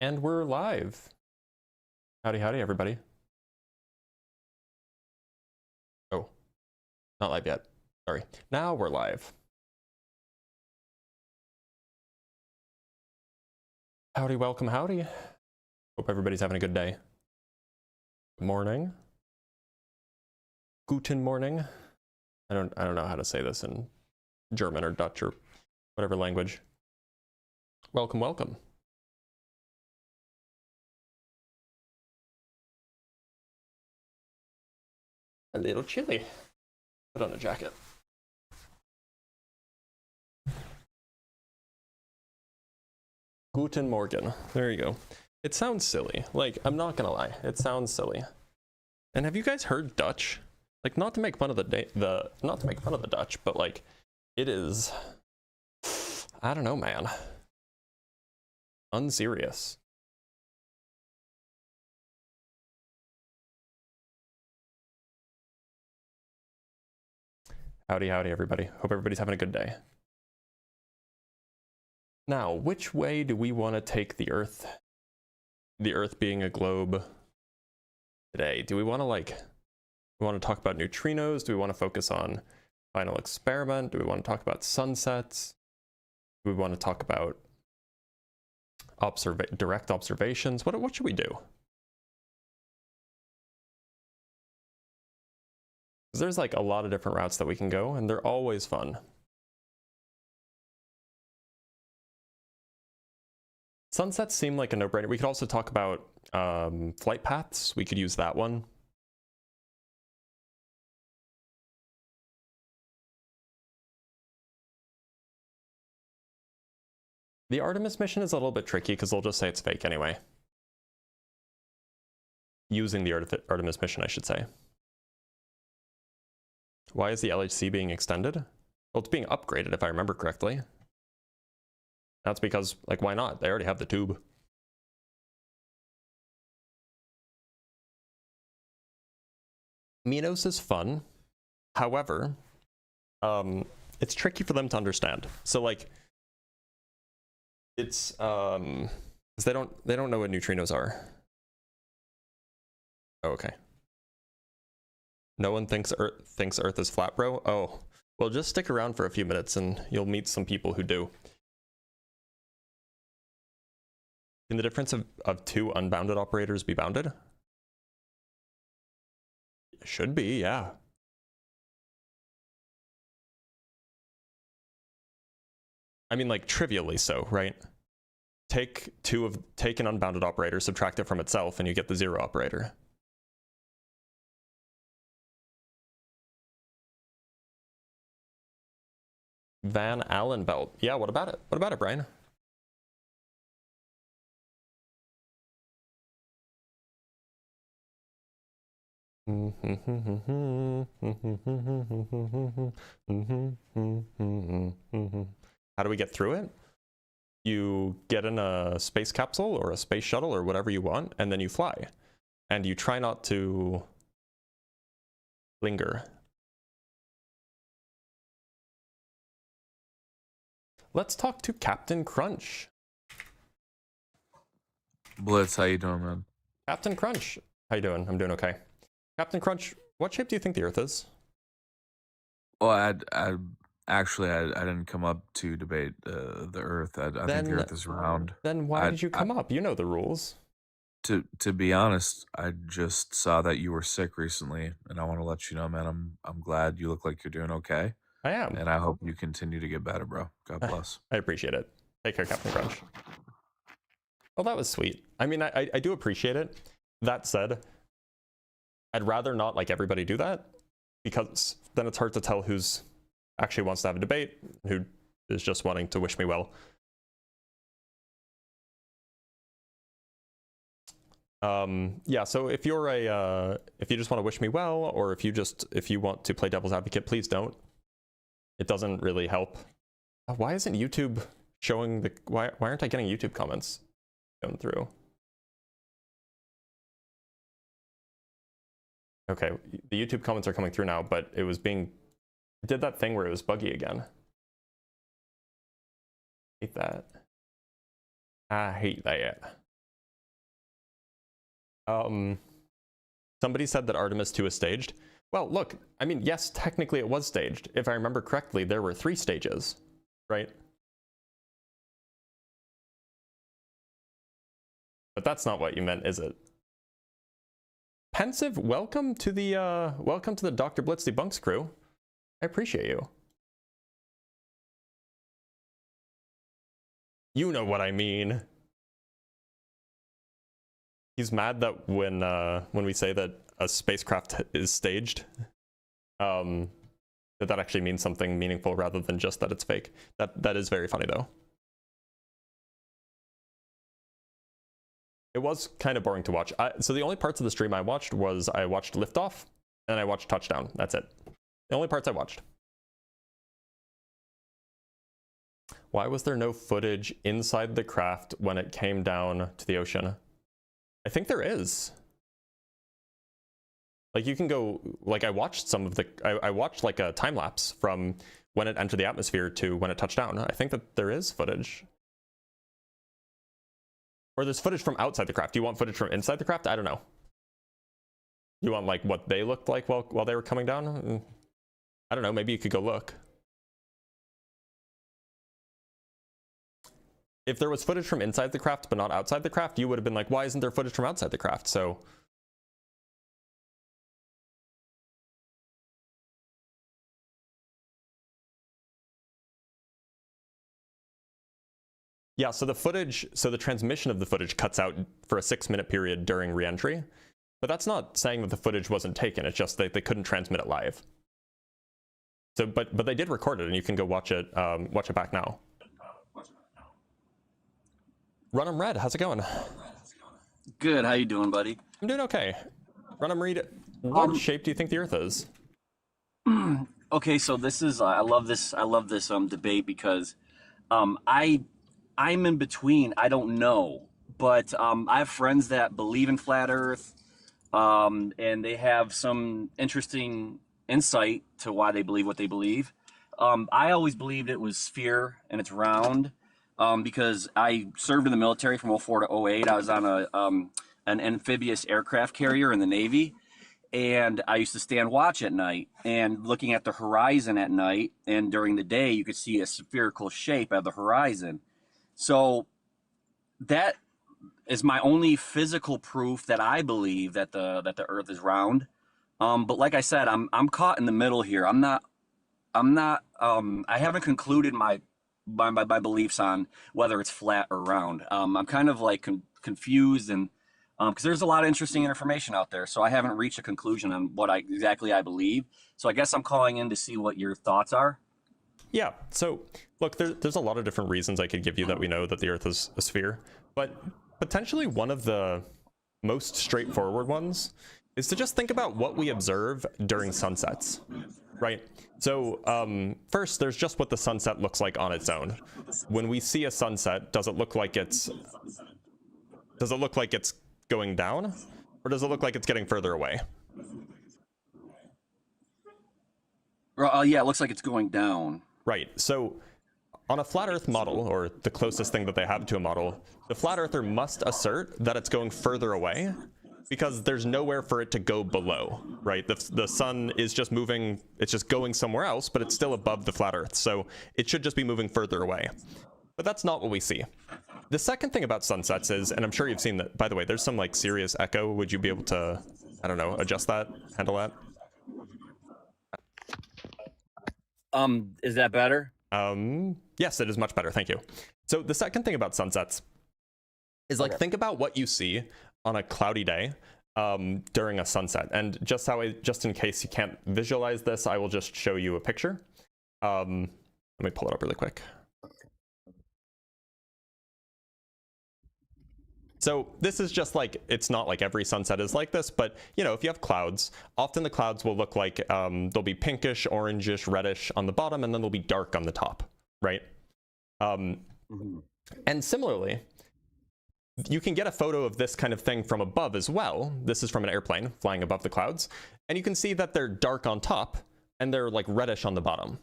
And we're live. Howdy, howdy, everybody. Oh, not live yet. Sorry. Now we're live. Howdy, welcome, howdy. Hope everybody's having a good day. Good morning. Guten Morning. I don't know how to say this in German or Dutch or whatever language. Welcome, welcome. A little chilly. Put on a jacket. Guten Morgen. There you go. It sounds silly. Like, I'm not gonna lie. It sounds silly. And have you guys heard Dutch? Like, not to make fun of not to make fun of the Dutch, but like, it is, I don't know, man. Unserious. Howdy, howdy, everybody. Hope everybody's having a good day. Now, which way do we want to take the Earth? The Earth being a globe today. Do we want to talk about neutrinos? Do we want to focus on final experiment? Do we want to talk about sunsets? Do we want to talk about direct observations? What should we do? There's like a lot of different routes that we can go, and they're always fun. Sunsets seem like a no-brainer. We could also talk about flight paths. We could use that one. The Artemis mission is a little bit tricky because they'll just say it's fake anyway. Using the Artemis mission, I should say. Why is the LHC being extended? Well, it's being upgraded if I remember correctly. That's because, like, why not? They already have the tube. Minos is fun. However, it's tricky for them to understand. So, like, it's, because they don't know what neutrinos are. Oh, okay. No one thinks Earth is flat, bro? Oh, well, just stick around for a few minutes and you'll meet some people who do. Can the difference of two unbounded operators be bounded? It should be, yeah. I mean, like, trivially so, right? Take an unbounded operator, subtract it from itself, and you get the zero operator. Van Allen belt. Yeah, what about it? What about it, Brian? How do we get through it? You get in a space capsule or a space shuttle or whatever you want, and then you fly. And you try not to linger. Let's talk to Captain Crunch. Blitz, how you doing, man? Captain Crunch, how you doing? I'm doing okay. Captain Crunch, what shape do you think the Earth is? Well, I didn't come up to debate the Earth. I think the Earth is round. Then why did you come up? You know the rules. To be honest, I just saw that you were sick recently, and I want to let you know, man. I'm glad you look like you're doing okay. I am. And I hope you continue to get better, bro. God bless. I appreciate it. Take care, Captain Crunch. Well, that was sweet. I mean, I do appreciate it. That said, I'd rather not like everybody do that, because then it's hard to tell who's actually wants to have a debate, who is just wanting to wish me well. Yeah, so if you're if you just want to wish me well, or if you want to play devil's advocate, please don't. It doesn't really help. Why isn't YouTube showing why aren't I getting YouTube comments going through? Okay, the YouTube comments are coming through now, but it did that thing where it was buggy again. Hate that. I hate that. Somebody said that Artemis 2 is staged. Well, look, I mean, yes, technically it was staged. If I remember correctly, there were 3 stages, right? But that's not what you meant, is it? Pensive, welcome to the Dr. Blitz Debunks crew. I appreciate you. You know what I mean. He's mad that when we say that a spacecraft is staged, that actually means something meaningful rather than just that it's fake. That is very funny though. It was kind of boring to watch. So the only parts of the stream I watched Liftoff and I watched Touchdown. That's it. The only parts I watched. Why was there no footage inside the craft when it came down to the ocean? I think there is. Like you can go, like I watched some of the, I watched like a time lapse from when it entered the atmosphere to when it touched down. I think that there is footage. Or there's footage from outside the craft. Do you want footage from inside the craft? I don't know. You want like what they looked like while they were coming down? I don't know, maybe you could go look. If there was footage from inside the craft but not outside the craft, you would have been like, why isn't there footage from outside the craft? So yeah, so the transmission of the footage cuts out for a 6-minute period during re-entry, but that's not saying that the footage wasn't taken. It's just that they couldn't transmit it live. So, but they did record it, and you can go watch it back now. Run'em Red, how's it going? Good. How you doing, buddy? I'm doing okay. Run'em Red, what shape do you think the Earth is? Okay, so this is I love this debate because I'm in between. I don't know, but I have friends that believe in flat Earth, and they have some interesting insight to why they believe what they believe. I always believed it was sphere and it's round, because I served in the military from 04 to 08. I was on an amphibious aircraft carrier in the Navy, and I used to stand watch at night and looking at the horizon at night, and during the day you could see a spherical shape at the horizon. So that is my only physical proof that I believe that the Earth is round. But like I said, I'm caught in the middle here. I haven't concluded my beliefs on whether it's flat or round. I'm kind of like confused, and because there's a lot of interesting information out there, so I haven't reached a conclusion on what exactly I believe. So I guess I'm calling in to see what your thoughts are. Yeah, so look, there's a lot of different reasons I could give you that we know that the Earth is a sphere, but potentially one of the most straightforward ones is to just think about what we observe during sunsets, right? So first, there's just what the sunset looks like on its own. When we see a sunset, does it look like it's going down, or does it look like it's getting further away? Yeah, it looks like it's going down. Right. So on a flat Earth model, or the closest thing that they have to a model, the flat earther must assert that it's going further away because there's nowhere for it to go below, right? The sun is just moving, it's just going somewhere else, but it's still above the flat Earth. So it should just be moving further away. But that's not what we see. The second thing about sunsets is, and I'm sure you've seen that, by the way, there's some like serious echo. Would you be able to, I don't know, adjust that, handle that? Is that better? Yes, it is much better. Thank you. So the second thing about sunsets is like, think about what you see on a cloudy day during a sunset. And just in case you can't visualize this, I will just show you a picture. Let me pull it up really quick. So this is just like, it's not like every sunset is like this, but you know, if you have clouds, often the clouds will look like they'll be pinkish, orangish, reddish on the bottom, and then they'll be dark on the top, right? And similarly, you can get a photo of this kind of thing from above as well. This is from an airplane flying above the clouds, and you can see that they're dark on top and they're like reddish on the bottom.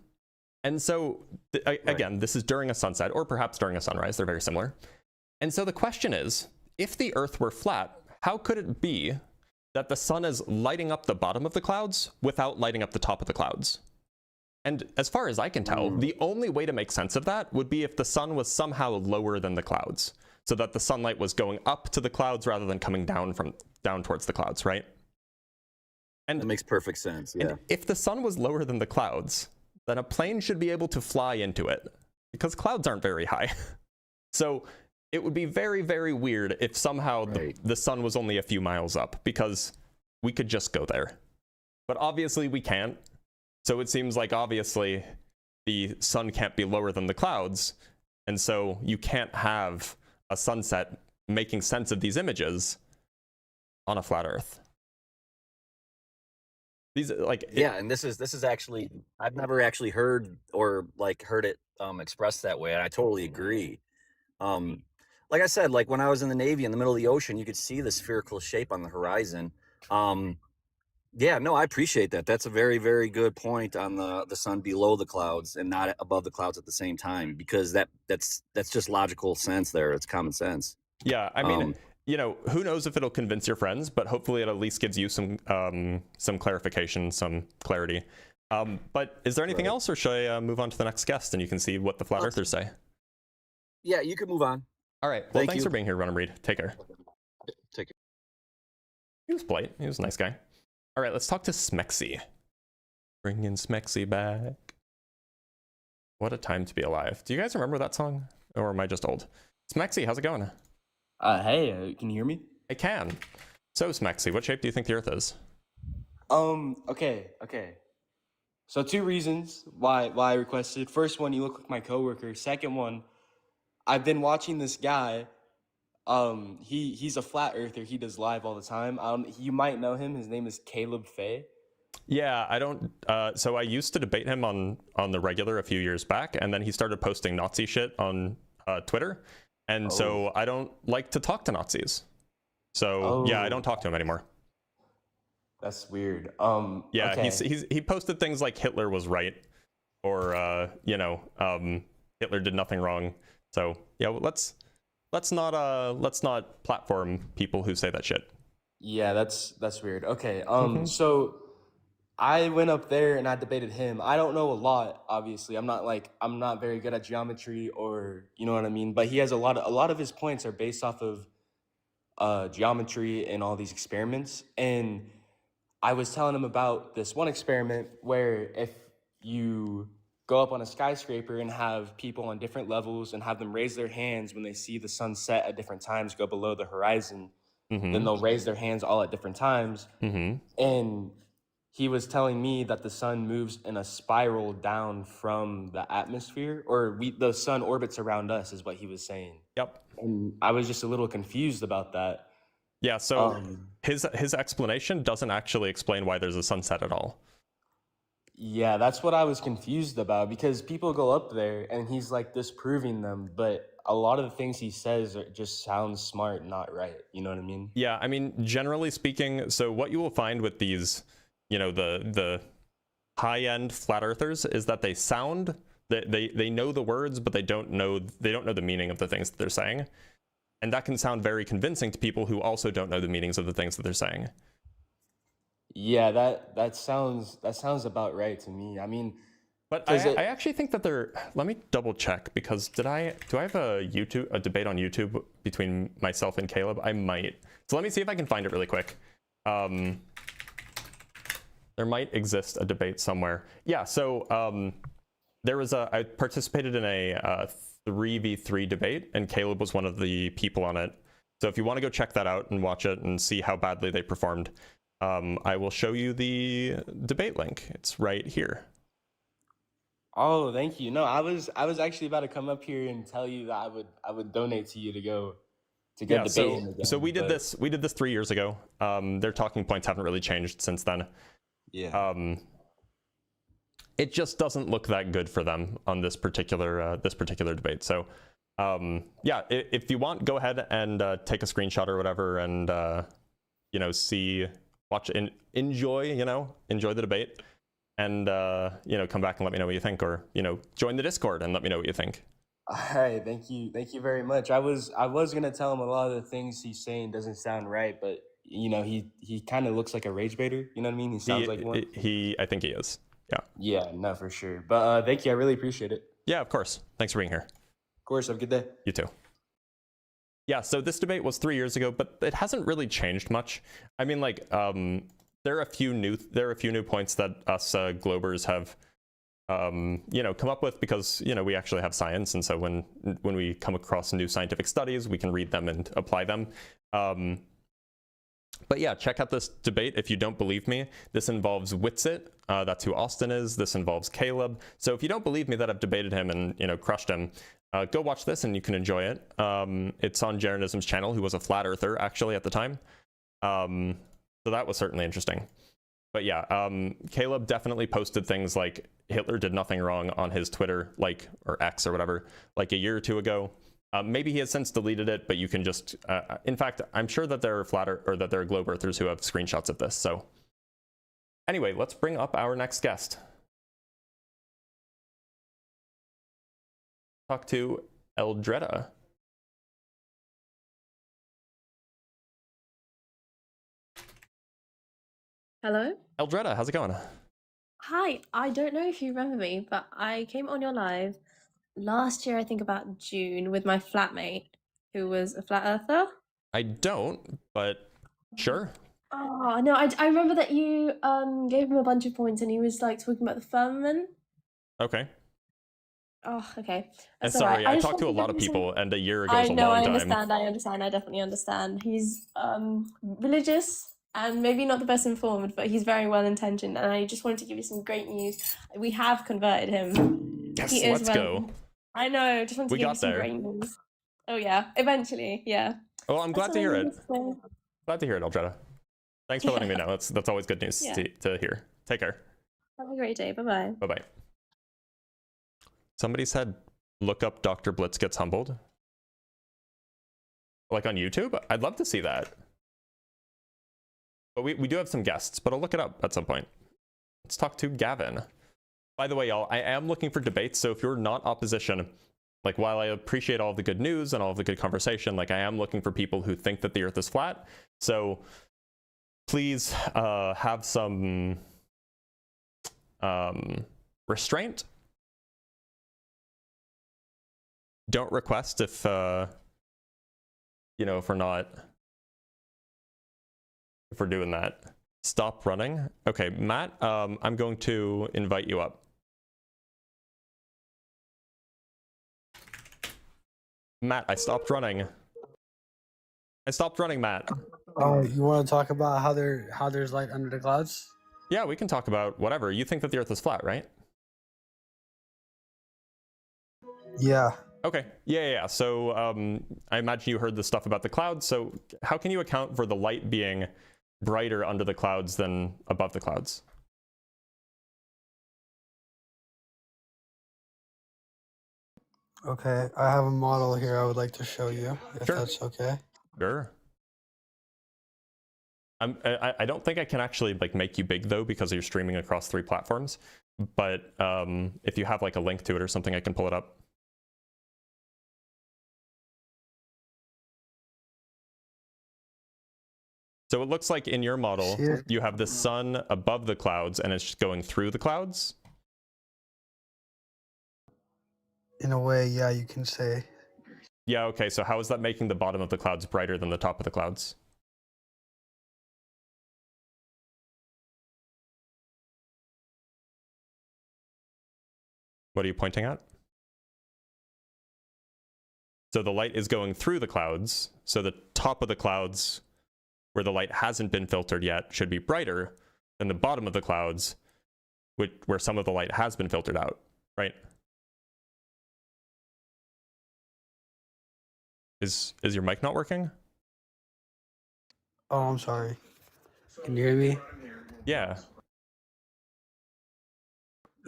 And so again, this is during a sunset or perhaps during a sunrise. They're very similar. And so the question is, if the Earth were flat, how could it be that the sun is lighting up the bottom of the clouds without lighting up the top of the clouds? And as far as I can tell, the only way to make sense of that would be if the sun was somehow lower than the clouds, so that the sunlight was going up to the clouds rather than coming down towards the clouds, right? And that makes perfect sense. Yeah. And if the sun was lower than the clouds, then a plane should be able to fly into it, because clouds aren't very high. So it would be very, very weird if somehow the sun was only a few miles up, because we could just go there. But obviously we can't. So it seems like obviously the sun can't be lower than the clouds. And so you can't have a sunset making sense of these images on a flat Earth. These and this is actually, I've never actually heard it expressed that way, and I totally agree. Like I said, like when I was in the Navy in the middle of the ocean, you could see the spherical shape on the horizon. Yeah, no, I appreciate that. That's a very, very good point on the sun below the clouds and not above the clouds at the same time, because that's just logical sense there. It's common sense. Yeah, I mean, who knows if it'll convince your friends, but hopefully it at least gives you some clarification, some clarity. But is there anything else, or should I move on to the next guest and you can see what the flat earthers say? Yeah, you can move on. All right. Well, thanks for being here, Run Reed. Take care. Take care. He was polite. He was a nice guy. All right, let's talk to Smexy. Bringing Smexy back. What a time to be alive. Do you guys remember that song? Or am I just old? Smexy, how's it going? Hey, can you hear me? I can. So, Smexy, what shape do you think the Earth is? Okay. So 2 reasons why I requested. First one, you look like my coworker. Second one, I've been watching this guy. He's a flat earther. He does live all the time. You might know him. His name is Caleb Faye. Yeah, I don't. So I used to debate him on the regular a few years back, and then he started posting Nazi shit on Twitter, and so I don't like to talk to Nazis. So yeah, I don't talk to him anymore. That's weird. Yeah, okay. he posted things like Hitler was right, or Hitler did nothing wrong. So yeah, let's not platform people who say that shit. Yeah, that's weird. Okay. So I went up there and I debated him. I don't know a lot, obviously. I'm not very good at geometry, or you know what I mean, but he has a lot of his points are based off of geometry and all these experiments. And I was telling him about this one experiment where if you go up on a skyscraper and have people on different levels and have them raise their hands when they see the sun set at different times go below the horizon, then they'll raise their hands all at different times. And he was telling me that the sun moves in a spiral down from the atmosphere, or the sun orbits around us, is what he was saying. Yep. And I was just a little confused about that. Yeah, so his explanation doesn't actually explain why there's a sunset at all. Yeah, that's what I was confused about, because people go up there and he's like disproving them, but a lot of the things he says just sound smart, not right. You know what I mean? Yeah, I mean, generally speaking, so what you will find with these, the high-end flat earthers is that they sound, they know the words, but they don't know the meaning of the things that they're saying. And that can sound very convincing to people who also don't know the meanings of the things that they're saying. Yeah, that sounds about right to me. I mean, but I actually think that let me double check, because do I have a debate on YouTube between myself and Caleb? I might. So let me see if I can find it really quick. There might exist a debate somewhere. Yeah, so I participated in a 3v3 debate, and Caleb was one of the people on it. So if you want to go check that out and watch it and see how badly they performed, I will show you the debate link. It's right here. Oh, thank you. No, I was actually about to come up here and tell you that I would donate to you to go get debating again. So we did this 3 years ago. Their talking points haven't really changed since then. Yeah. It just doesn't look that good for them on this particular debate. So yeah, if you want, go ahead and take a screenshot or whatever, and watch and enjoy the debate, and come back and let me know what you think, or join the Discord and let me know what you think. All right, thank you very much. I was gonna tell him a lot of the things he's saying doesn't sound right, but you know he kind of looks like a rage baiter. You know what I mean? He sounds like one. I think he is. Yeah. Yeah, no, for sure. But thank you. I really appreciate it. Yeah, of course. Thanks for being here. Of course. Have a good day. You too. Yeah, so this debate was 3 years ago, but it hasn't really changed much. I mean, like, there are a few new points that us Globers have, you know, come up with because, you know, we actually have science, and so when we come across new scientific studies, we can read them and apply them. But yeah, check out this debate if you don't believe me. This involves Witsit, that's who Austin is. This involves Caleb. So if you don't believe me that I've debated him and, you know, crushed him, go watch this and you can enjoy it. It's on Jaronism's channel, who was a flat earther actually at the time. So that was certainly interesting. But yeah, Caleb definitely posted things like Hitler did nothing wrong on his Twitter, like, or X or whatever, like a year or two ago. Maybe he has since deleted it, but you can just, in fact, I'm sure that there are that there are globe earthers who have screenshots of this. So anyway, let's bring up our next guest. Talk to Eldreda. Hello? Eldreda, how's it going? Hi, I don't know if you remember me, but I came on your live last year, I think about June, with my flatmate, who was a flat earther. I don't, but sure. Oh, no, I remember that you gave him a bunch of points and he was like talking about the firmament. Okay. Oh, okay. And That's sorry, alright. I just talked to a wanted lot of give you some- people, and a year ago I is a know, long I time. understand, I definitely understand. He's religious and maybe not the best informed, but he's very well intentioned, and I just wanted to give you some great news. We have converted him. Yes, He is let's go. I know, just wanted to We give got you some there. great news. Oh yeah, eventually, yeah. Well, I'm glad That's to hear all I it. wanted to say. Glad to hear it, Eldreda. Thanks for letting me know. That's always good news Yeah. to hear. Take care. Have a great day. Bye bye. Bye-bye. Somebody said, look up Dr. Blitz Gets Humbled. Like on YouTube? I'd love to see that. But we do have some guests, but I'll look it up at some point. Let's talk to Gavin. By the way, y'all, I am looking for debates, so if you're not opposition, like, while I appreciate all the good news and all of the good conversation, like, I am looking for people who think that the Earth is flat. So please have some restraint. Don't request if, you know, if we're doing that. Stop running. Okay, Matt, I'm going to invite you up. Matt, I stopped running. I stopped running, Matt. Oh, you want to talk about how there's light under the clouds? Yeah, we can talk about whatever. You think that the Earth is flat, right? Yeah. Okay. Yeah. So I imagine you heard the stuff about the clouds. So how can you account for the light being brighter under the clouds than above the clouds? Okay, I have a model here I would like to show you, if Sure. that's okay. Sure. I don't think I can actually like make you big though, because you're streaming across 3 platforms. But if you have like a link to it or something, I can pull it up. So it looks like in your model, See it? you have the sun above the clouds and it's just going through the clouds. In a way, yeah, you can say. Yeah, okay, so how is that making the bottom of the clouds brighter than the top of the clouds? What are you pointing at? So the light is going through the clouds, so the top of the clouds, where the light hasn't been filtered yet, should be brighter than the bottom of the clouds, where some of the light has been filtered out, right? Is your mic not working? Oh, I'm sorry. Can you hear me? Yeah.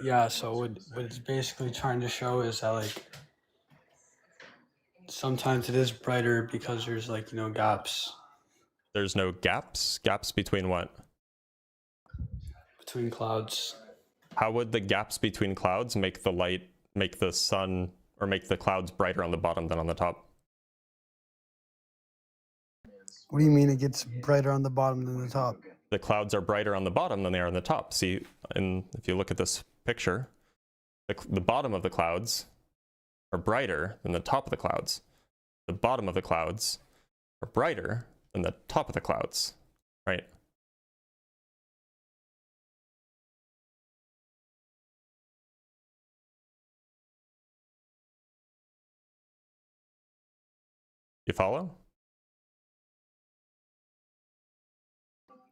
Yeah, so what it's basically trying to show is that, like, sometimes it is brighter because there's, like, you know, gaps There's no gaps? Gaps between what? between clouds. How would the gaps between clouds make the sun or make the clouds brighter on the bottom than on the top. What do you mean it gets brighter on the bottom than the top? The clouds are brighter on the bottom than they are on the top. See, and if you look at this picture, the bottom of the clouds are brighter than the top of the clouds. The bottom of the clouds are brighter than the top of the clouds, right? You follow?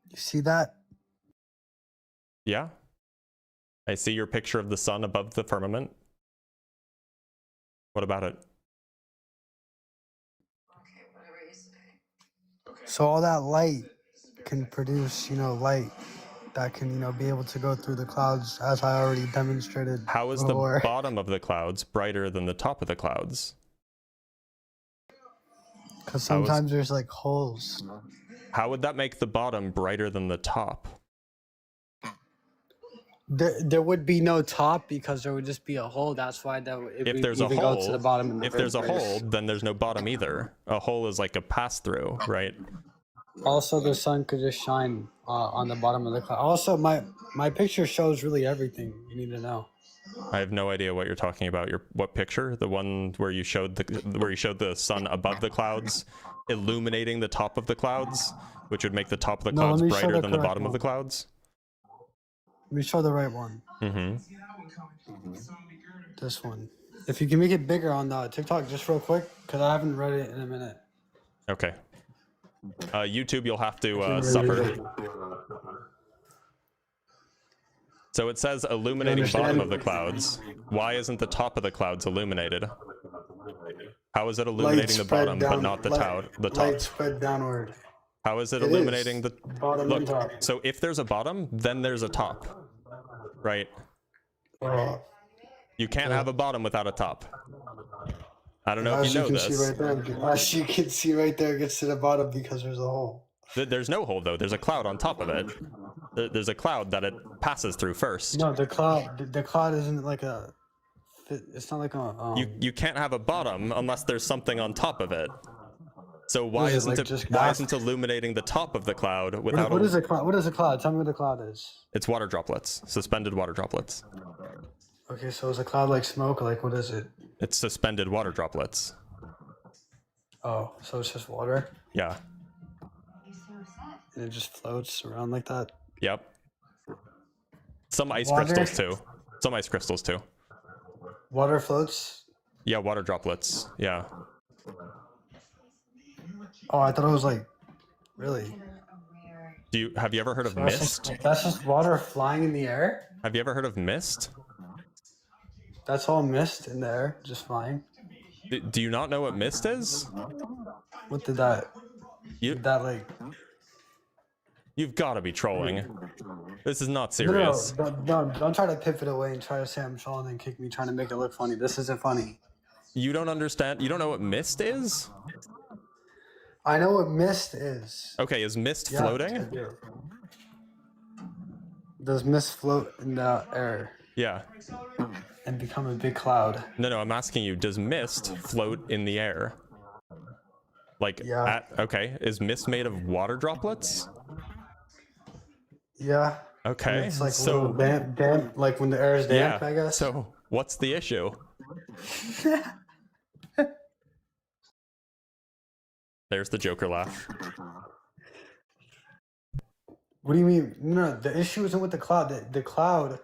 You see that? Yeah. I see your picture of the sun above the firmament. What about it? So all that light can produce, light that can, be able to go through the clouds, as I already demonstrated How is before. the bottom of the clouds brighter than the top of the clouds? Because sometimes there's like holes. How would that make the bottom brighter than the top? There would be no top because there would just be a hole. That's why If there's a go to the hole, bottom in the if there's a first place. hole, then there's no bottom either. A hole is like a pass through, right? Also, the sun could just shine on the bottom of the cloud. Also, my picture shows really everything you need to know. I have no idea what you're talking about. What picture? The one where you showed the sun above the clouds, illuminating the top of the clouds, which would make the top of the clouds brighter than the bottom of the clouds? Let me show the right one. Mm-hmm. This one. If you can make it bigger on the TikTok, just real quick, because I haven't read it in a minute. Okay. YouTube, you'll have to suffer. So it says illuminating bottom of the clouds. Why isn't the top of the clouds illuminated? How is it illuminating the bottom but not the top? Light spread downward. How is it illuminating the bottom and top? So if there's a bottom, then there's a top, right? You can't have a bottom without a top. I don't know if you know this. As you can see right there, it gets to the bottom because there's a hole. There's no hole though. There's a cloud on top of it. There's a cloud that it passes through first. No, the cloud isn't like a. It's not like a. You can't have a bottom unless there's something on top of it. So why isn't it illuminating the top of the cloud without? What is a cloud? What is a cloud? Tell me what a cloud is. It's water droplets, suspended water droplets. Okay, so is a cloud like smoke? Like what is it? It's suspended water droplets. Oh, so it's just water? Yeah. And it just floats around like that? Yep. Some ice Water? crystals too. Some ice crystals too. Water floats? Yeah, water droplets. Yeah. Oh, I thought it was like, really? Have you ever heard of mist? That's just water flying in the air? Have you ever heard of mist? That's all mist in the air, just flying. Do you not know what mist is? What did that? Did that like? You've got to be trolling. This is not serious. No, don't try to pivot away and try to say I'm trolling and kick me trying to make it look funny. This isn't funny. You don't understand? You don't know what mist is? I know what mist is. Okay, is mist floating? Does mist float in the air? Yeah. And become a big cloud? No, I'm asking you, does mist float in the air? Like, yeah. Okay, is mist made of water droplets? Yeah. Okay, and it's like so damp, like when the air is damp, I guess. So what's the issue? There's the Joker laugh. What do you mean? No, the issue isn't with the cloud. The cloud,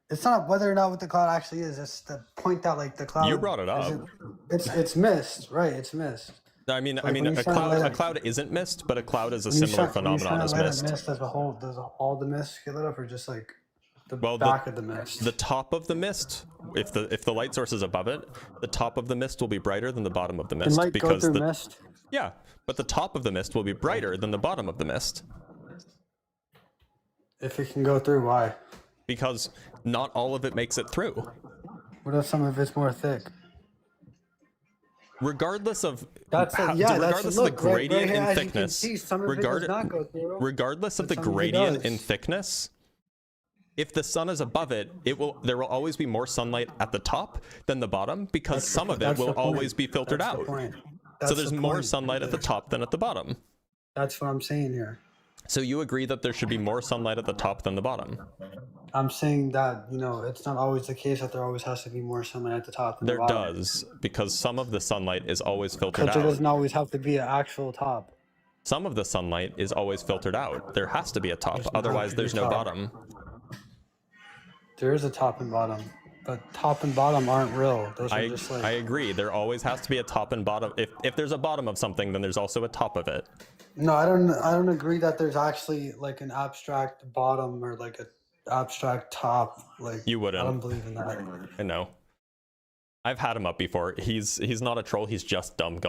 it's not whether or not what the cloud actually is. It's the point that like the cloud. You brought it up. It's mist, right? It's mist. I mean, a cloud isn't mist, but a cloud is a similar phenomenon as mist. Mist as a whole, does all the mist get lit up, or just like the back of the mist? The top of the mist, if the light source is above it, the top of the mist will be brighter than the bottom of the mist. Can light go through mist? Yeah, but the top of the mist will be brighter than the bottom of the mist. If it can go through, why? Because not all of it makes it through. What if some of it's more thick? Regardless of regardless of the gradient in thickness, regardless of the gradient in thickness, if the sun is above it, there will always be more sunlight at the top than the bottom, because some of it will always be filtered out. So there's more sunlight at the top than at the bottom. That's what I'm saying here. So you agree that there should be more sunlight at the top than the bottom? I'm saying that, you know, it's not always the case that there always has to be more sunlight at the top than the bottom. There does, because some of the sunlight is always filtered Because there out. doesn't always have to be an actual top. Some of the sunlight is always filtered out. There has to be a top, otherwise there's no bottom. There is a top and bottom, but top and bottom aren't real. Those are just like... I agree. There always has to be a top and bottom. If there's a bottom of something, then there's also a top of it. No, I don't agree that there's actually like an abstract bottom or like an abstract top. Like, you wouldn't. I don't believe in that. I know. I've had him up before. He's not a troll. He's just dumb.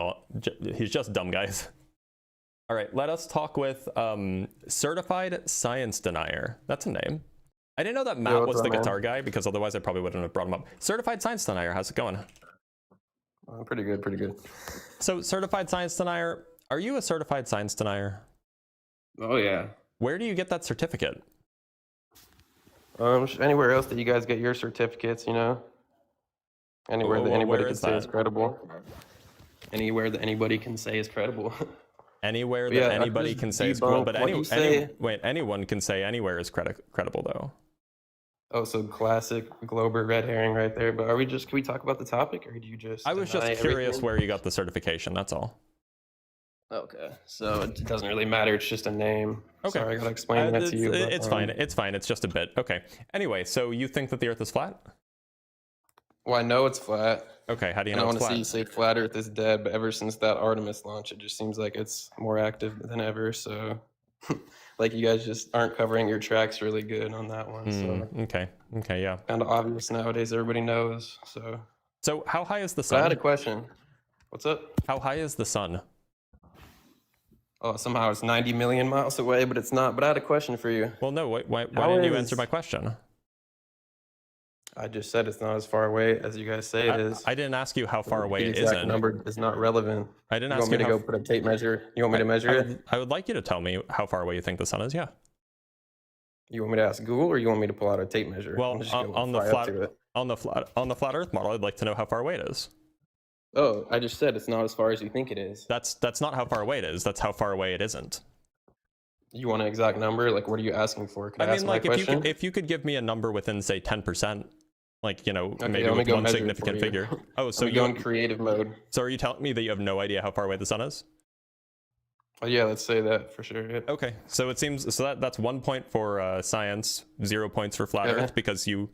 He's just dumb, guys. All right, let us talk with Certified Science Denier. That's a name. I didn't know that Matt was the guitar guy, because otherwise I probably wouldn't have brought him up. Certified Science Denier, how's it going? Pretty good, pretty good. So, Certified Science Denier, are you a Certified Science Denier? Oh yeah. Where do you get that certificate? Anywhere else that you guys get your certificates, you know? Anywhere that anybody can say is credible. Anywhere that anybody can say is credible. Anywhere that anybody can say is cool, but anyone can say anywhere is credible though. Oh, so classic Glober red herring right there. But can we talk about the topic, or do you just? I was just curious where you got the certification. That's all. Okay, so it doesn't really matter. It's just a name. Okay, sorry, I gotta explain that to you. It's fine. It's fine. It's just a bit. Okay. Anyway, so you think that the Earth is flat? Well, I know it's flat. Okay, how do you know it's flat? I want to see you say flat Earth is dead, but ever since that Artemis launch, it just seems like it's more active than ever. So, like, you guys just aren't covering your tracks really good on that one. So Okay, yeah. Kind of obvious nowadays. Everybody knows. So how high is the sun? I had a question. What's up? How high is the sun? Oh, somehow it's 90 million miles away, but it's not. But I had a question for you. Well, no. Why didn't you answer my question? I just said it's not as far away as you guys say it is. I didn't ask you how far away it is. The exact number is not relevant. I didn't ask you. You want me to go put a tape measure? You want me to measure it? I would like you to tell me how far away you think the sun is. Yeah. You want me to ask Google, or you want me to pull out a tape measure? Well, on the flat Earth model, I'd like to know how far away it is. Oh, I just said it's not as far as you think it is. That's not how far away it is. That's how far away it isn't. You want an exact number? Like, what are you asking for? Can I ask like, my question? if you could give me a number within, say, 10%, like, you know, okay, maybe with one significant figure. Oh, so you're in creative mode. So are you telling me that you have no idea how far away the sun is? Oh, yeah, let's say that for sure. Yeah. Okay, so it seems that's 1 point for science, 0 points for flat Earth, because you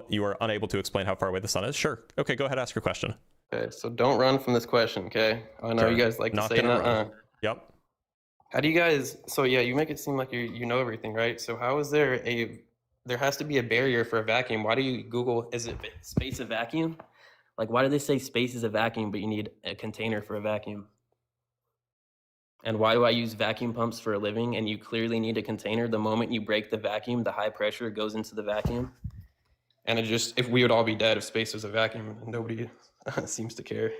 you are unable to explain how far away the sun is. Sure. Okay, go ahead, ask your question. Okay, so don't run from this question, okay? I know you guys like to say that. Yep. How do you guys? So yeah, you make it seem like you know everything, right? So how is there has to be a barrier for a vacuum? Why do you Google, is it space a vacuum? Like, why do they say space is a vacuum, but you need a container for a vacuum? And why do I use vacuum pumps for a living, and you clearly need a container? The moment you break the vacuum, the high pressure goes into the vacuum. And if we would all be dead if space was a vacuum, and nobody seems to care.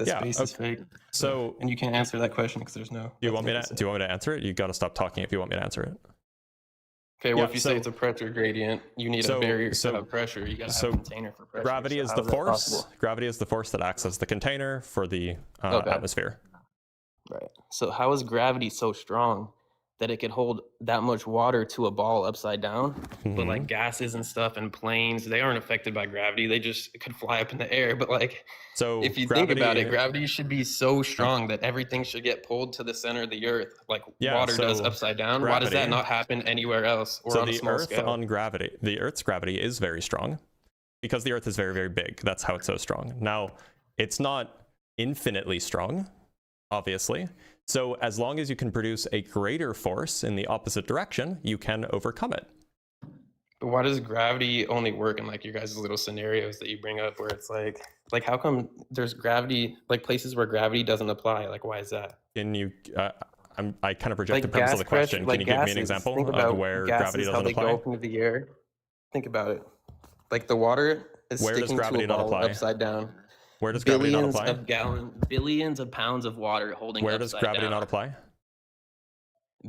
Space is fake. So, and you can't answer that question because there's no. Do you want me to answer it? You got to stop talking if you want me to answer it. Okay, well, if you say it's a pressure gradient, you need a barrier to have pressure. You got to have a container for pressure. Gravity is the force. Gravity is the force that acts as the container for the atmosphere. Right. So how is gravity so strong that it could hold that much water to a ball upside down? Mm-hmm. But like gases and stuff and planes, they aren't affected by gravity. They just could fly up in the air. But like, so if you think about it, gravity should be so strong that everything should get pulled to the center of the Earth, like water does upside down. Why does that not happen anywhere else or on a small scale? The Earth's gravity is very strong because the Earth is very, very big. That's how it's so strong. Now, it's not infinitely strong, obviously. So as long as you can produce a greater force in the opposite direction, you can overcome it. But why does gravity only work in like your guys' little scenarios that you bring up where it's like how come there's gravity, like places where gravity doesn't apply? Like, why is that? Can you, I kind of reject the premise of the question. Can you give me an example of where gravity doesn't apply? Go up into the air. Think about it. Like the water is sticking to a ball upside down. Where does gravity not apply? Billions of pounds of water holding. Where does gravity not apply?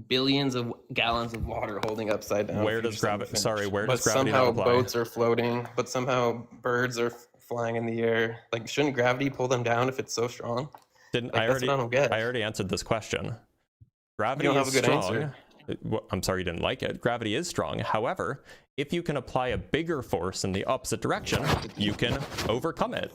billions of gallons of water holding upside down. Where for does your sun to gravity? finish. Sorry, where But does gravity somehow not apply? boats are floating, but somehow birds are flying in the air. Like, shouldn't gravity pull them down if it's so strong? Didn't Like, I that's already? what I don't get. I already answered this question. Gravity don't have is a good strong. answer. I'm sorry you didn't like it. Gravity is strong. However, if you can apply a bigger force in the opposite direction, you can overcome it.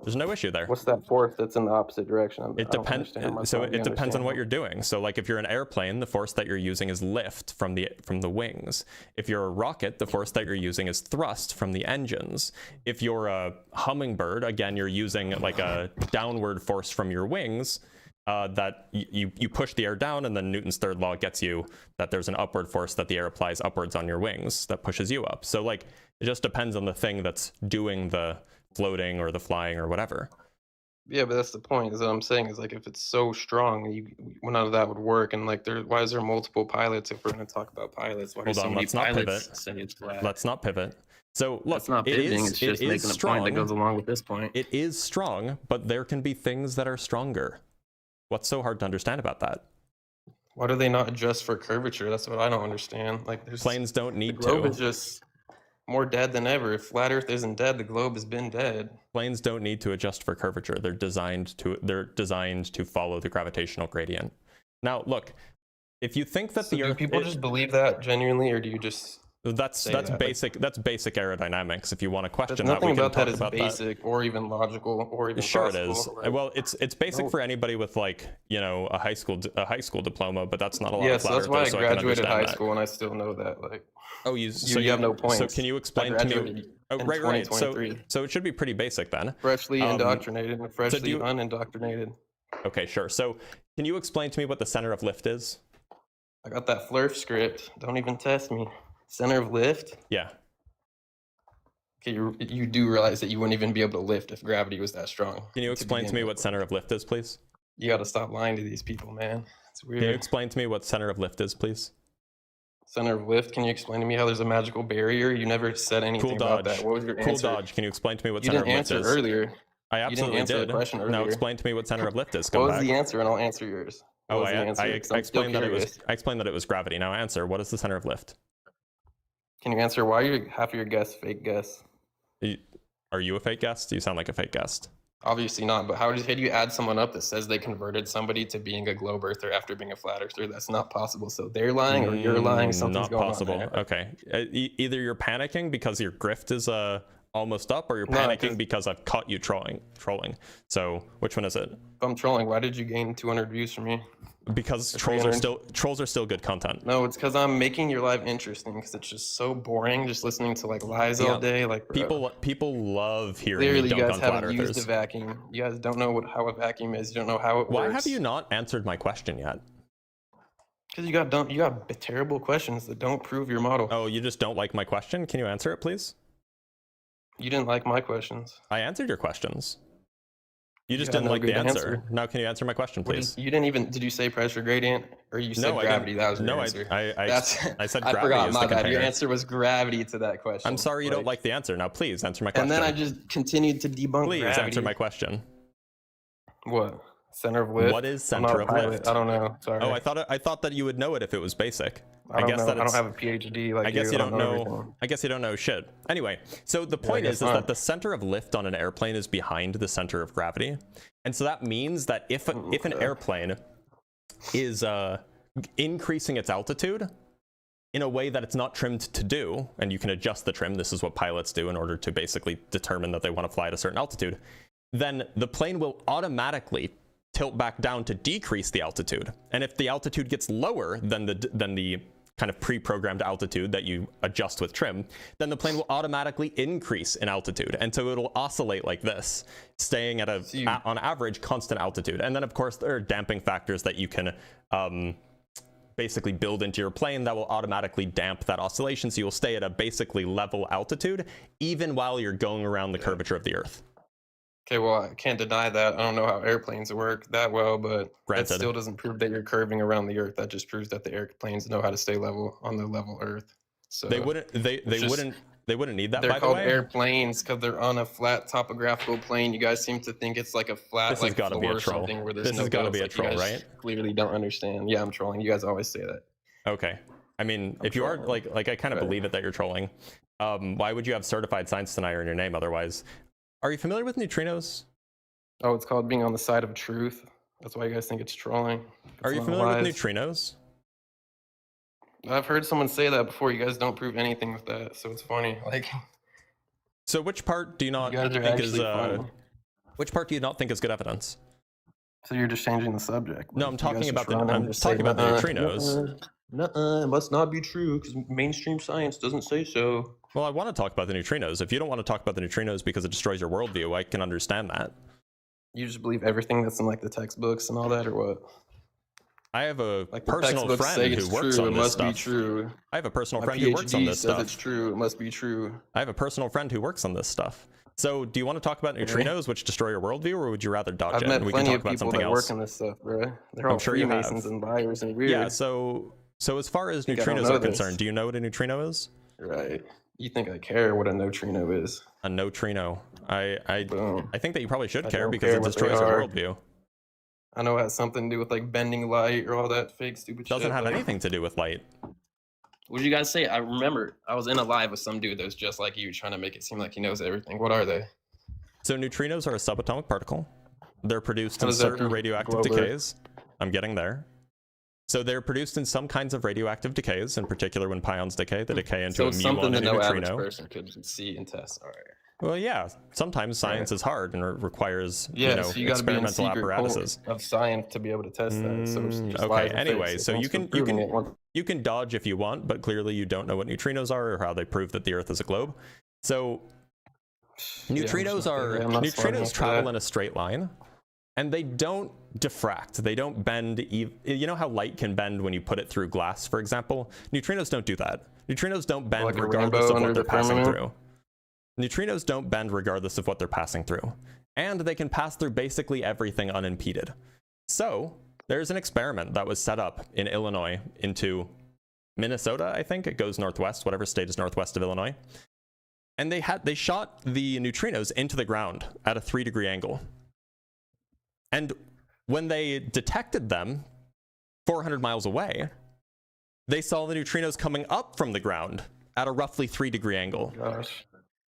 There's no issue there. What's that force that's in the opposite direction? It depends. So it depends on what you're doing. So like if you're an airplane, the force that you're using is lift from the wings. If you're a rocket, the force that you're using is thrust from the engines. If you're a hummingbird, again, you're using like a downward force from your wings. That you push the air down, and then Newton's third law gets you that there's an upward force that the air applies upwards on your wings that pushes you up. So like it just depends on the thing that's doing the floating or the flying or whatever. Yeah, but that's the point. Is what I'm saying is like if it's so strong, none of that would work. And like, why is there multiple pilots if we're going to talk about pilots? Why Hold on, let's not pivot. Say it's flat? Let's not pivot. So look, It's not it pivoting. is It's just making a strong. point that goes along with this point. It is strong, but there can be things that are stronger. What's so hard to understand about that? Why do they not adjust for curvature? That's what I don't understand. Like, Planes don't the need globe to. is just more dead than ever. If flat Earth isn't dead, the globe has been dead. Planes don't need to adjust for curvature. They're designed to follow the gravitational gradient. Now, look, if you think that So the do Earth, people just believe that genuinely, or do you just that's say that? basic. That's basic aerodynamics. If you want to There's question that, nothing we can about talk that as about basic or even logical or even Sure, it possible. is. Like, Well, it's basic no. for anybody with like a high school diploma, but that's not a lot yeah, of so flat that's why I earthers, so I can graduated understand high that. school and I still know that. Like, Oh, so you have no points. So can you I explain to me? graduated Oh, in right. So 2023. it should be pretty basic then. Freshly Um, indoctrinated and freshly do you- unindoctrinated. Okay, sure. So can you explain to me what the center of lift is? I got that FLERF script. Don't even test me. Center of lift. Yeah. Okay, you do realize that you wouldn't even be able to lift if gravity was that strong. Can you explain to begin me with. what center of lift is, please? You got to stop lying to these people, man. It's Can you weird. explain to me what center of lift is, please? Center of lift. Can you explain to me how there's a magical barrier? You never said anything Cool about dodge. that. What was your Cool answer? dodge. Can you explain to me what You center didn't of lift answer is? earlier. I You absolutely didn't answer did. the question Now earlier. explain to me what center of lift is. What Come was back. the answer? And I'll answer yours. What Oh, was the I answer? 'Cause I'm still explained that it was. curious. I explained that it was gravity. Now answer. What is the center of lift? Can you answer why are half of your guess fake guess? Are you a fake guest? You sound like a fake guest. Obviously not, but how do you add someone up that says they converted somebody to being a globe earther after being a flat earther? That's not possible. So they're lying or you're lying. Something's Not going possible. on there. Okay. Either you're panicking because your grift is almost up, or you're No, panicking because I've caught you trolling. So which one is it? If I'm trolling, why did you gain 200 views from me? Because Or trolls 300. are still good content. No, it's because I'm making your life interesting because it's just so boring just listening to like lies all day. Like, bro, People love hearing clearly me you dunk guys on flat haven't used a earthers. vacuum. You guys don't know how a vacuum is. You don't know how it Why works. have you not answered my question yet? Because you got terrible questions that don't prove your model. Oh, you just don't like my question? Can you answer it, please? You didn't like my questions. I answered your questions. You just had didn't no like the good answer. answer. Now, can you answer my question, please? You didn't even. Did you say pressure gradient or you said No, gravity? That was your No, answer. I said I gravity forgot. is My the bad. Your container. answer was gravity to that question. I'm sorry you don't like the answer. Now, please answer my And question. then I just continued to debunk Please gravity. answer my question. What? Center of lift? What is I'm not center a of pilot. lift? I don't know. Sorry. Oh, I thought that you would know it if it was basic. I don't guess know. that I don't it's, have a PhD like I guess you don't know. everything. I guess you don't know shit. Anyway, so the point guess is not. that the center of lift on an airplane is behind the center of gravity, and so that means that if an airplane is increasing its altitude in a way that it's not trimmed to do, and you can adjust the trim. This is what pilots do in order to basically determine that they want to fly at a certain altitude. Then the plane will automatically tilt back down to decrease the altitude. And if the altitude gets lower than the kind of pre-programmed altitude that you adjust with trim, then the plane will automatically increase in altitude. And so it'll oscillate like this, staying at on average constant altitude. And then of course there are damping factors that you can basically build into your plane that will automatically damp that oscillation. So you'll stay at a basically level altitude, even while you're going around the curvature of the Earth. Okay, well, I can't deny that. I don't know how airplanes work that well, but Granted. that still doesn't prove that you're curving around the Earth. That just proves that the airplanes know how to stay level on the level Earth. So They wouldn't They wouldn't need that, They're by the called way. airplanes because they're on a flat topographical plane. You guys seem to think it's like a flat This has like gotta be a floor or troll. something where there's This no has gotta hills. be a Like, you troll, guys right? Clearly don't understand. Yeah, I'm trolling. You guys always say that. Okay. I mean, if you are trolling. like I kind of Right. believe it that you're trolling. Why would you have certified science denier in your name otherwise? Are you familiar with neutrinos? Oh, it's called being on the side of truth. That's why you guys think it's trolling. Are you familiar with neutrinos? I've heard someone say that before. You guys don't prove anything with that, so it's funny. Like, So which part do you not you guys are think is actually funny. which part do you not think is good evidence? So you're just changing the subject. No, I'm You talking guys about just run and just say, the "Nuh-uh, neutrinos. nuh-uh, it must not be true because mainstream science doesn't say so. Well, I want to talk about the neutrinos. If you don't want to talk about the neutrinos because it destroys your worldview, I can understand that. You just believe everything that's in like the textbooks and all that, or what? I have a Like the personal textbooks say friend it's who works true, on it this must be stuff. true. I have a personal My friend who works on PhD this says stuff. it's true. It must be true. I have a personal friend who works on this stuff. So, do you want to talk about neutrinos, which destroy your worldview, or would you rather dodge I've it? met And we can plenty talk of about people something that else. work on this stuff, bro. They're all sure you have. Freemasons and liars and weird. Yeah. So as far as think I don't neutrinos know are this. concerned, do you know what a neutrino is? Right. You think I care what a neutrino is? A neutrino. I Boom. think that you probably should I care don't because care it what they destroys your are. worldview. I know it has something to do with like bending light or all that fake stupid shit. Doesn't have like- anything to do with light. What did you guys say? I remember I was in a live with some dude that was just like you, trying to make it seem like he knows everything. What are they? So neutrinos are a subatomic particle. They're produced How in does that certain do, radioactive Glover? decays. I'm getting there. So they're produced in some kinds of radioactive decays, in particular when pions decay, they decay into So a it's muon something and that a no average neutrino. person could see and test. All right. Well, yeah, sometimes science is hard and it requires Yeah, so you got to be in experimental secret apparatuses. cult of science to be able to test that. So it's just lies Okay, and anyway, fakes. so Once you can we're proving it, once- you can dodge if you want, but clearly you don't know what neutrinos are or how they prove that the Earth is a globe. So Yeah, I'm neutrinos just not are there. I'm not smart enough for travel that. in a straight line, and they don't diffract. They don't bend. You know how light can bend when you put it through glass, for example? Neutrinos don't do that. Neutrinos don't bend Like a regardless rainbow of under what they're the passing firmament? through. Neutrinos don't bend regardless of what they're passing through, and they can pass through basically everything unimpeded. So there's an experiment that was set up in Illinois into Minnesota, I think. It goes northwest, whatever state is northwest of Illinois. And they shot the neutrinos into the ground at a 3-degree angle. And when they detected them 400 miles away, they saw the neutrinos coming up from the ground at a roughly 3-degree angle. Gosh.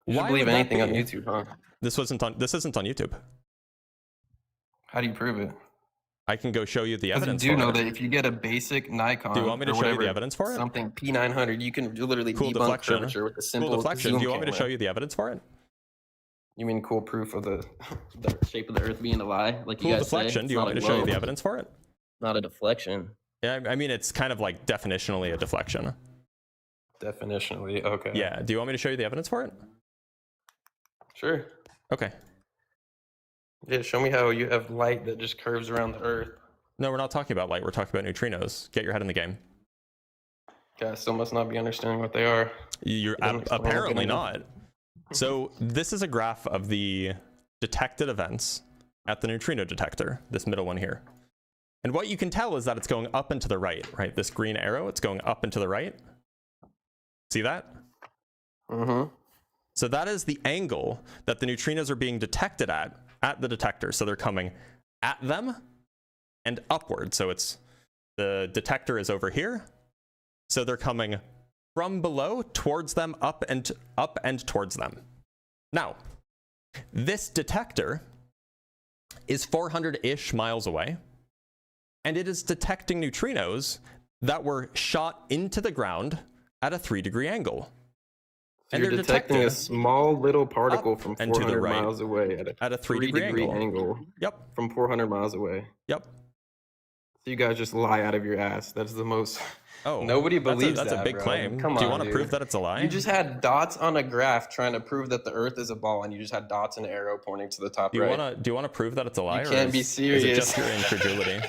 You Why should believe would that anything on be? YouTube, huh? This isn't on YouTube. How do you prove it? I can go show you the Because you evidence do for know it. that if you get a basic Nikon, Do you want me to or show you the whatever, evidence for it? Something P900, you can literally Cool debunk deflection. curvature with a simple Cool deflection. zoom Do you want me to camera. show you the evidence for it? You mean cool proof of the shape of the Earth being a lie? Like Cool you guys deflection. say? Do you It's want me not to a show you the globe. evidence for it? Not a deflection. Yeah, I mean, it's kind of like definitionally a deflection. Definitionally, okay. Yeah. Do you want me to show you the evidence for it? Sure. Okay. Yeah, show me how you have light that just curves around the Earth. No, we're not talking about light. We're talking about neutrinos. Get your head in the game. Guys still must not be understanding what they are. You're It doesn't explain apparently it. not. So this is a graph of the detected events at the neutrino detector, this middle one here. And what you can tell is that it's going up and to the right, right? This green arrow, it's going up and to the right. See that? Mm-hmm. So that is the angle that the neutrinos are being detected at the detector. So they're coming at them and upward. So it's the detector is over here. So they're coming from below towards them, up and towards them. Now, this detector is 400-ish miles away, and it is detecting neutrinos that were shot into the ground at a 3-degree angle. So And you're they're detecting a detected small little particle up from and to the 400 right miles away at a 3-degree angle. Yep. from 400 miles away. Yep. So you guys just lie out of your ass. That's the most. Oh, Nobody believes that's a that, big bro. claim. Come Do you on, want to dude. prove that it's a lie? You just had dots on a graph trying to prove that the Earth is a ball, and you just had dots and an arrow pointing to the top do you right. want to prove that it's a lie? You or can't be Is it serious. just your incredulity?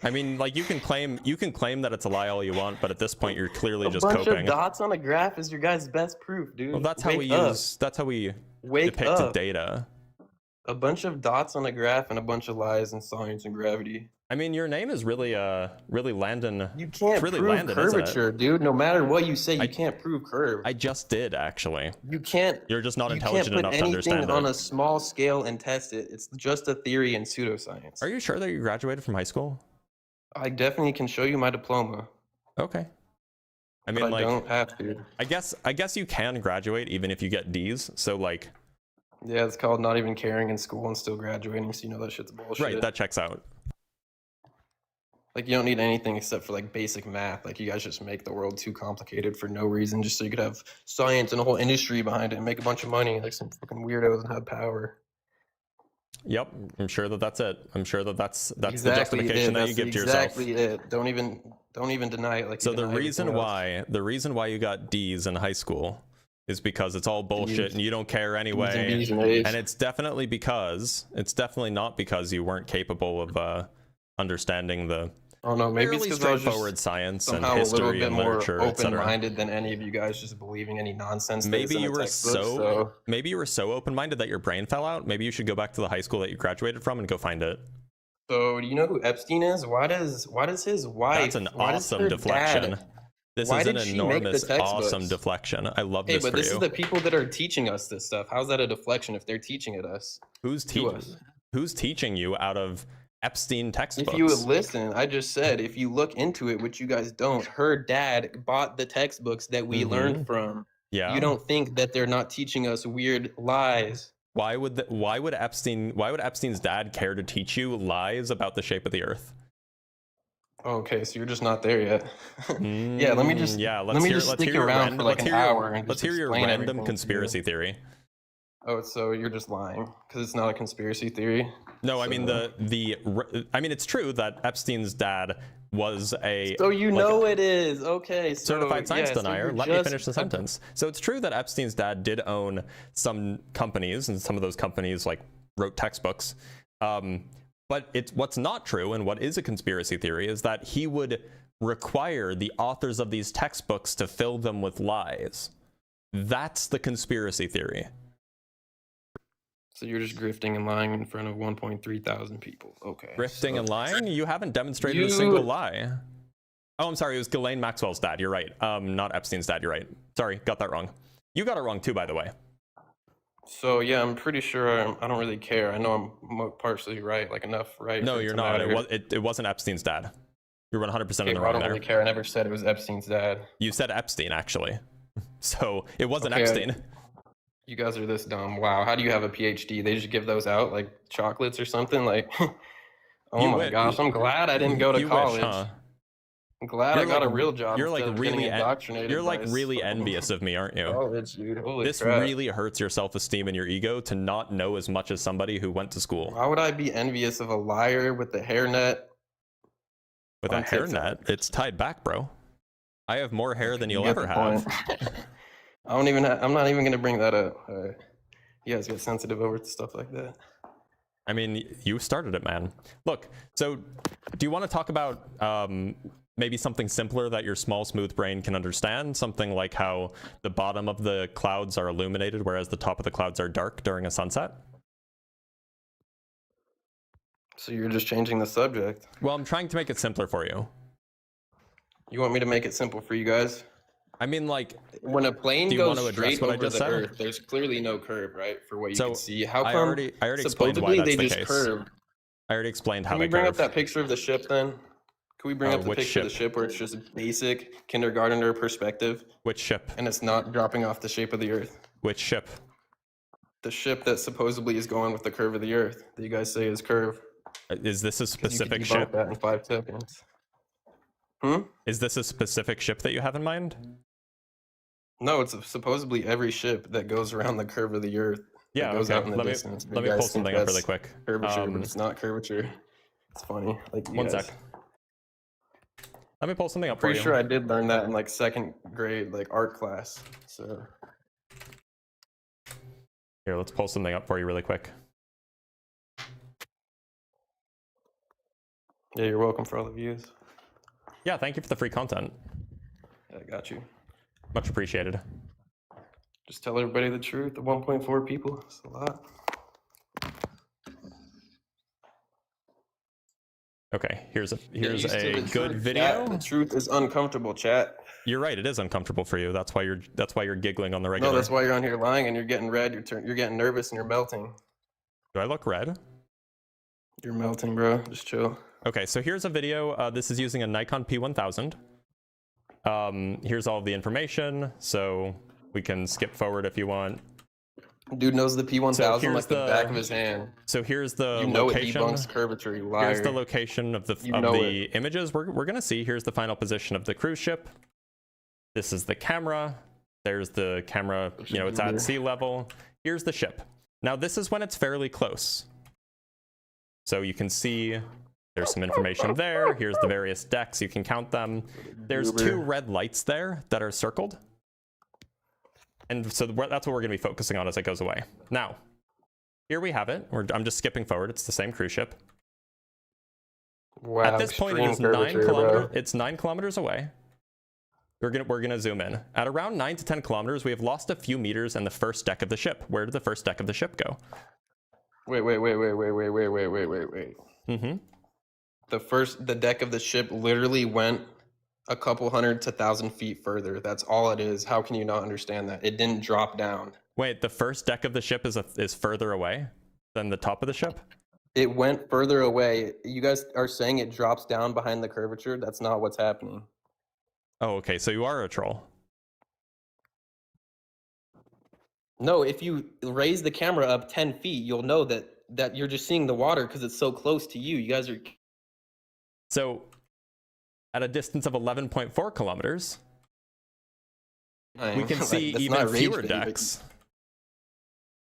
I mean, like you can claim that it's a lie all you want, but at this point you're clearly A just bunch coping. of dots on a graph is your guys' best proof, dude. Well, that's how we Wake up. use. That's how we Wake depicted up. data. A bunch of dots on a graph and a bunch of lies in science and gravity. I mean, your name is really landing. You can't really prove landing, isn't it? curvature, dude. No matter what you say, you can't prove curve. I just did, actually. You can't. You're just not You intelligent can't put enough to understand anything on it. a small scale and test it. It's just a theory in pseudoscience. Are you sure that you graduated from high school? I definitely can show you my diploma. Okay. I mean, But I like, don't have to. I guess you can graduate even if you get D's. So like, Yeah, it's called not even caring in school and still graduating, so you know that shit's bullshit. right, that checks out. Like, you don't need anything except for, like, basic math. Like, you guys just make the world too complicated for no reason, just so you could have science and a whole industry behind it and make a bunch of money, like some fucking weirdos and have power. Yep, I'm sure that that's it. I'm sure that that's Exactly the justification that you give to yourself. Exactly it. Don't even deny it. Like, So you the deny reason everything else. why you got D's in high school is because it's all bullshit and you don't care anyway. D's and A's. And it's definitely not because you weren't capable of understanding the Oh no, maybe it's fairly because I was straightforward just science and somehow a little history bit and more literature, etc. open-minded than any of you guys, just believing any nonsense. that is Maybe in you the were textbook, maybe you were so open-minded that your brain fell out. Maybe you should go back to the high school that you graduated from and go find it. So do you know who Epstein is? Why does his wife? That's an why does awesome her deflection. dad- This why is an did she make the enormous, textbooks? awesome deflection. I love Hey, this but for this you. is the people that are teaching us this stuff. How's that a deflection if they're teaching it us? Who's to teaching? us? Who's teaching you out of Epstein textbooks? If you would listen, I just said if you look into it, which you guys don't, her dad bought the textbooks that we learned from. Yeah. You don't think that they're not teaching us weird lies? Why would Epstein's dad care to teach you lies about the shape of the Earth? Okay, so you're just not there yet. Yeah, let me just stick hear your around for like an hour and let's just hear your explain random everything to you. conspiracy theory. Oh, so you're just lying because it's not a conspiracy theory. No, I mean I mean it's true that Epstein's dad was a So you know it is. Okay, so certified science yeah, so denier. you're Let me just finish the sentence. So it's true that Epstein's dad did own some companies, and some of those companies like wrote textbooks. But what's not true, and what is a conspiracy theory, is that he would require the authors of these textbooks to fill them with lies. That's the conspiracy theory. So you're just grifting and lying in front of 1.3 thousand people. Okay. Grifting so- and lying? You haven't demonstrated a single lie. Oh, I'm sorry. It was Ghislaine Maxwell's dad. You're right. Not Epstein's dad. You're right. Sorry, got that wrong. You got it wrong too, by the way. So yeah, I'm pretty sure I don't really care. I know I'm partially right, like enough right. No, for it you're to not. matter. It wasn't Epstein's dad. You're 100% in Okay, the well, I wrong don't there. really care. I never said it was Epstein's dad. You said Epstein, actually. So it wasn't Okay, Epstein. You guys are this dumb. Wow. How do you have a PhD? They just give those out like chocolates or something? Like, oh You my wi- gosh, I'm glad I didn't go to You college. wish, huh? I'm glad I got a real job. You're instead like of getting really indoctrinated. you're like by really some envious of me, aren't you? college, dude. Holy This crap. really hurts your self-esteem and your ego to not know as much as somebody who went to school Why would I be envious of a liar with the hairnet? with a on TikTok? hairnet. It's tied back, bro. I have more hair than you'll You get ever the have. point. I'm not even gonna bring that up. You guys get sensitive over stuff like that. I mean, you started it, man. Look, so do you want to talk about maybe something simpler that your small, smooth brain can understand? Something like how the bottom of the clouds are illuminated, whereas the top of the clouds are dark during a sunset? So you're just changing the subject. Well, I'm trying to make it simpler for you. You want me to make it simple for you guys? I mean, like, When a plane do you want goes to address straight what I over just the said? Earth, there's clearly no curve, right? For what you So, can see. How I come already explained why supposedly that's they the just case. curve? I already explained how Can we they bring up curve. that picture of the ship then? Can we bring up the which picture of the ship? ship where it's just basic kindergartner perspective Which ship? and it's not dropping off the shape of the Earth? Which ship? The ship that supposedly is going with the curve of the Earth that you guys say is curve. Is this a 'Cause you could specific debunk ship? that in 5 seconds. Is this a specific ship that you have in mind? No, it's supposedly every ship that goes around the curve of the Earth. Yeah, goes okay. out in the Let distance. me You pull guys think something up really that's quick. Curvature, but it's not curvature. It's funny. Like you One guys. sec. Let me pull something up Pretty for sure you. I did learn that in like 2nd grade, like art class. So Here, let's pull something up for you really quick. yeah, you're welcome for all the views. Yeah, thank you for the free content. Yeah, I got you. Much appreciated. Just tell everybody the truth. The 1.4 people. It's a lot. Okay, here's Get a used to the good truth, video. chat. The truth is uncomfortable, chat. You're right. It is uncomfortable for you. That's why you're giggling on the regular. No, that's why you're on here lying and you're getting red. You're getting nervous and you're melting. Do I look red? You're melting, bro. Just chill. Okay, so here's a video. This is using a Nikon P1000. Here's all of the information. So we can skip forward if you want. Dude knows the P1000 So like here's the back of his hand. So here's the You know location. it debunks curvature, you liar. Here's the location of the images we're gonna see. Here's the final position of the cruise ship. This is the camera. There's the camera. You know, it's at sea level. Here's the ship. Now this is when it's fairly close. So you can see there's some information there. Here's the various decks. You can count them. There's 2 red lights there that are circled. And so that's what we're going to be focusing on as it goes away. Now, here we have it. I'm just skipping forward. It's the same cruise ship. Wow, At this point, it is 9 kilometers. It's 9 kilometers away. We're gonna zoom in. At around 9 to 10 kilometers, we have lost a few meters in the first deck of the ship. Where did the first deck of the ship go? Wait. Mm-hmm. The deck of the ship literally went a couple hundred to 1,000 feet further. That's all it is. How can you not understand that? It didn't drop down. Wait, the first deck of the ship is further away than the top of the ship? It went further away. You guys are saying it drops down behind the curvature. That's not what's happening. Oh, okay. So you are a troll. No, if you raise the camera up 10 feet, you'll know that you're just seeing the water because it's so close to you. You guys are... So at a distance of 11.4 kilometers, we can see even fewer decks.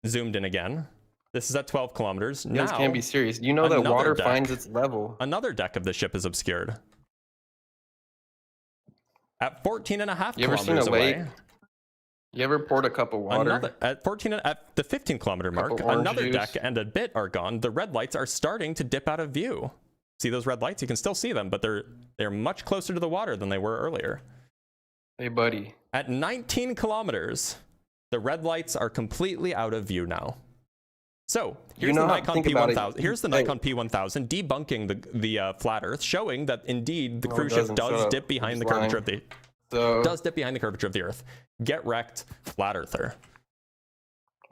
Zoomed in again. This is at 12 kilometers. You guys now, can't be serious. You know that water deck, finds its level. Another deck of the ship is obscured. At 14.5 You ever seen kilometers a lake? away. You ever poured a cup of water? At the 15 kilometer mark, another deck and a bit are gone. The red lights are starting to dip out of view. See those red lights? You can still see them, but they're much closer to the water than they were earlier. Hey, buddy. At 19 kilometers, the red lights are completely out of view now. So here's the Nikon P1000. Here's the Nikon P1000 debunking the flat Earth, showing that indeed the cruise ship does dip behind the curvature of the Earth. Get wrecked, flat earther.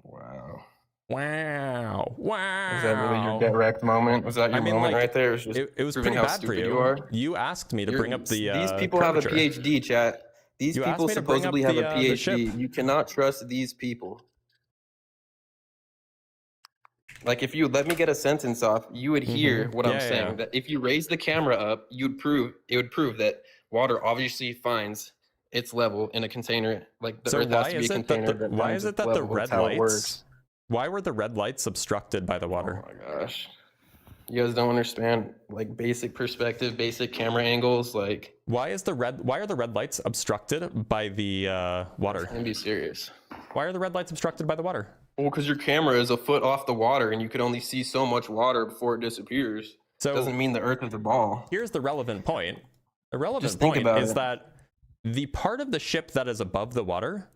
Wow. Wow. Wow. Was that really your get wrecked moment? Was that your moment right there? It was pretty bad for you. You asked me to bring up the These people have a PhD, chat. These people supposedly have a PhD. You cannot trust these people. Like, if you let me get a sentence off, you would hear what I'm saying. That if you raise the camera up, it would prove that water obviously finds its level in a container. Like the Earth has to be a container. Why is it that the red lights? Why were the red lights obstructed by the water? Oh my gosh, you guys don't understand like basic perspective, basic camera angles. Like, why are the red lights obstructed by the water? Can be serious. Why are the red lights obstructed by the water? Well, because your camera is a foot off the water and you could only see so much water before it disappears. So doesn't mean the Earth is a ball. Here's the relevant point. The relevant point is that the part of the ship that is above the water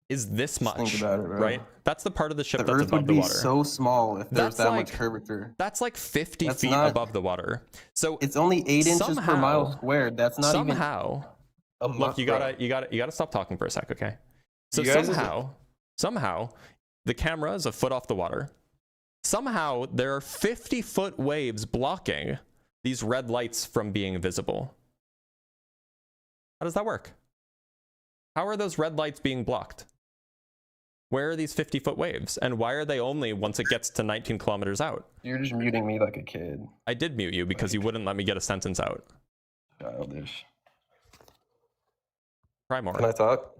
is this much, think about it, right? That's the part of the ship that's Earth above the water. The Earth would be so small if there's that much curvature. That's like 50 feet above the water. So it's only 8 inches per mile squared. That's not somehow. Look, you gotta stop talking for a sec, okay? So somehow, the camera is a foot off the water. Somehow there are 50-foot waves blocking these red lights from being visible. How does that work? How are those red lights being blocked? Where are these 50-foot waves? And why are they only once it gets to 19 kilometers out? You're just muting me like a kid. I did mute you because you wouldn't let me get a sentence out. Childish. Try more. Can I talk?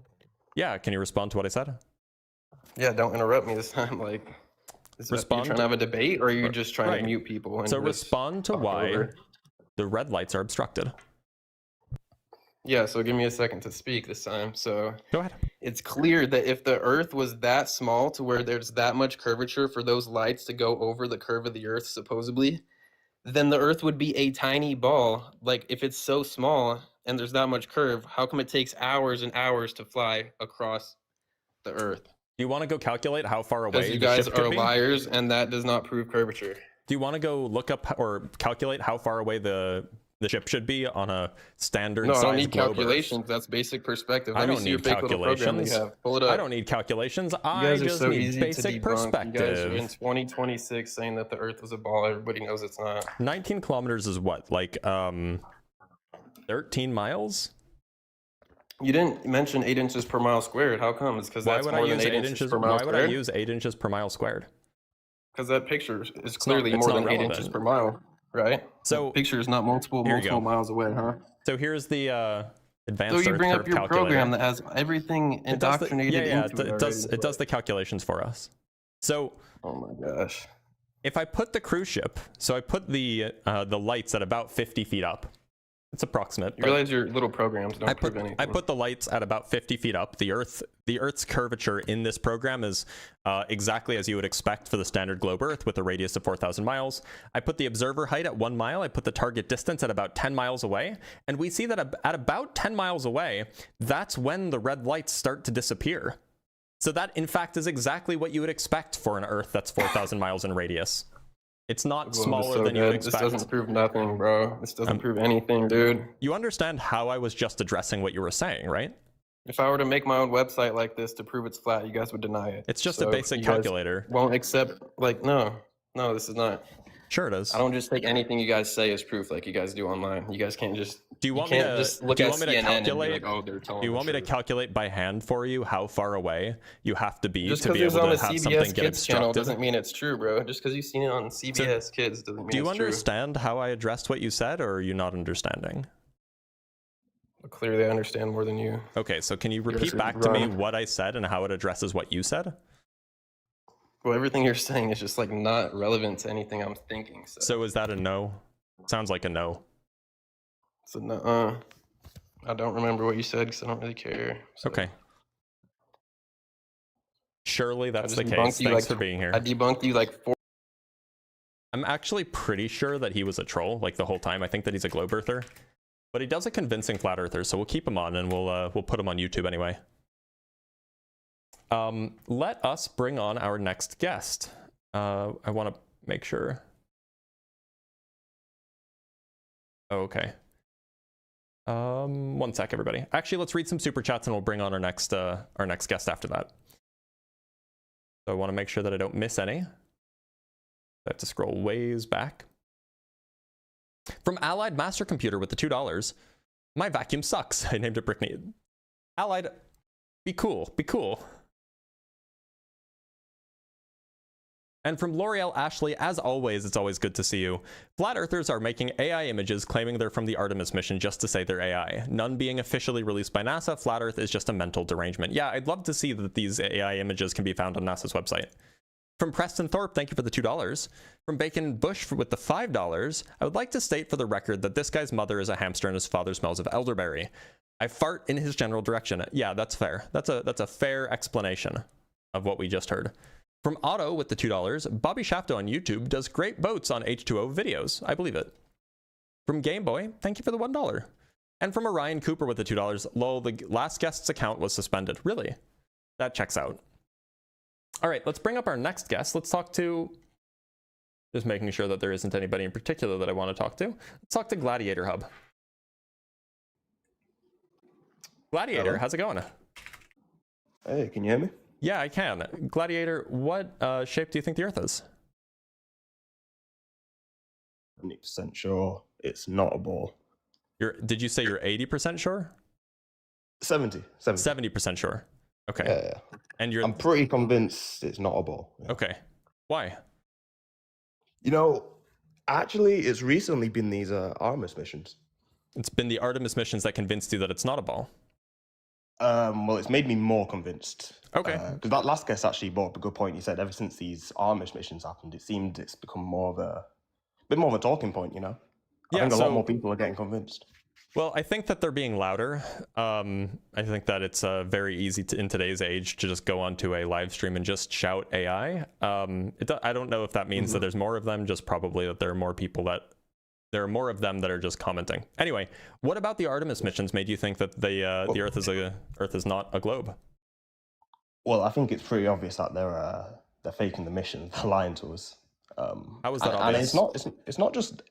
Yeah, can you respond to what I said? Yeah, don't interrupt me this time. Like, are you trying to have a debate, or are you just trying to mute people? And so respond to why the red lights are obstructed. Yeah, so give me a second to speak this time. So go ahead. It's clear that if the Earth was that small to where there's that much curvature for those lights to go over the curve of the Earth, supposedly, then the Earth would be a tiny ball. Like, if it's so small and there's that much curve, how come it takes hours and hours to fly across the Earth? Do you want to go calculate how far away because you guys are liars, and that does not prove curvature. Do you want to go look up or calculate how far away the ship should be on a standard No, I size don't need globe Earth? calculations. That's basic perspective. I Let me don't see your need fake little program that you calculations. have. Pull it up. I don't need calculations. You I guys are just so need easy basic to debunk. You guys are in perspective. 2026 saying that the Earth was a ball. Everybody knows it's not. 19 kilometers is what? Like 13 miles? You didn't mention 8 inches per mile squared. How come? It's because Why that's would I more than use 8 inches per mile why would I squared. use 8 inches per mile squared? Because that picture is not- clearly it's more not than 8 inches relevant. per mile, right? So The picture is not multiple here you go. miles away, huh? So here's the advanced So you Earth bring curve up your calculator. program that has everything It does the- indoctrinated yeah, into it it. does already. it does the calculations for us. So Oh my gosh. if I put the cruise ship, so I put the lights at about 50 feet up. It's approximate. You but realize your little programs don't I put prove anything. I put the lights at about 50 feet up. The Earth's curvature in this program is exactly as you would expect for the standard globe Earth with a radius of 4,000 miles. I put the observer height at 1 mile. I put the target distance at about 10 miles away, and we see that at about 10 miles away, that's when the red lights start to disappear. So that, in fact, is exactly what you would expect for an Earth that's 4,000 miles in radius. It's not Whoa, this is smaller so than you would good. This expect. doesn't prove nothing, bro. This doesn't prove anything, dude. You understand how I was just addressing what you were saying, right? If I were to make my own website like this to prove it's flat, you guys would deny it. It's just So a basic you guys calculator. Won't accept, like, no, this is not. Sure it is. I don't just take anything you guys say as proof like you guys do online. You guys can't just. Do you want me can't to just look do you at want me to CNN and be calculate? like, oh, they're telling Do you want me the to truth. calculate by hand for you how far away you have to be Just to because be it's able on to a have something CBS get Kids channel obstructed? doesn't mean it's true, bro. Just because you've seen it on CBS Kids doesn't mean Do you it's true. understand how I addressed what you said, or are you not understanding? Clearly, I understand more than you. Okay, so can you Yours repeat is back to me wrong. what I said and how it addresses what you said? Well, everything you're saying is just like not relevant to anything I'm thinking. So is that a no? Sounds like a no. So no, I don't remember what you said because I don't really care. So Okay. Surely that's I the just case. debunked you Thanks like for being here. I debunked you like 4. I'm actually pretty sure that he was a troll, like the whole time. I think that he's a globe earther, but he does a convincing flat earther, so we'll keep him on and we'll put him on YouTube anyway. Let us bring on our next guest. I want to make sure. Oh, okay. 1 sec, everybody. Actually, let's read some super chats and we'll bring on our next guest after that. So I want to make sure that I don't miss any. I have to scroll ways back. From Allied Master Computer with the $2. My vacuum sucks. I named it Brickney. Allied, be cool. Be cool. And from L'Oreal Ashley, as always, it's always good to see you. Flat Earthers are making AI images claiming they're from the Artemis mission just to say they're AI. None being officially released by NASA, Flat Earth is just a mental derangement. Yeah, I'd love to see that these AI images can be found on NASA's website. From Preston Thorpe, thank you for the $2. From Bacon Bush with the $5, I would like to state for the record that this guy's mother is a hamster and his father smells of elderberry. I fart in his general direction. Yeah, that's fair. That's a fair explanation of what we just heard. From Otto with the $2, Bobby Shafto on YouTube does great boats on H2O videos. I believe it. From Game Boy, thank you for the $1. And from Orion Cooper with the $2, lol, the last guest's account was suspended. Really? That checks out. All right, let's bring up our next guest. Let's talk to, just making sure that there isn't anybody in particular that I want to talk to. Let's talk to Gladiator Hub. Gladiator, Hello. how's it going? Hey, can you hear me? Yeah, I can. Gladiator, what shape do you think the Earth is? 70% sure it's not a ball. Did you say you're 80% sure? 70. 70% sure. Okay. Yeah. And you're I'm pretty convinced it's not a ball. Yeah. okay. Why? You know, actually, it's recently been these Artemis missions. It's been the Artemis missions that convinced you that it's not a ball. Well, it's made me more convinced. Okay. Because that last guest actually brought up a good point. He said ever since these Artemis missions happened, it seemed it's become a bit more of a talking point, you know? I think a lot more people are getting convinced. Well, I think that they're being louder. I think that it's very easy in today's age to just go onto a live stream and just shout AI. I don't know if that means that there's more of them, just probably that there are more of them that are just commenting. Anyway, what about the Artemis missions made you think that the Earth is not a globe? Well, I think it's pretty obvious that they're faking the mission, they're lying to us. How is that and obvious? it's not just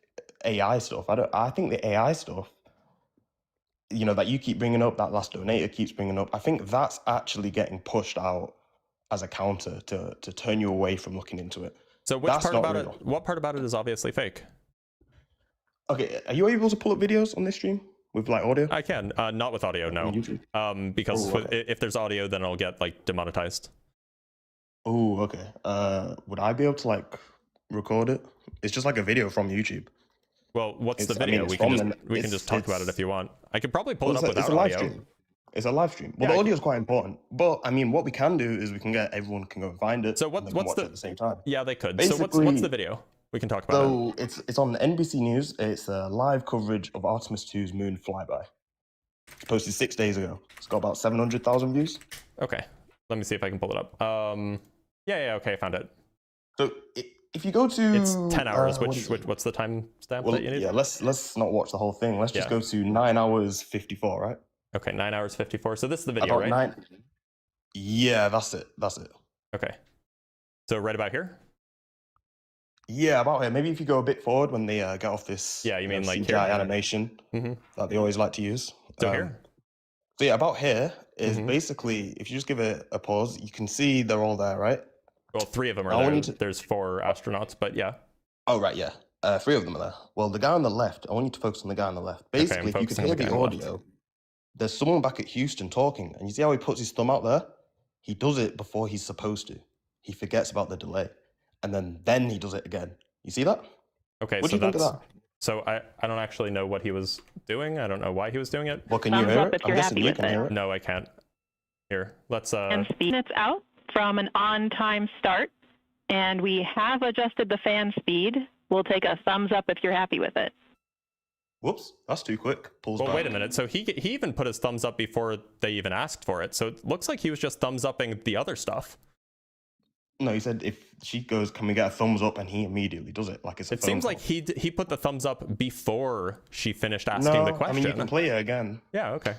AI stuff. I think the AI stuff, you know, that you keep bringing up, that last donator keeps bringing up, I think that's actually getting pushed out as a counter to turn you away from looking into it. So which That's part not about real. it? What part about it is obviously fake? Okay, are you able to pull up videos on this stream with like audio? I can, not with audio, no. Because if there's audio, then it'll get like demonetized. Oh, okay. Would I be able to like record it? It's just like a video from YouTube. Well, what's the I mean, video? We can just talk about it if you want. I could probably pull it up without it's a live audio. stream. It's a live stream. Well, the audio is quite important. But I mean, what we can do is we can get everyone can go and find it. So what's the at the same time? Yeah, they could. Basically, so what's the video? We can talk about it. So it's on NBC News. It's a live coverage of Artemis 2's moon flyby. It's posted 6 days ago. It's got about 700,000 views. Okay, let me see if I can pull it up. Yeah, okay, I found it. So if you go to, it's 10 hours. What's the time stamp that you need? Yeah, let's not watch the whole thing. Let's just go to 9 hours 54, right? Okay, 9 hours 54. So this is the video, right? Yeah, that's it. Okay. So right about here? Yeah, about here. Maybe if you go a bit forward when they get off this. Yeah, you mean like CGI animation that they always like to use. So here? So yeah, about here is basically, if you just give it a pause, you can see they're all there, right? Well, 3 of them are there. There's 4 astronauts, but yeah. Oh, right, yeah. 3 of them are there. Well, the guy on the left, I want you to focus on the guy on the left. Basically, if you can hear the audio, there's someone back at Houston talking, and you see how he puts his thumb out there? He does it before he's supposed to. He forgets about the delay, and then he does it again. You see that? Okay, what do you think of that? So I don't actually know what he was doing. I don't know why he was doing it. Well, can you hear it? I'm guessing you can hear it. No, I can't. Here, let's And speed it's out from an on-time start, and we have adjusted the fan speed. We'll take a thumbs up if you're happy with it. Whoops, that's too quick. Pulls well, back. wait a minute. So he even put his thumbs up before they even asked for it. So it looks like he was just thumbs upping the other stuff. No, he said if she goes, can we get a thumbs up? And he immediately does it like it's a phone seems call. like he put the thumbs up before she finished asking the question. I mean, you can play it again. Yeah, okay.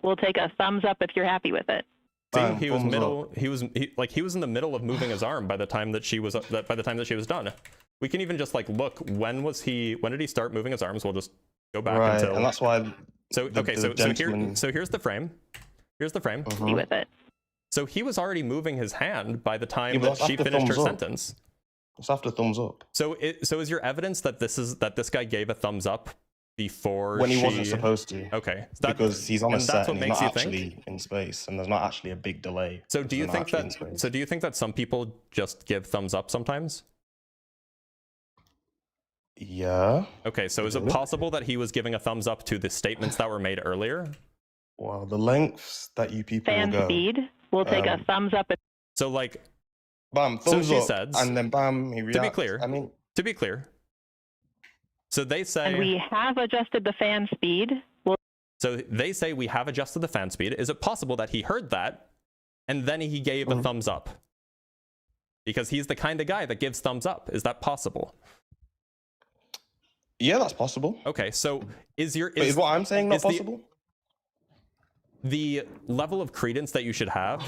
We'll take a thumbs up if you're happy with it. See, he was he was in the middle of moving his arm by the time that she was done. We can even just like look, when did he start moving his arms? We'll just go back until, and that's why. So here's the frame. Here's the frame. With it. So he was already moving his hand by the time that she finished her sentence. It's after thumbs up. So is your evidence that this guy gave a thumbs up before when he wasn't supposed to? Okay, because he's on a set and he's not actually think? in space, and there's not actually a big delay. So do you think that some people just give thumbs up sometimes? Yeah. Okay, so is it possible that he was giving a thumbs up to the statements that were made earlier? Well, the lengths that you people will go. Speed. We'll take a thumbs up. So like, bam, thumbs up, says, and then bam, he reacts. To be clear. So they say. And we have adjusted the fan speed. So they say we have adjusted the fan speed. Is it possible that he heard that, and then he gave a thumbs up? Because he's the kind of guy that gives thumbs up. Is that possible? Yeah, that's possible. Okay, so is what I'm saying not possible? The level of credence that you should have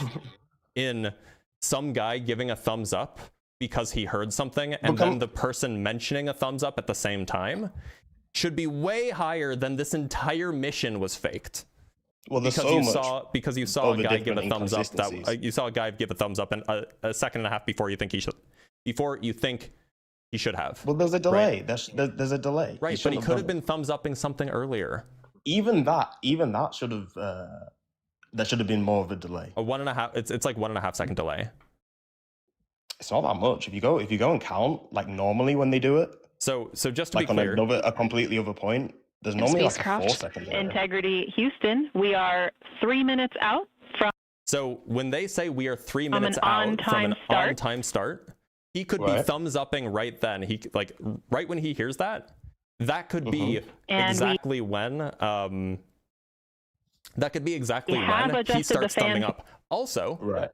in some guy giving a thumbs up because he heard something and then the person mentioning a thumbs up at the same time should be way higher than this entire mission was faked. Well, there's because you saw a guy give a thumbs up you saw a guy give a thumbs up and a second and a half before you think he should have. Well, there's a delay. Right? There's a delay. Right, but he could have been thumbs upping something earlier. Even that should have there should have been more of a delay. A 1.5. It's like 1.5 second delay. It's not that much. If you go and count like normally when they do it. So just to like be clear, on a completely other point, there's normally like a 4-second delay. Integrity Houston, we are 3 minutes out from. So when they say we are 3 minutes out from an on-time start, he could be thumbs upping right then. He like right when he hears that. That could be exactly when. That could be exactly when he starts thumbing up. Also,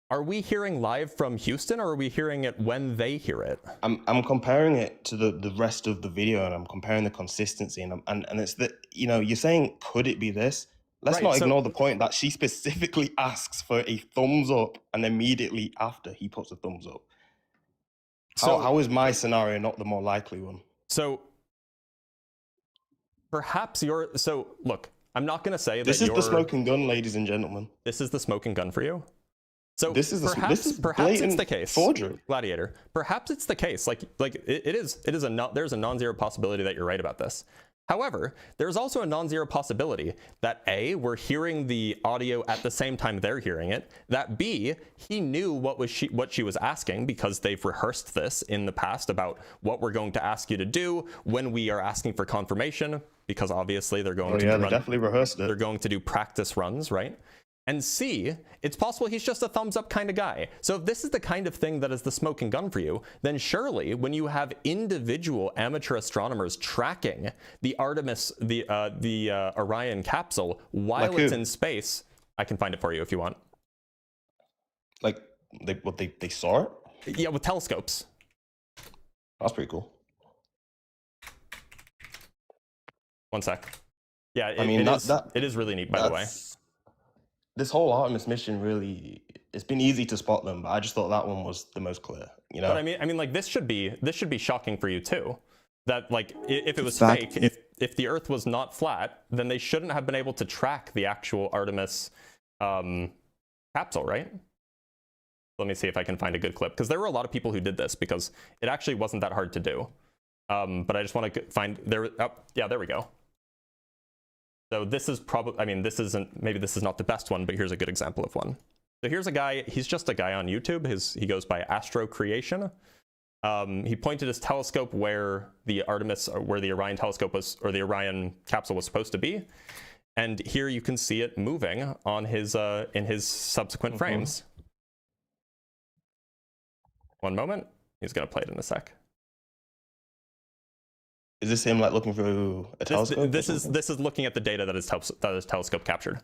are we hearing live from Houston, or are we hearing it when they hear it? I'm comparing it to the rest of the video, and I'm comparing the consistency, and it's that you're saying could it be this? Let's not ignore the point that she specifically asks for a thumbs up, and immediately after he puts a thumbs up. How is my scenario not the more likely one? So perhaps look, I'm not going to say this that is the smoking gun, ladies and gentlemen. This is the smoking gun for you. So this is perhaps it's the case. Forgery. Gladiator. Perhaps it's the case. There's a non-zero possibility that you're right about this. However, there's also a non-zero possibility that A, we're hearing the audio at the same time they're hearing it, that B, he knew what she was asking because they've rehearsed this in the past about what we're going to ask you to do when we are asking for confirmation, because obviously they're going they definitely rehearsed it. They're going to do practice runs, right? And C, it's possible he's just a thumbs up kind of guy. So if this is the kind of thing that is the smoking gun for you, then surely when you have individual amateur astronomers tracking the Artemis, the Orion capsule while it's in space, I can find it for you if you want. Like they saw it? Yeah, with telescopes. That's pretty cool. One sec. Yeah, it is really neat, by the way. This whole Artemis mission really, it's been easy to spot them, but I just thought that one was the most clear, you know? But I mean, like this should be shocking for you too. That like if it was fake, if the Earth was not flat, then they shouldn't have been able to track the actual Artemis capsule, right? Let me see if I can find a good clip, because there were a lot of people who did this because it actually wasn't that hard to do. But I just want to find there. Oh, yeah, there we go. So this is probably, I mean, maybe this is not the best one, but here's a good example of one. So here's a guy, he's just a guy on YouTube. He goes by Astro Creation. He pointed his telescope where the Orion telescope was, or the Orion capsule was supposed to be. And here you can see it moving on his, in his subsequent frames. One moment, he's gonna play it in a sec. Is this him like looking through a telescope? This is looking at the data that his telescope captured.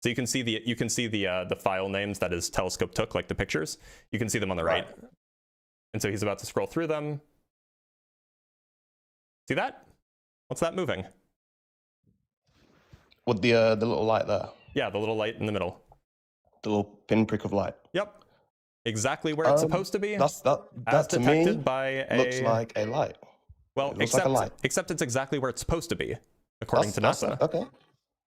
So you can see the file names that his telescope took, like the pictures. You can see them on the right. And so he's about to scroll through them. See that? What's that moving? With the little light there. Yeah, the little light in the middle. The little pinprick of light. Yep. Exactly where it's supposed to be. That to me looks like a light. Well, except it's exactly where it's supposed to be, according to NASA. Okay.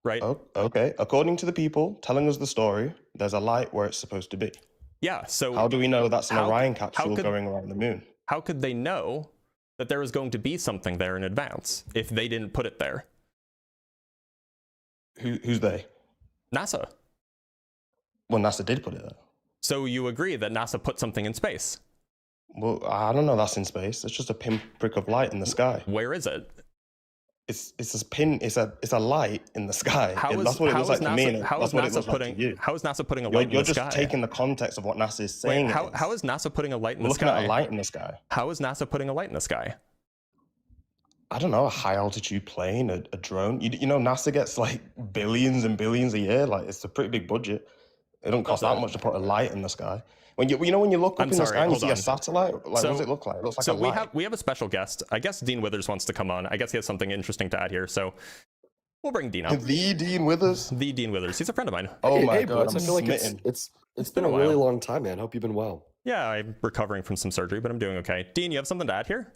Right? Okay. According to the people telling us the story, there's a light where it's supposed to be. Yeah, so... How do we know that's an Orion capsule going around the moon? How could they know that there was going to be something there in advance if they didn't put it there? Who's they? NASA. Well, NASA did put it there. So you agree that NASA put something in space? Well, I don't know that's in space. It's just a pinprick of light in the sky. Where is it? It's a light in the sky. That's what it looks like to me. How is NASA putting a light in the sky? You're just taking the context of what NASA is saying. Wait, how is NASA putting a light in the sky? Looking at a light in the sky. How is NASA putting a light in the sky? I don't know, a high altitude plane, a drone. You know, NASA gets like billions and billions a year. Like it's a pretty big budget. It don't cost that much to put a light in the sky. When you look up in the sky and you see a satellite, like what does it look like? It looks like a light. we have a special guest. I guess Dean Withers wants to come on. I guess he has something interesting to add here. So we'll bring Dean up. The Dean Withers? The Dean Withers. He's a friend of mine. Oh my God, Blitz, I feel like it's been a really long time, man. Hope you've been well. Yeah, I'm recovering from some surgery, but I'm doing okay. Dean, you have something to add here?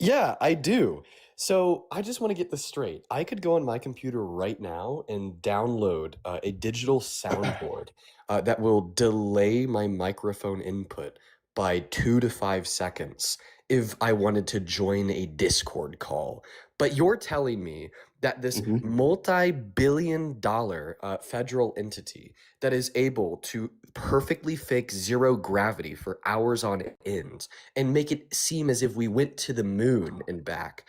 Yeah, I do. So I just want to get this straight. I could go on my computer right now and download a digital soundboard that will delay my microphone input by 2 to 5 seconds if I wanted to join a Discord call. But you're telling me that this multi-billion-dollar federal entity that is able to perfectly fake zero gravity for hours on end and make it seem as if we went to the moon and back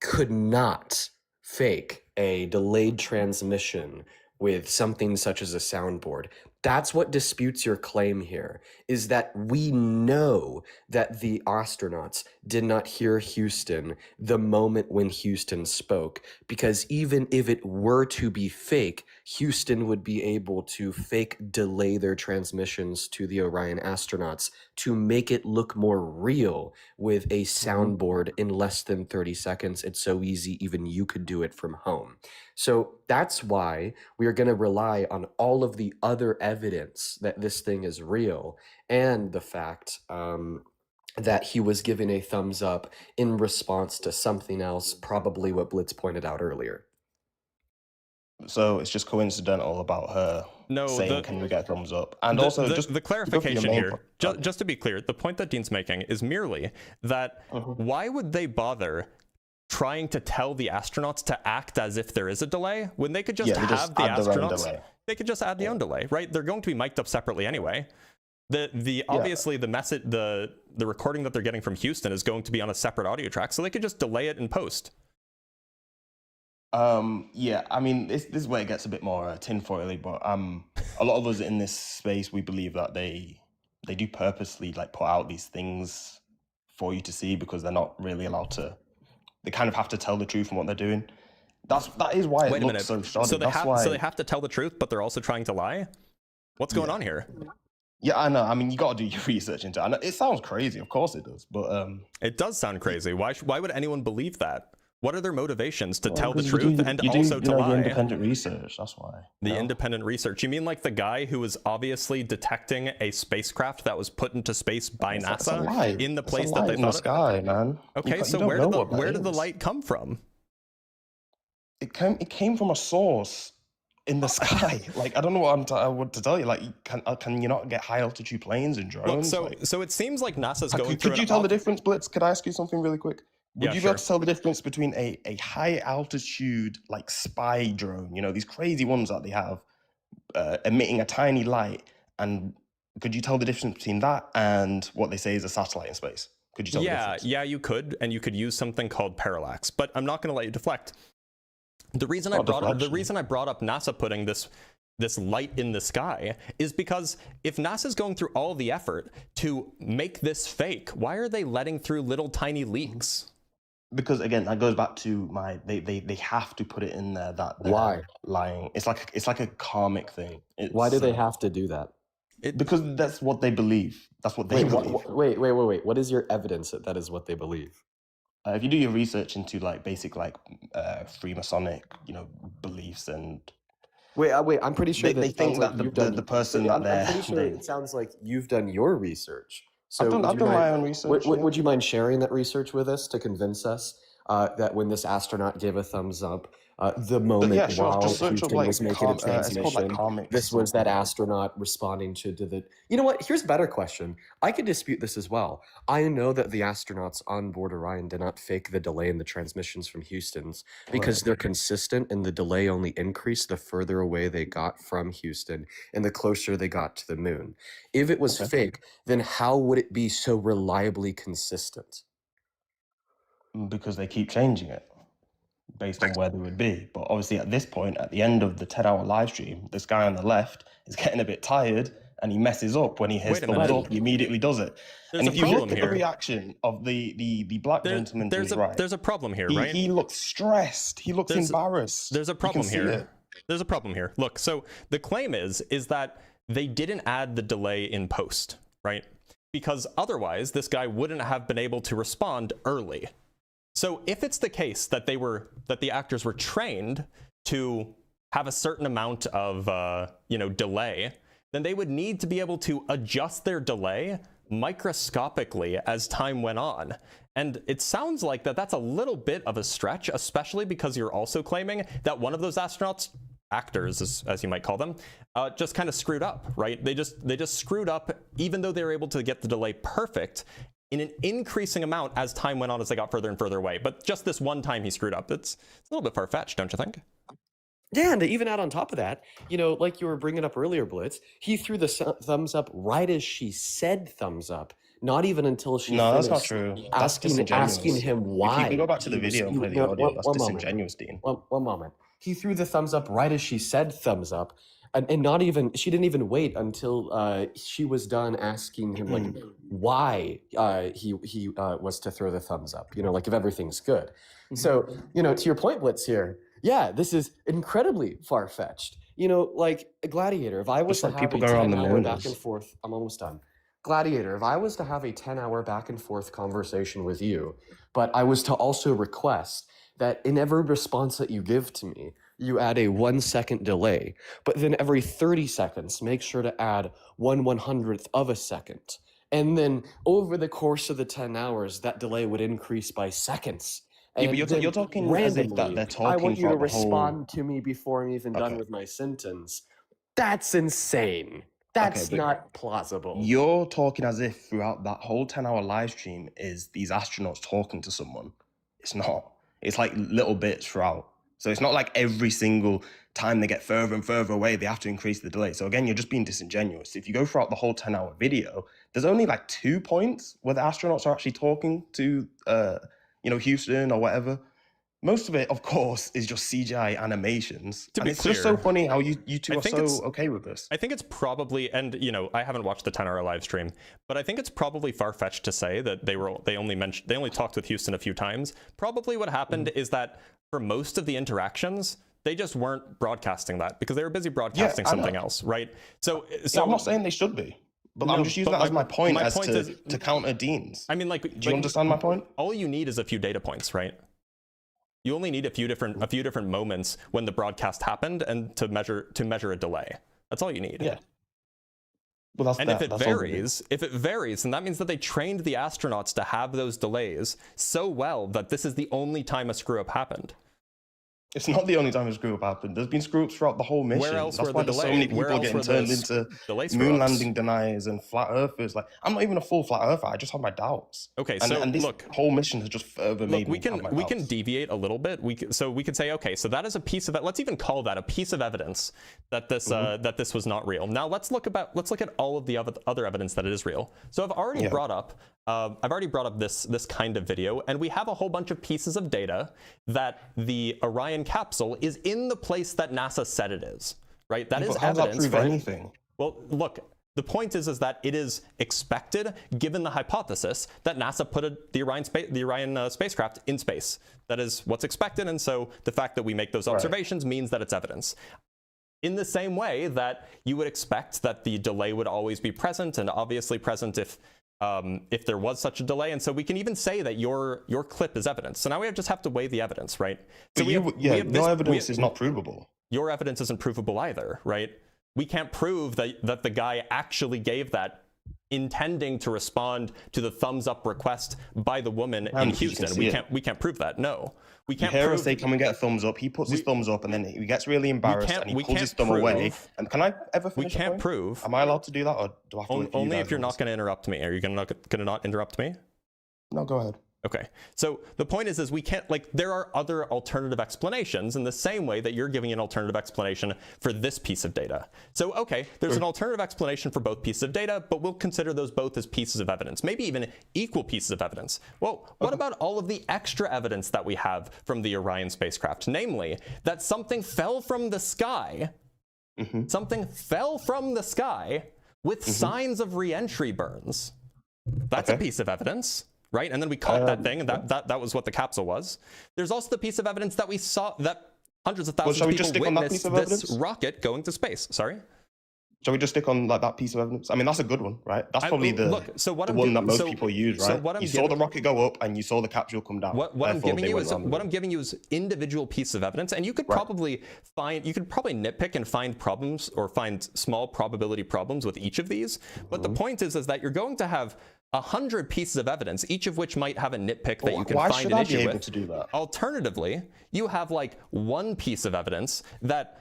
could not fake a delayed transmission with something such as a soundboard. That's what disputes your claim here, is that we know that the astronauts did not hear Houston the moment when Houston spoke, because even if it were to be fake, Houston would be able to fake delay their transmissions to the Orion astronauts to make it look more real with a soundboard in less than 30 seconds. It's so easy, even you could do it from home. So that's why we are going to rely on all of the other evidence that this thing is real, and the fact that he was given a thumbs up in response to something else, probably what Blitz pointed out earlier. So it's just coincidental about her saying, can we get a thumbs up? And also, just the clarification here, just to be clear, the point that Dean's making is merely that why would they bother trying to tell the astronauts to act as if there is a delay when they could just have the astronauts, they could just add their own delay, right? They're going to be mic'd up separately anyway. Obviously the message, the recording that they're getting from Houston is going to be on a separate audio track, so they could just delay it in post. Yeah, I mean, this is where it gets a bit more tinfoily, but a lot of us in this space, we believe that they do purposely like put out these things for you to see because they're not really allowed to. They kind of have to tell the truth in what they're doing. That is why it looks so shoddy. So they have to tell the truth, but they're also trying to lie? What's going on here? Yeah, I know. I mean, you got to do your research into it. I know, it sounds crazy, of course it does, but it does sound crazy. Why would anyone believe that? What are their motivations to tell the truth and also to lie? The independent research, that's why. The independent research. You mean like the guy who was obviously detecting a spacecraft that was put into space by NASA in the place that they thought? In the sky, man. Okay, so where did the light come from? It came from a source in the sky. Like, I don't know what to tell you. Like, can you not get high altitude planes and drones? Look, so it seems like NASA's going through. Could you tell the difference, Blitz? Could I ask you something really quick? Would you be able to tell the difference between a high altitude like spy drone, you know, these crazy ones that they have, emitting a tiny light, and could you tell the difference between that and what they say is a satellite in space? Could you tell the difference? Yeah, you could, and you could use something called parallax, but I'm not going to let you deflect. The reason I brought up NASA putting this light in the sky is because if NASA's going through all the effort to make this fake, why are they letting through little tiny leaks? Because again, that goes back to they have to put it in there that they're lying. It's like a karmic thing. Why do they have to do that? Because that's what they believe. That's what they believe. Wait. What is your evidence that is what they believe? If you do your research into like basic like Freemasonic, you know, beliefs and. Wait. I'm pretty sure they think that the person that they're. I'm pretty sure it sounds like you've done your research. So I've done my own research. Would you mind sharing that research with us to convince us that when this astronaut gave a thumbs up, the moment while Houston was making a transmission, this was that astronaut responding to the... You know what? Here's a better question. I could dispute this as well. I know that the astronauts on board Orion did not fake the delay in the transmissions from Houston's because they're consistent and the delay only increased the further away they got from Houston and the closer they got to the moon. If it was fake, then how would it be so reliably consistent? Because they keep changing it based on where they would be. But obviously at this point, at the end of the 10-hour live stream, this guy on the left is getting a bit tired and he messes up when he hits thumbs up, he immediately does it. And if you look at the reaction of the black gentleman to his right, there's a problem here, right? He looks stressed. He looks embarrassed. There's a problem here. There's a problem here. Look, so the claim is that they didn't add the delay in post, right? Because otherwise this guy wouldn't have been able to respond early. So if it's the case that the actors were trained to have a certain amount of delay, then they would need to be able to adjust their delay microscopically as time went on. And it sounds like that's a little bit of a stretch, especially because you're also claiming that one of those astronauts, actors as you might call them, just kind of screwed up, right? They just screwed up even though they were able to get the delay perfect in an increasing amount as time went on as they got further and further away. But just this one time he screwed up. It's a little bit far-fetched, don't you think? Yeah, and to even add on top of that, you know, like you were bringing up earlier, Blitz, he threw the thumbs up right as she said thumbs up. Not even until she No, that's not true. That's asking him why. If you can go back to the video and play the audio, that's disingenuous, Dean. One moment. He threw the thumbs up right as she said thumbs up. And not even, she didn't even wait until she was done asking him like why he was to throw the thumbs up, you know, like if everything's good. So, you know, to your point, Blitz here, yeah, this is incredibly far-fetched. You know, like a Gladiator, if I was Just to like have people a go around the 10-hour back and mooners. forth, I'm almost done. Gladiator, if I was to have a 10-hour back and forth conversation with you, but I was to also request that in every response that you give to me, you add a 1-second delay, but then every 30 seconds, make sure to add 1/100th of a second. And then over the course of the 10 hours, that delay would increase by seconds. Yeah, but And you're then talking as if that randomly, they're I talking want you to throughout the whole. respond to me before I'm even done Okay. with my sentence. That's insane. That's but not plausible. You're talking as if throughout that whole 10-hour live stream is these astronauts talking to someone. It's not. It's like little bits throughout. So it's not like every single time they get further and further away, they have to increase the delay. So again, you're just being disingenuous. If you go throughout the whole 10-hour video, there's only like 2 points where the astronauts are actually talking to, Houston or whatever. Most of it, of course, is just CGI animations. To and be it's clear, just so funny how you two I are think so okay with this. I think it's probably, and I haven't watched the 10-hour live stream, but I think it's probably far-fetched to say that they only talked with Houston a few times. Probably what happened is that for most of the interactions, they just weren't broadcasting that because they were busy broadcasting something else, right? So I'm not saying they should be, but I'm just using that as my point to counter Dean's. I mean, do you understand my point? All you need is a few data points, right? You only need a few different moments when the broadcast happened and to measure a delay. That's all you need. Yeah. Well, if it varies, then that means that they trained the astronauts to have those delays so well that this is the only time a screw up happened. It's not the only time a screw up happened. There's been screw ups throughout the whole mission. Where else That's were why the there's so delay? many people getting turned into moon landing deniers and flat earthers. Like, I'm not even a full flat earther. I just have my doubts. Okay, and this look, whole mission has just further made me have my we doubts. can deviate a little bit. We could say, okay, so that is a piece of it. Let's even call that a piece of evidence that this that this was not real. Now let's look at all of the other evidence that it is real. So I've already brought up this kind of video, and we have a whole bunch of pieces of data that the Orion capsule is in the place that NASA said it is, right? That is evidence. How does that prove anything? Well, look, the point is that it is expected, given the hypothesis, that NASA put the Orion spacecraft in space. That is what's expected, and so the fact that we make those observations means that it's evidence. In the same way that you would expect that the delay would always be present, and obviously present if there was such a delay, and so we can even say that your clip is evidence. So now we just have to weigh the evidence, right? So no evidence is not provable. Your evidence isn't provable either, right? We can't prove that the guy actually gave that intending to respond to the thumbs up request by the woman in Houston. We can't prove that. No, we can't. Hear us say, "Can we get a thumbs up?" He puts his thumbs up, and then he gets really embarrassed and he pulls his thumb away. And can I ever finish? We can't prove. Am I allowed to do that, or do I have to wait for only you if you're not going to interrupt me? Are you going to not interrupt me? No, go ahead. Okay, so the point is we can't, there are other alternative explanations in the same way that you're giving an alternative explanation for this piece of data. So, okay, there's an alternative explanation for both pieces of data, but we'll consider those both as pieces of evidence, maybe even equal pieces of evidence. Well, what about all of the extra evidence that we have from the Orion spacecraft? Namely, that something fell from the sky, something fell from the sky with signs of re-entry burns. That's a piece of evidence. Right, and then we caught that thing, and that was what the capsule was. There's also the piece of evidence that we saw that hundreds of thousands of people witnessed this rocket going to space. Sorry? Shall we just stick on that piece of evidence? I mean, that's a good one, right? That's probably the one that most people use, right? You saw the rocket go up, and you saw the capsule come down. What I'm giving you is individual pieces of evidence, and you could probably nitpick and find problems or find small probability problems with each of these. But the point is that you're going to have 100 pieces of evidence, each of which might have a nitpick that you can find an issue with. To do that? Alternatively, you have one piece of evidence that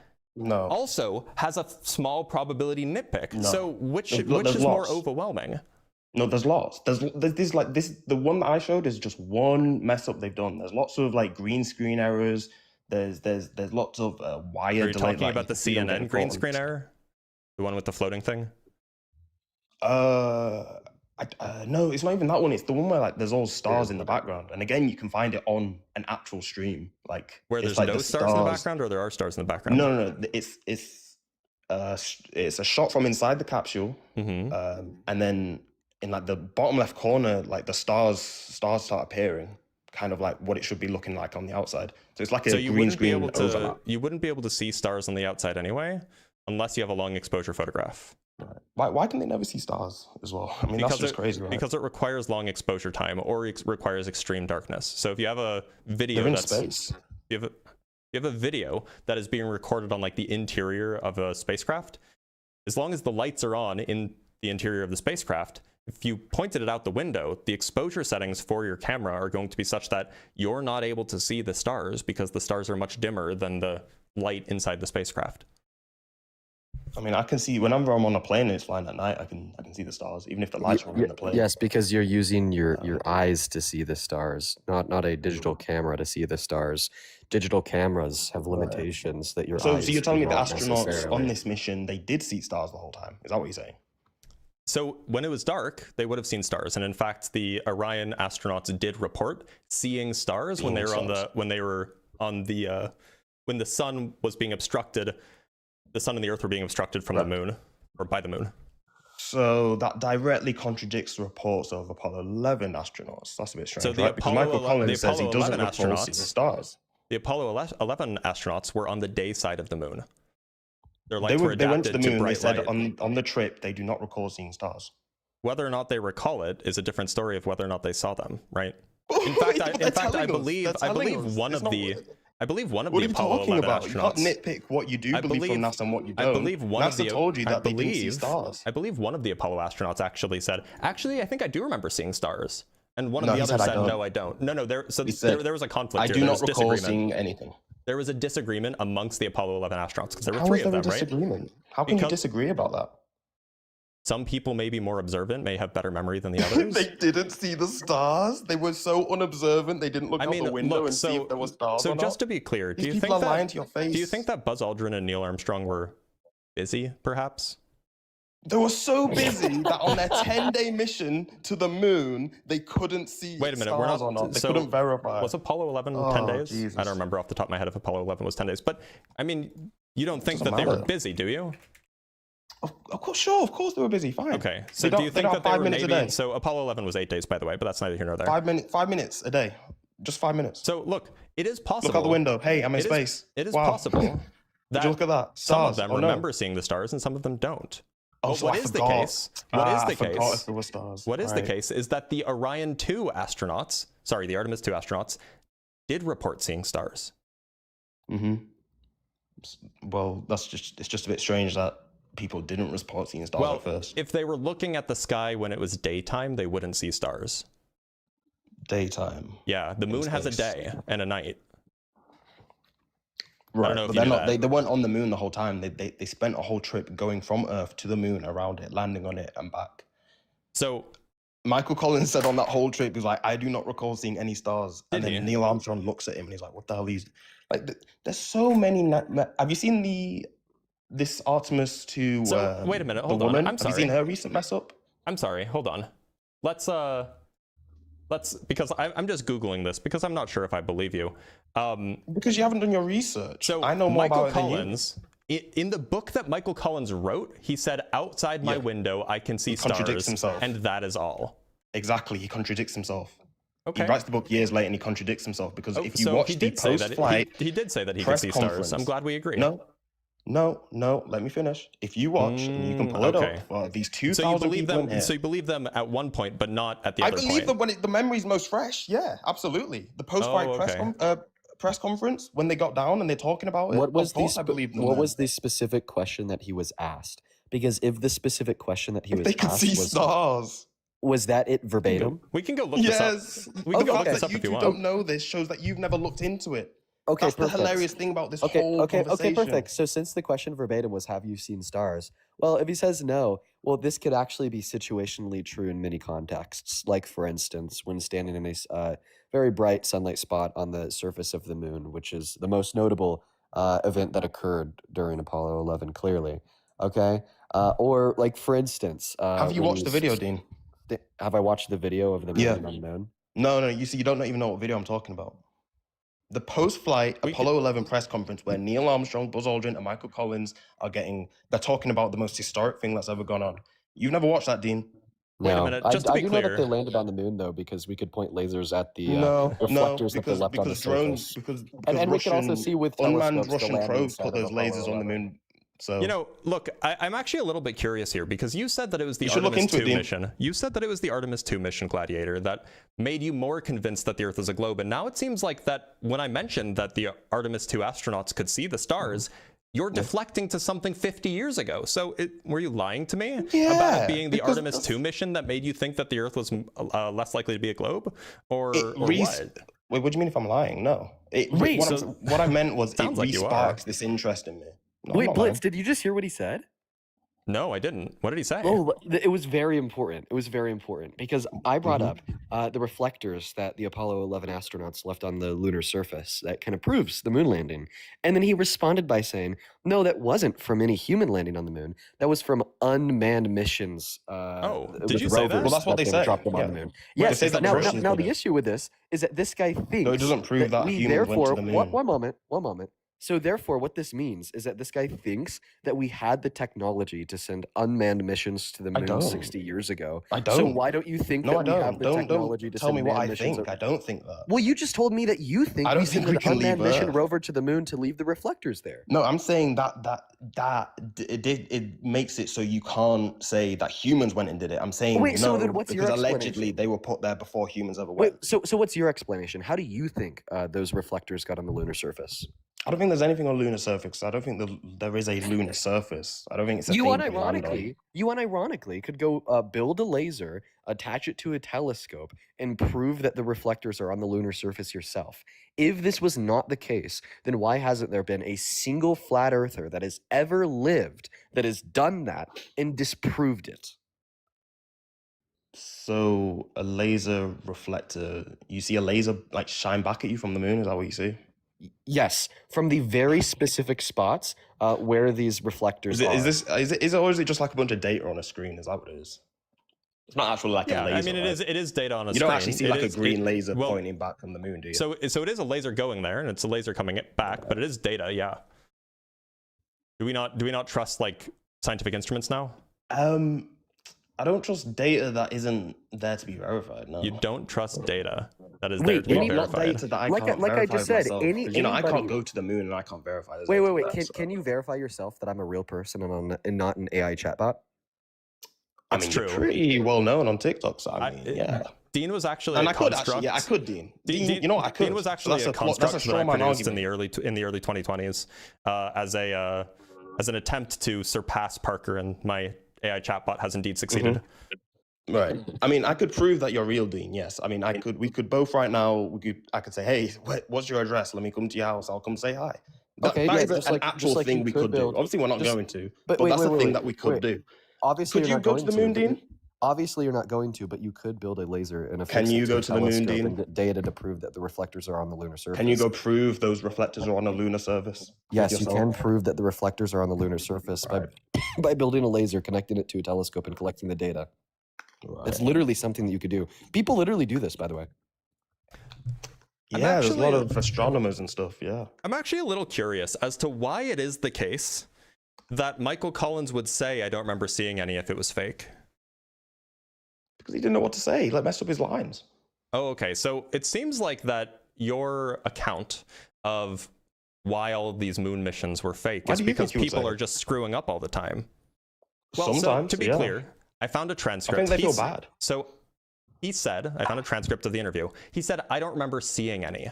also has a small probability nitpick. So which is more overwhelming? No, there's lots. There's the one that I showed is just one mess up they've done. There's lots of green screen errors. There's lots of wire delay. Are you talking about the CNN green screen error? The one with the floating thing? No, it's not even that one. It's the one where there's all stars in the background, and again, you can find it on an actual stream, where there's no stars in the background, or there are stars in the background. No. It's a shot from inside the capsule, and then in the bottom left corner, the stars start appearing, kind of like what it should be looking like on the outside. So it's like a So you green wouldn't be screen able to overlap. you wouldn't be able to see stars on the outside anyway, unless you have a long exposure photograph. Right. Why can they never see stars as well? I mean, that's just crazy, right? Because it requires long exposure time, or it requires extreme darkness. So if you have a video They're in that's space. you have a video that is being recorded on like the interior of a spacecraft, as long as the lights are on in the interior of the spacecraft, if you pointed it out the window, the exposure settings for your camera are going to be such that you're not able to see the stars because the stars are much dimmer than the light inside the spacecraft. I mean, I can see whenever I'm on a plane and it's flying at night, I can see the stars, even if the lights are on in the plane. Yes, because you're using your eyes to see the stars, not a digital camera to see the stars. Digital cameras have limitations that your So eyes you're telling me do the not astronauts necessarily. on this mission, they did see stars the whole time? Is that what you're saying? So when it was dark, they would have seen stars, and in fact, the Orion astronauts did report seeing stars when they were when the sun was being obstructed. The sun and the earth were being obstructed from the moon, or by the moon. So that directly contradicts the reports of Apollo 11 astronauts. That's a bit strange, So the right? Because Apollo, Michael Collins says he doesn't recall seeing astronauts, stars. The Apollo 11 astronauts were on the day side of the moon. Their They lights were went adapted to the moon. They bright said light. on the trip they do not recall seeing stars. Whether or not they recall it is a different story of whether or not they saw them, right? In fact, I believe one of the Apollo 11 astronauts. You can't nitpick what you do believe from NASA and what you don't. I believe NASA told you that they didn't see stars. I believe one of the Apollo astronauts actually said, "Actually, I think I do remember seeing stars." And one of the others said, "No, I don't." No. There was a conflict. I do not recall seeing anything. There was a disagreement amongst the Apollo 11 astronauts because there were How three is of there them, a disagreement? How can you disagree about that? Some people may be more observant, may have better memory than the others. They didn't see the stars. They were so unobservant. They didn't look out the window and see if there were stars. So or just not. to be clear, These people are lying to your face. Do you think that Buzz Aldrin and Neil Armstrong were busy, perhaps? They were so busy that on their 10-day mission to the moon, they couldn't see Wait a minute, stars or not. They couldn't verify. Was Apollo 11 10 days? Jesus. I don't remember off the top of my head if Apollo 11 was 10 days. But, I mean, you don't think that they were busy, do you? Of course, sure. Of course they were busy. Fine. Okay. So do you think that they were maybe... So Apollo 11 was 8 days, by the way, but that's neither here nor there. 5 minutes a day. Just 5 minutes. So, look, it is possible... Look out the window. Hey, I'm in space. It is possible that Would you look at that? Some of Stars. them remember seeing the stars and some of them don't. What is the case is that the Orion 2 astronauts, sorry, the Artemis 2 astronauts, did report seeing stars. Mm-hmm. Well, it's just a bit strange that people didn't report seeing stars at first. If they were looking at the sky when it was daytime, they wouldn't see stars. Daytime? Yeah, the moon has a day and a night. Right, I don't know but if they're not. They weren't on the moon the whole time. They spent a whole trip going from Earth to the moon, around it, landing on it, and back. So Michael Collins said on that whole trip, he's like, "I do not recall seeing any stars." And then Neil Armstrong looks at him and he's like, "What the hell is?" Like, there's so many. Have you seen this Artemis 2? So wait a minute, hold on. I'm sorry. Have you seen her recent mess up? I'm sorry. Hold on. Let's because I'm just Googling this because I'm not sure if I believe you. Because you haven't done your research. So I know more Michael about Collins, it than you. in the book that Michael Collins wrote, he said, "Outside my window, I can see stars," contradicts himself. And that is all. Exactly, he contradicts himself. Okay. He writes the book years later and he contradicts himself because if you watch the post-flight, he did say that he could see stars. I'm glad we agree. No, let me finish. If you watch, and you can pull it up for these 2,000 people in here. So you believe them at one point, but not at the other point? I believe them when the memory's most fresh. Yeah, absolutely. The post-flight press conference, when they got down and they're talking about it, What was the specific question that he was asked? Because if the specific question that he was asked they could see stars. Was that it verbatim? We can go look this up. Yes. We can go look this that up you if you want. don't know this shows that you've never looked into it. Okay, That's perfect. the hilarious thing about this whole conversation. Okay, perfect. So since the question verbatim was, have you seen stars? Well, if he says no, well, this could actually be situationally true in many contexts. Like, for instance, when standing in a very bright sunlight spot on the surface of the moon, which is the most notable event that occurred during Apollo 11, clearly. Okay? Or, like, for instance... have you watched the video, Dean? Have I watched the video of the moon on the moon? No, you see, you don't even know what video I'm talking about. The post-flight Apollo 11 press conference where Neil Armstrong, Buzz Aldrin, and Michael Collins they're talking about the most historic thing that's ever gone on. You've never watched that, Dean? Wait a No, minute, just to I be do know that clear. they landed on the moon though, because we could point lasers at the No, reflectors that they because left on the drones, surface. because And we can also Russian see with unmanned telescopes the Russian landing probes site put of those Apollo lasers on the 11. moon. So You know, look, I'm actually a little bit curious here because you said that it was the You should look Artemis into it, 2 Dean. mission. You said that it was the Artemis 2 mission, Gladiator, that made you more convinced that the Earth is a globe. And now it seems like that when I mentioned that the Artemis 2 astronauts could see the stars, you're deflecting to something 50 years ago. So were you lying to me about it being the Artemis 2 mission that made you think that the Earth was less likely to be a globe? Or what? Wait, what do you mean if I'm lying? No. What I meant was it re-sparks this interest in me. No, Wait, Blitz, did you just hear what he said? No, I didn't. What did he say? Oh, it was very important. It was very important because I brought up the reflectors that the Apollo 11 astronauts left on the lunar surface that kind of proves the moon landing. And then he responded by saying, no, that wasn't from any human landing on the moon. That was from unmanned missions. Did you say that? Well, that's what they say. Dropped them on Yeah. the moon. Well, Yes. they say that Now, Russians now did the it. issue with this is that this guy thinks No, it doesn't prove that we humans went to therefore, the moon. one moment. So therefore, what this means is that this guy thinks that we had the technology to send unmanned missions to the I moon don't. 60 years ago. I don't. So why don't you think that we have the technology to tell send me what manned I missions? think. I don't think that. Well, you just told me that you think I don't we think sent we an can leave unmanned mission Earth. rover to the moon to leave the reflectors there. No, I'm saying it makes it so you can't say that humans went and did it. I'm saying Wait, no, so then what's your because allegedly explanation? they were put there before humans ever went. Wait, so what's your explanation? How do you think those reflectors got on the lunar surface? I don't think there's anything on lunar surface. I don't think there is a lunar surface. I don't think it's a thing to land on. You unironically could go build a laser, attach it to a telescope, and prove that the reflectors are on the lunar surface yourself. If this was not the case, then why hasn't there been a single flat earther that has ever lived that has done that and disproved it? So a laser reflector, you see a laser like shine back at you from the moon? Is that what you see? Yes, from the very specific spots where these reflectors are. Is it or is it just like a bunch of data on a screen? Is that what it is? It's not actually like a laser. I mean, it is data on a screen. You don't actually see like a green laser well, pointing back from the moon, do you? So it is a laser going there, and it's a laser coming back, but it is data, yeah. Do we not trust like scientific instruments now? I don't trust data that isn't there to be verified. No, you don't trust data that is there to be verified. Data that I just said, myself, I can't go to the moon and I can't verify. Wait. Can you verify yourself that I'm a real person and not an AI chatbot? I mean, you're pretty well known on TikTok, so I mean, yeah. Dean was actually and a I could construct. actually, I could, Dean. You know what? I could. Dean was actually a construct that's a that I strawman produced argument. in the early 2020s as an attempt to surpass Parker, and my AI chatbot has indeed succeeded. Right. I mean, I could prove that you're real, Dean. Yes. I mean, we could both right now. I could say, hey, what's your address? Let me come to your house. I'll come say hi. That is an actual thing we could do. Obviously, we're not going to, but that's a thing that we could do. Obviously, could you go to the moon, Dean? Obviously, you're not going to, but you could build a laser and a Can you go to the moon, Dean? And get data to prove that the reflectors are on the lunar surface. Can you go prove those reflectors are on the lunar surface? Yes, you can prove that the reflectors are on the lunar surface by building a laser, connecting it to a telescope, and collecting the data. Right. It's literally something that you could do. People literally do this, by the way. Yeah, there's a lot of astronomers and stuff, yeah. I'm actually a little curious as to why it is the case that Michael Collins would say, I don't remember seeing any if it was fake. Because he didn't know what to say. He messed up his lines. Oh, okay. So it seems like that your account of why all of these moon missions were fake is because people are just screwing up all the time. Well, sometimes, so to be clear, I found a transcript. I think they feel bad. So he said, I found a transcript of the interview. He said, I don't remember seeing any.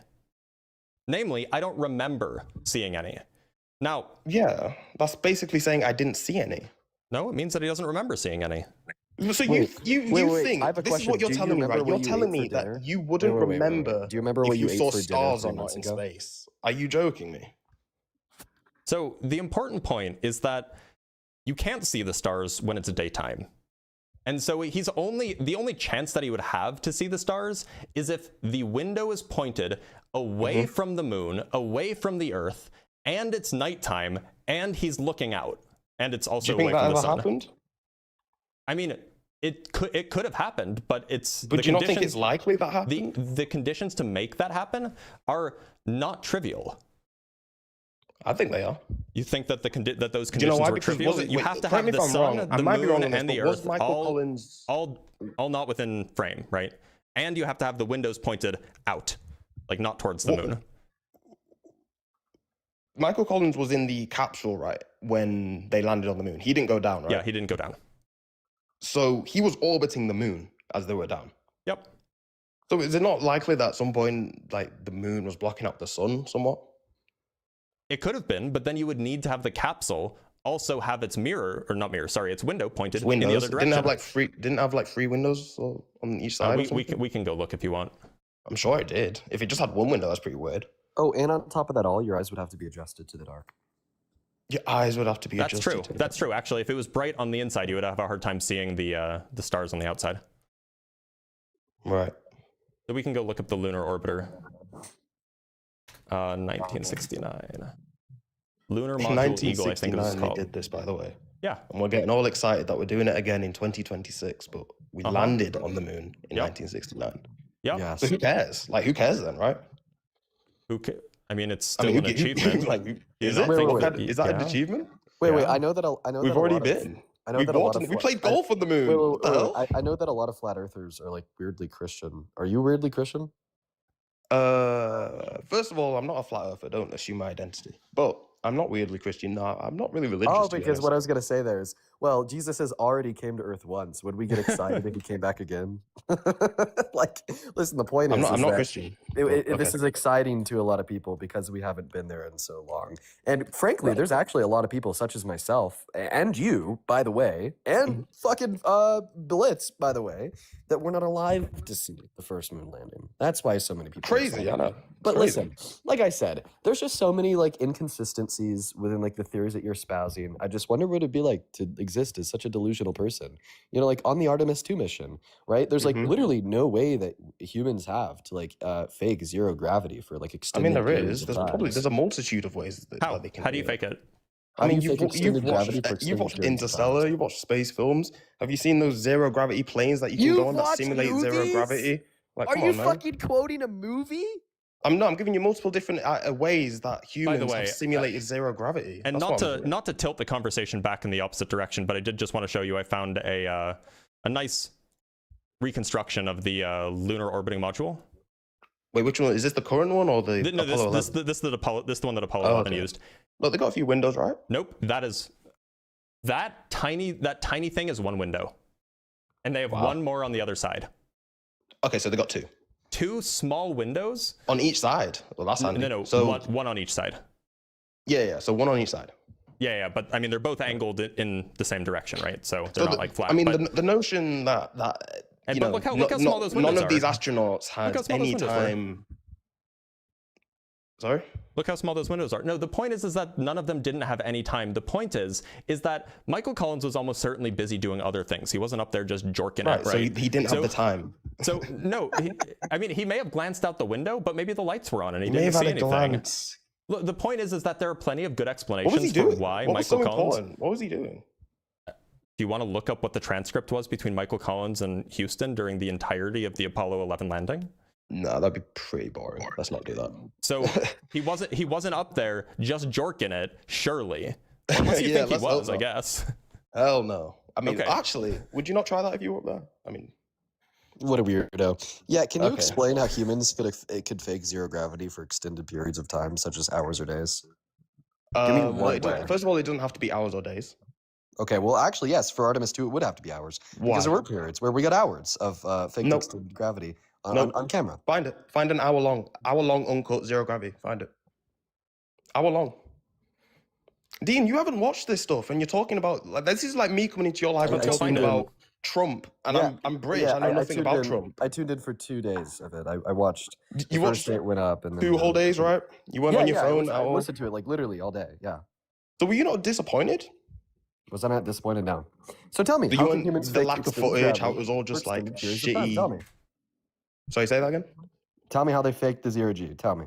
Namely, I don't remember seeing any. Now, yeah, that's basically saying I didn't see any. No, it means that he doesn't remember seeing any. So you think this is what you're telling me, right? You're telling me that you wouldn't remember. Do you remember what you saw for stars or not in space? Are you joking me? So the important point is that you can't see the stars when it's daytime. And so the only chance that he would have to see the stars is if the window is pointed away from the moon, away from the Earth, and it's nighttime, and he's looking out, and it's also away from the sun. Happened? I mean, it could have happened, but it's. But do you not think it's likely that happened? The conditions to make that happen are not trivial. I think they are. You think that that those Do you know conditions why? were Because trivial? was it, You wait, have to correct have me the if I'm sun, wrong. I the might be wrong moon, on this, and the but was earth Michael all Collins all not within frame, right? And you have to have the windows pointed out, like not towards the moon. Michael Collins was in the capsule, right, when they landed on the moon. He didn't go down, right? Yeah, he didn't go down. So he was orbiting the moon as they were down. Yep. So is it not likely that at some point, like, the moon was blocking out the sun somewhat? It could have been, but then you would need to have the capsule also have its mirror, or not mirror, sorry, its window pointed in the other direction. Didn't have like three windows on each side? We can go look if you want. I'm sure it did. If it just had one window, that's pretty weird. Oh, and on top of that all, your eyes would have to be adjusted to the dark. Your eyes would have to be That's adjusted. true. That's true. Actually, if it was bright on the inside, you would have a hard time seeing the stars on the outside. Right. So we can go look up the lunar orbiter. 1969. Lunar Module Eagle, I think it was called. They did this, by the way. Yeah. And we're getting all excited that we're doing it again in 2026, but we landed on the moon in 1969. Yeah. Yes. So who cares? Like, who cares then, right? I mean, it's still an achievement. Like, is that an achievement? Wait. I know that. We've already been. I know that a lot of we played golf on the moon. What the hell? I know that a lot of flat earthers are like weirdly Christian. Are you weirdly Christian? First of all, I'm not a flat earther. Don't assume my identity. But I'm not weirdly Christian. No, I'm not really religious. Oh, because what I was gonna say there is, well, Jesus has already came to Earth once. Would we get excited if he came back again? Like, listen, the point is, I'm not Christian. This is exciting to a lot of people because we haven't been there in so long. And frankly, there's actually a lot of people, such as myself and you, by the way, and fucking Blitz, by the way, that we're not alive to see the first moon landing. That's why so many people. Crazy, I know. But listen, like I said, there's just so many like inconsistencies within like the theories that you're espousing. I just wonder what it'd be like to exist as such a delusional person. You know, like on the Artemis 2 mission, right? There's like literally no way that humans have to like fake zero gravity for like extended. I mean, there is. There's a multitude of ways that they can. How do you fake it? I mean, you've watched Interstellar, you've watched space films. Have you seen those zero gravity planes that you can go on that simulate zero gravity? Like, are you fucking quoting a movie? I'm giving you multiple different ways that humans have simulated zero gravity. And not to tilt the conversation back in the opposite direction, but I did just want to show you I found a nice reconstruction of the lunar orbiting module. Wait, which one is this? The current one or the Apollo 11? This is the one that Apollo 11 used. Look, they got a few windows, right? Nope, that tiny thing is one window, and they have one more on the other side. Okay, so they got two small windows on each side. Well, that's handy. No. So one on each side. Yeah. So one on each side. Yeah. But I mean, they're both angled in the same direction, right? So they're not like flat. I mean, the notion that you know, look how small those windows are. None of these astronauts had any time. Sorry? Look how small those windows are. No, the point is that none of them didn't have any time. The point is that Michael Collins was almost certainly busy doing other things. He wasn't up there just jorking it, right? So he didn't have the time. So no, he may have glanced out the window, but maybe the lights were on and he didn't see anything. Look, the point is that there are plenty of good explanations for why Michael Collins. What was he doing? Do you want to look up what the transcript was between Michael Collins and Houston during the entirety of the Apollo 11 landing? No, that'd be pretty boring. Let's not do that. So he wasn't up there just jorking it, surely. Unless you think he was, I guess. Hell no. I mean, actually, would you not try that if you were up there? I mean, what a weirdo. Yeah, can you explain how humans could fake zero gravity for extended periods of time, such as hours or days? Give me one way. First of all, it doesn't have to be hours or days. Okay, well, actually, yes. For Artemis 2, it would have to be hours. Why? Because there were periods where we got hours of fake extended gravity on camera. Find it. Find an hour long uncut zero gravity. Find it. Hour long. Dean, you haven't watched this stuff, and you're talking about like this is like me coming into your life and talking about Trump, and I'm British. I know nothing about Trump. I tuned in for 2 days of it. I watched. You watched it went up, and then 2 whole days, right? You went on your phone. I listened to it like literally all day. Yeah. So were you not disappointed? Was I not disappointed? No. So tell me, how can humans the lack of footage, how it was all just like shitty. Tell me. Sorry, say that again. Tell me how they faked the zero G. Tell me.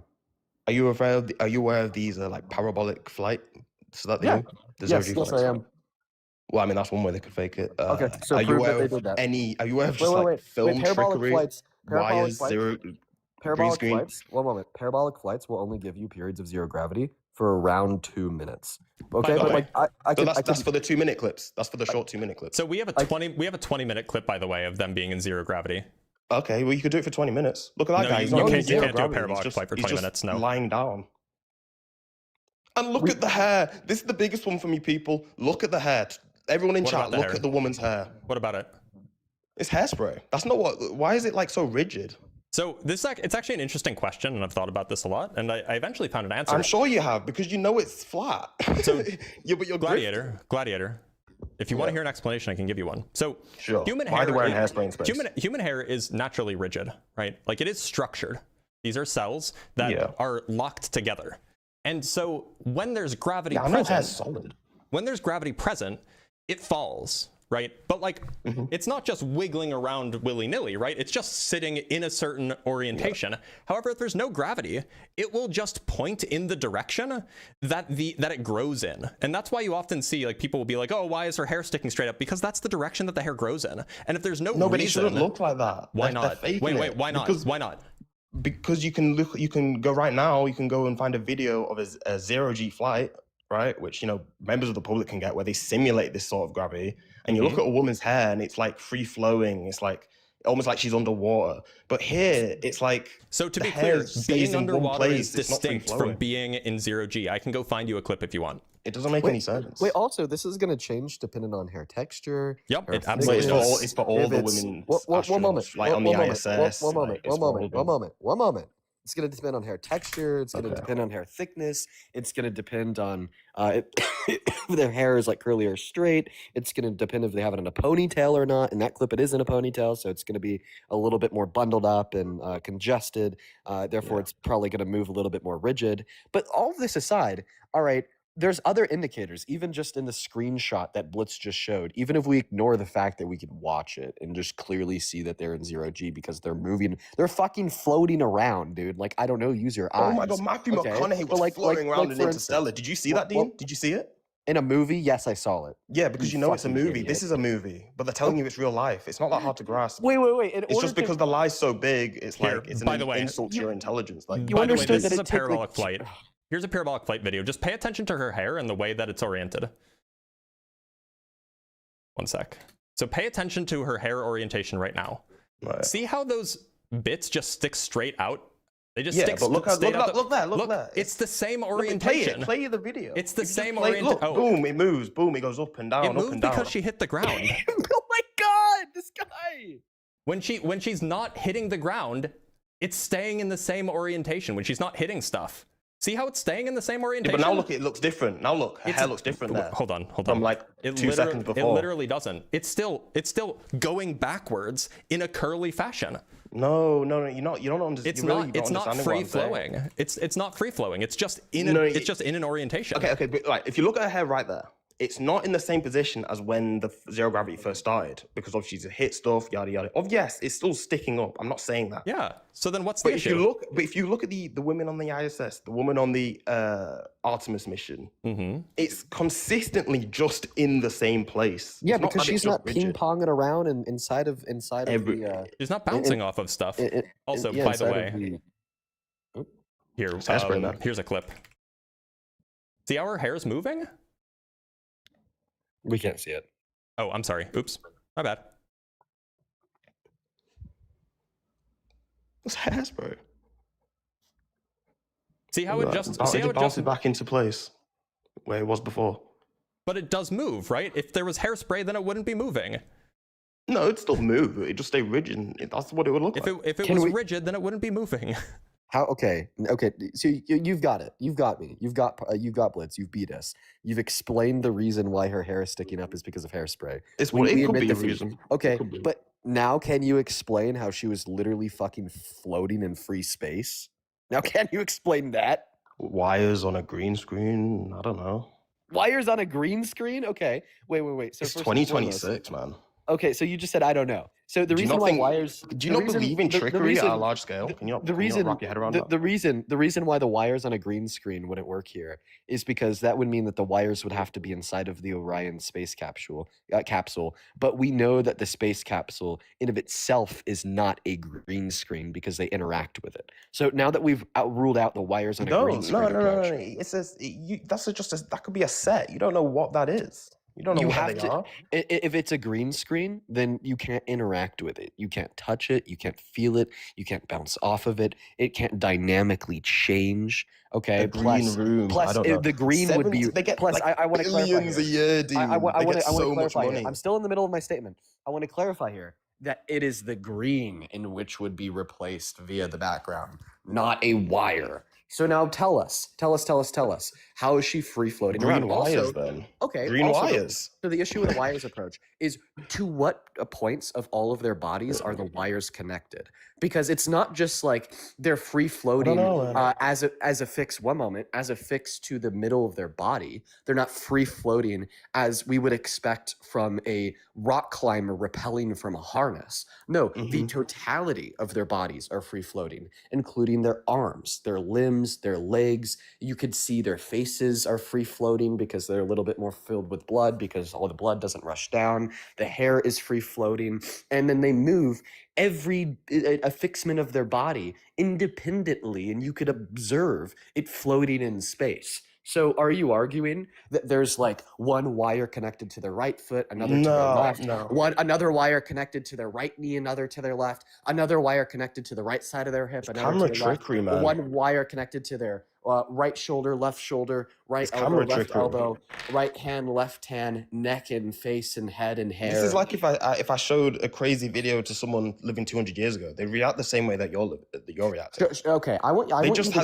Are you aware of these like parabolic flight? So that the zero G yes, I am. Well, I mean that's one way they could fake it. Okay, so are you aware of that. Are you aware of just film trickery? Why is Green screen. flights. One moment. Parabolic flights will only give you periods of zero gravity for around 2 minutes. Okay, but like that's for the 2 minute clips. That's for the short 2 minute clips. So we have a 20-minute clip, by the way, of them being in zero gravity. Okay, well you could do it for 20 minutes. Look at that guy. You can't do a parabolic flight for 20 minutes. No, lying down. And look at the hair. This is the biggest one for me, people. Look at the hair. Everyone in chat, look at the woman's hair. What about it? It's hairspray. That's not what. Why is it like so rigid? So it's actually an interesting question, and I've thought about this a lot, and I eventually found an answer. I'm sure you have, because you know it's flat. So but you're Gladiator. If you want to hear an explanation, I can give you one. So sure. Human Why hair, are they wearing hairspray in space? Human hair is naturally rigid, right? Like it is structured. These are cells that are locked together. And so when there's gravity present, when there's gravity present, it falls, right? But like, it's not just wiggling around willy-nilly, right? It's just sitting in a certain orientation. Yeah. However, if there's no gravity, it will just point in the direction that it grows in. And that's why you often see like people will be like, oh, why is her hair sticking straight up? Because that's the direction that the hair grows in. And if there's no reason, but it shouldn't look like that. Why not? Wait, why not? Why not? Because you can go right now, you can go and find a video of a zero-G flight, right? Which, you know, members of the public can get, where they simulate this sort of gravity. And you look at a woman's hair and it's like free flowing. It's like almost like she's underwater. But here it's like, so to be clear, being underwater is distinct from being in zero-G. I can go find you a clip if you want. It doesn't make any sense. Wait, also, this is going to change depending on hair texture. Yep, it absolutely does. It's for all the women. One moment. Like on the ISS. One moment. It's going to depend on hair texture. It's going to depend on hair thickness. It's going to depend on if their hair is like curly or straight. It's going to depend if they have it in a ponytail or not. In that clip, it is in a ponytail, so it's going to be a little bit more bundled up and congested. Therefore, it's probably going to move a little bit more rigid. But all of this aside, all right, there's other indicators, even just in the screenshot that Blitz just showed, even if we ignore the fact that we can watch it and just clearly see that they're in zero-G because they're moving, they're fucking floating around, dude. Like, I don't know, use your eyes. Oh my God, Matthew McConaughey was floating around in Interstellar. Did you see that, Dean? Did you see it? In a movie? Yes, I saw it. Yeah, because you know it's a movie. This is a movie, but they're telling you it's real life. It's not that hard to grasp. Wait. It's just because the lie's so big, it's like, it's an insult to your intelligence. Like, you understood that this is a parabolic flight. Here's a parabolic flight video. Just pay attention to her hair and the way that it's oriented. One sec. So pay attention to her hair orientation right now. Right. See how those bits just stick straight out? They just stick but look there. It's the same orientation. Play the video. It's the same orientation. Oh. Boom, it moves. Boom, it goes up and down, up and down. Because she hit the ground. Oh my God, this guy. When she's not hitting the ground, it's staying in the same orientation. When she's not hitting stuff. See how it's staying in the same orientation? Yeah, but now look, it looks different. Now look, her hair looks different there. Hold on. From like 2 seconds before. It literally doesn't. It's still going backwards in a curly fashion. No, you don't understand. It's not free flowing. It's not free flowing. It's just in an orientation. Okay, but right, if you look at her hair right there, it's not in the same position as when the zero gravity first started, because obviously she's hit stuff, yada yada. Oh yes, it's still sticking up. I'm not saying that. Yeah. So then what's the issue? If you look at the women on the ISS, the woman on the Artemis mission, it's consistently just in the same place. Yeah, because she's not ping-ponging around inside of the. She's not bouncing off of stuff. Also, by the way, here's a clip. See how her hair is moving? We can't see it. Oh, I'm sorry. Oops. My bad. It's hairspray. See how it just bounces back into place where it was before. But it does move, right? If there was hairspray, then it wouldn't be moving. No, it'd still move. It'd just stay rigid. That's what it would look like. If it was rigid, then it wouldn't be moving. How? Okay. So you've got it. You've got me. You've got Blitz. You've beat us. You've explained the reason why her hair is sticking up is because of hairspray. It could be a reason. Okay, but now can you explain how she was literally fucking floating in free space? Now can you explain that? Wires on a green screen. I don't know. Wires on a green screen? Okay. Wait. So it's 2026, man. Okay, so you just said I don't know. So the Do you reason not why think- wires Do you not believe in trickery at a large scale? Can you not wrap your head around that? the reason why the wires on a green screen wouldn't work here is because that would mean that the wires would have to be inside of the Orion space capsule. But we know that the space capsule in of itself is not a green screen because they interact with it. So now that we've ruled out the wires on a green screen approach, It says that could be a set. You don't know what that is. You don't know you what have they to. are. If it's a green screen, then you can't interact with it. You can't touch it. You can't feel it. You can't bounce off of it. It can't dynamically change. Okay. A green room. I don't know. The green would be. They get Plus, like I want to clarify billions a here. year, dude. I want to so much clarify here. money. I'm still in the middle of my statement. I want to clarify here that it is the green in which would be replaced via the background, not a wire. So now tell us, how is she free floating Green around? wires, then. Okay. Green also, wires. So the issue with the wires approach is to what points of all of their bodies are the wires connected? Because it's not just like they're free floating as a fix one moment, as a fix to the middle of their body. They're not free floating as we would expect from a rock climber rappelling from a harness. No, the totality of their bodies are free floating, including their arms, their limbs, their legs. You could see their faces are free floating because they're a little bit more filled with blood because all the blood doesn't rush down. The hair is free floating, and then they move every affixment of their body independently, and you could observe it floating in space. So are you arguing that there's like one wire connected to their right foot, another to their left, another wire connected to their right knee, another to their left, another wire connected to the right side of their hip, another camera to their trickery, left, man. one wire connected to their right shoulder, right elbow, camera left trickery. elbow, right hand, left hand, neck and face and head and hair. This is like if I showed a crazy video to someone living 200 years ago, they react the same way that you're reacting. Okay,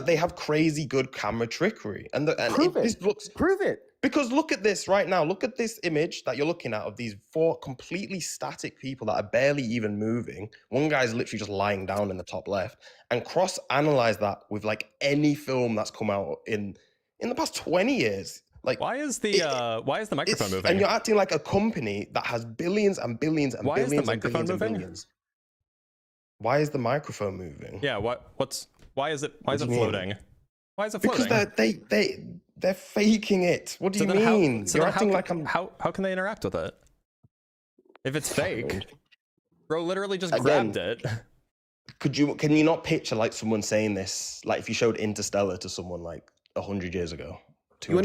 They have crazy good camera trickery, Prove it. Because look at this right now. Look at this image that you're looking at of these 4 completely static people that are barely even moving. One guy's literally just lying down in the top left. And cross-analyze that with like any film that's come out in the past 20 years. Like, why is the microphone moving? And you're acting like a company that has billions and billions and billions and billions and billions. Why is the microphone moving? Yeah. Why is it floating? Why is it floating? Because they're faking it. What do you mean? You're acting like I'm. How can they interact with it? If it's fake, bro, literally just grabbed it. Can you not picture like someone saying this? Like if you showed Interstellar to someone like 100 years ago. You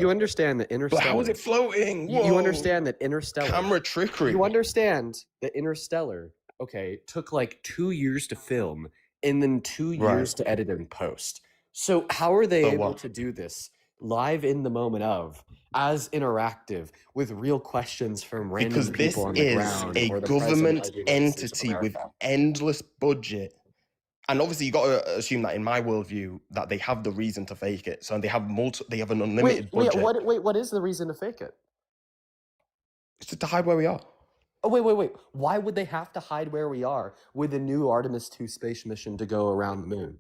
understand that Interstellar. But how is it floating? Whoa. You understand that Interstellar. Camera trickery. You understand that Interstellar, okay, took like 2 years to film and then 2 years to edit and post. So how are they able to do this live in the moment of, as interactive, with real questions from random people on the ground? Because this is a government entity with endless budget. And obviously, you got to assume that in my worldview, that they have the reason to fake it. So they have an unlimited budget. What is the reason to fake it? It's to hide where we are. Oh, wait. Why would they have to hide where we are with the new Artemis 2 space mission to go around the moon?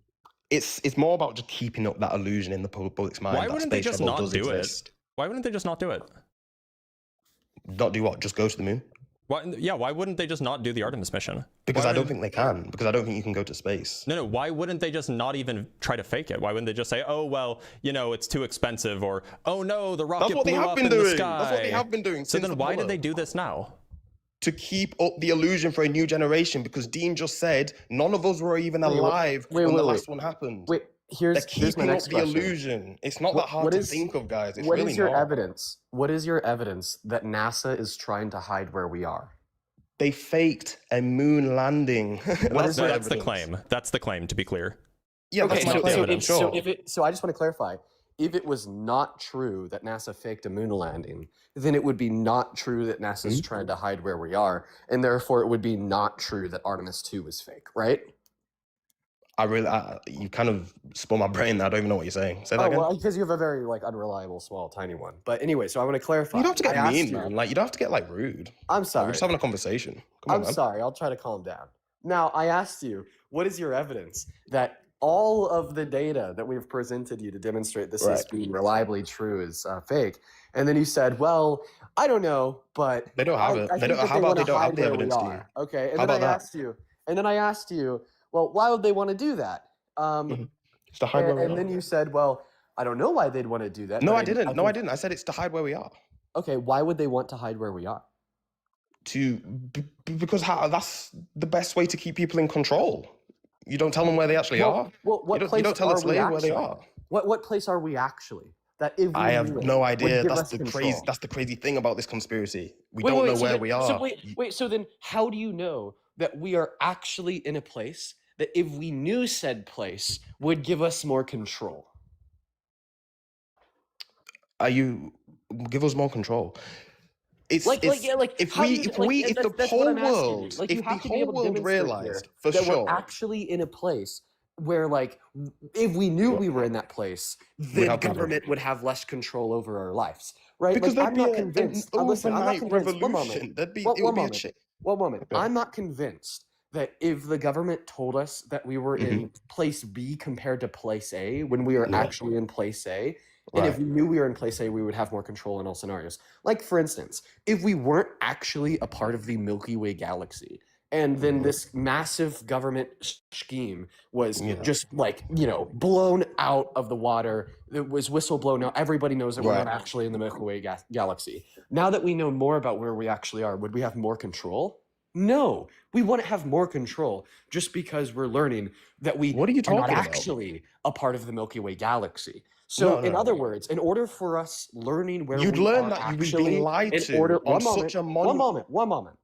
It's more about just keeping up that illusion in the public's mind. Why wouldn't they just not do it? Why wouldn't they just not do it? Not do what? Just go to the moon? Why wouldn't they just not do the Artemis mission? Because I don't think they can. Because I don't think you can go to space. No. Why wouldn't they just not even try to fake it? Why wouldn't they just say, oh, well, it's too expensive, or, oh, no, the rocket blew up in the sky. That's what they have been doing. So then why did they do this now? To keep up the illusion for a new generation, because Dean just said none of us were even alive when the last one happened. Here's my next question. The illusion. It's not that hard to think of, guys. It's really not. Evidence? What is your evidence that NASA is trying to hide where we are? They faked a moon landing. That's the claim. That's the claim, to be clear. Yeah, okay, that's not the evidence. So I just want to clarify. If it was not true that NASA faked a moon landing, then it would be not true that NASA's trying to hide where we are, and therefore it would be not true that Artemis 2 was fake, right? You kind of spun my brain. I don't even know what you're saying. Say that again. Well, because you have a very unreliable, small, tiny one. But anyway, so I want to clarify. You don't have to get mean, man. Like you don't have to get rude. I'm sorry. We're just having a conversation. I'm sorry. I'll try to calm down. Now, I asked you, what is your evidence that all of the data that we've presented you to demonstrate this is being reliably true is fake. And then you said, well, I don't know, but they don't have it. They don't. How about they don't have the evidence, Dean? Okay, and how then about I asked you, well, why would they want to do that? It's to hide where we are. And then you said, well, I don't know why they'd want to do that. No, I didn't. I didn't. I said it's to hide where we are. Okay, why would they want to hide where we are? Because that's the best way to keep people in control. You don't tell them where they actually are. Well, you don't tell the slave where they are. What place are we actually? That if I have no idea. That's the crazy thing about this conspiracy. We don't know where we are. So so then how do you know that we are actually in a place that if we knew said place would give us more control? Give us more control. If the whole world realized for that sure we're actually in a place where, like, if we knew we were in that place, the government would have less control over our lives, right? Because like, there'd I'm be not convinced. an Listen, I'm not overnight convinced. revolution. One moment. I'm not convinced that if the government told us that we were in place B compared to place A when we are actually in place A, and if we knew we were in place A, we would have more control in all scenarios. Like, for instance, if we weren't actually a part of the Milky Way galaxy, and then this massive government scheme was just, like, blown out of the water, it was whistle blown out, everybody knows that we're not actually in the Milky Way galaxy. Now that we know more about where we actually are, would we have more control? No, we wouldn't have more control just because we're learning that we are not actually a part of the Milky Way galaxy. So, in other words, in order for us learning where you'd we learn are that actually, you've been lied to on such a one moment.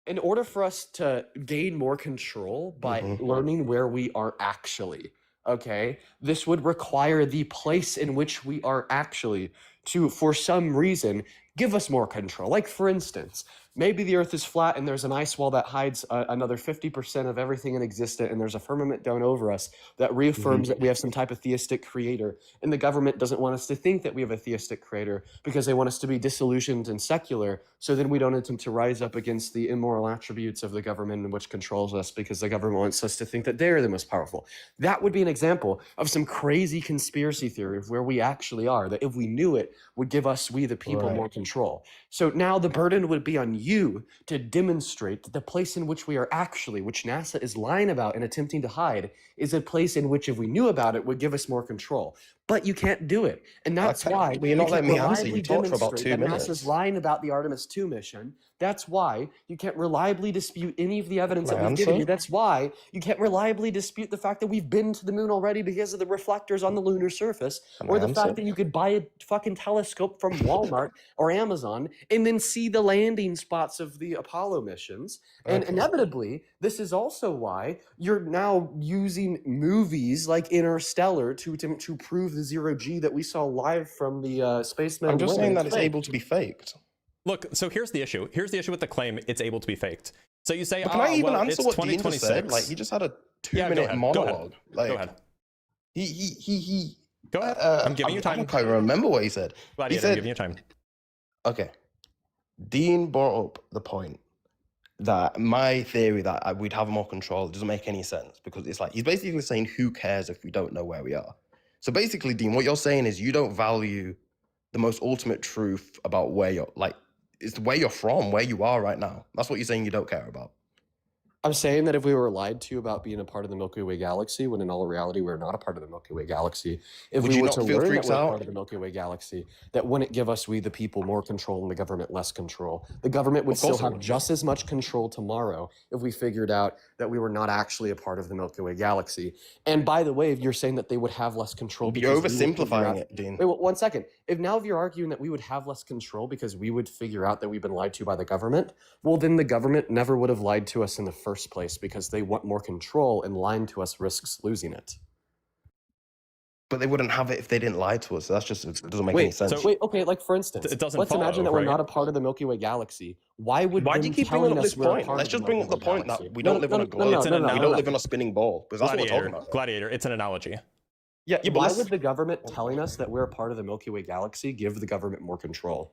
In order for us to gain more control by learning where we are actually, okay, this would require the place in which we are actually to, for some reason, give us more control. Like, for instance, maybe the Earth is flat and there's an ice wall that hides another 50% of everything in existence, and there's a firmament down over us that reaffirms that we have some type of theistic creator, and the government doesn't want us to think that we have a theistic creator because they want us to be disillusioned and secular, so then we don't attempt to rise up against the immoral attributes of the government which controls us because the government wants us to think that they're the most powerful. That would be an example of some crazy conspiracy theory of where we actually are, that if we knew it, would give us, we the people, more control. So now the burden would be on you to demonstrate that the place in which we are actually, which NASA is lying about and attempting to hide, is a place in which if we knew about it would give us more control. But you can't do it. And that's why you're not letting me answer. You talked for about 2 minutes. NASA's lying about the Artemis 2 mission. That's why you can't reliably dispute any of the evidence that we've given you. That's why you can't reliably dispute the fact that we've been to the moon already because of the reflectors on the lunar surface, or the fact that you could buy a fucking telescope from Walmart or Amazon and then see the landing spots of the Apollo missions. And inevitably, this is also why you're now using movies like Interstellar to prove the zero-G that we saw live from the spaceman. I'm just saying that it's able to be faked. Look, so here's the issue. Here's the issue with the claim it's able to be faked. So you say, can I even answer what Dean just said? Like, he just had a 2-minute monologue. Go ahead. Go ahead. I'm giving you time. I can't remember what he said. I'm giving you time. Okay. Dean brought up the point that my theory that we'd have more control doesn't make any sense, because it's like, he's basically saying, who cares if we don't know where we are? So basically, Dean, what you're saying is you don't value the most ultimate truth about where you're, like, it's where you're from, where you are right now. That's what you're saying you don't care about. I'm saying that if we were lied to about being a part of the Milky Way galaxy, when in all reality we're not a part of the Milky Way galaxy, if we were to learn that we're part of the Milky Way galaxy, that wouldn't give us, we the people, more control and the government less control. The government would still have just as much control tomorrow if we figured out that we were not actually a part of the Milky Way galaxy. And by the way, if you're saying that they would have less control, you're oversimplifying it, Dean. Wait, 1 second. If you're arguing that we would have less control because we would figure out that we've been lied to by the government, well, then the government never would have lied to us in the first place, because they want more control, and lying to us risks losing it. But they wouldn't have it if they didn't lie to us. That's just, it doesn't make any sense. Okay, like, for instance, let's imagine that we're not a part of the Milky Way galaxy. Why do you keep bringing up this point? Let's just bring up the point that we don't live on a globe. We don't live on a spinning ball. Because that's what we're talking about. Gladiator, it's an analogy. Yeah, but why would the government telling us that we're a part of the Milky Way galaxy give the government more control?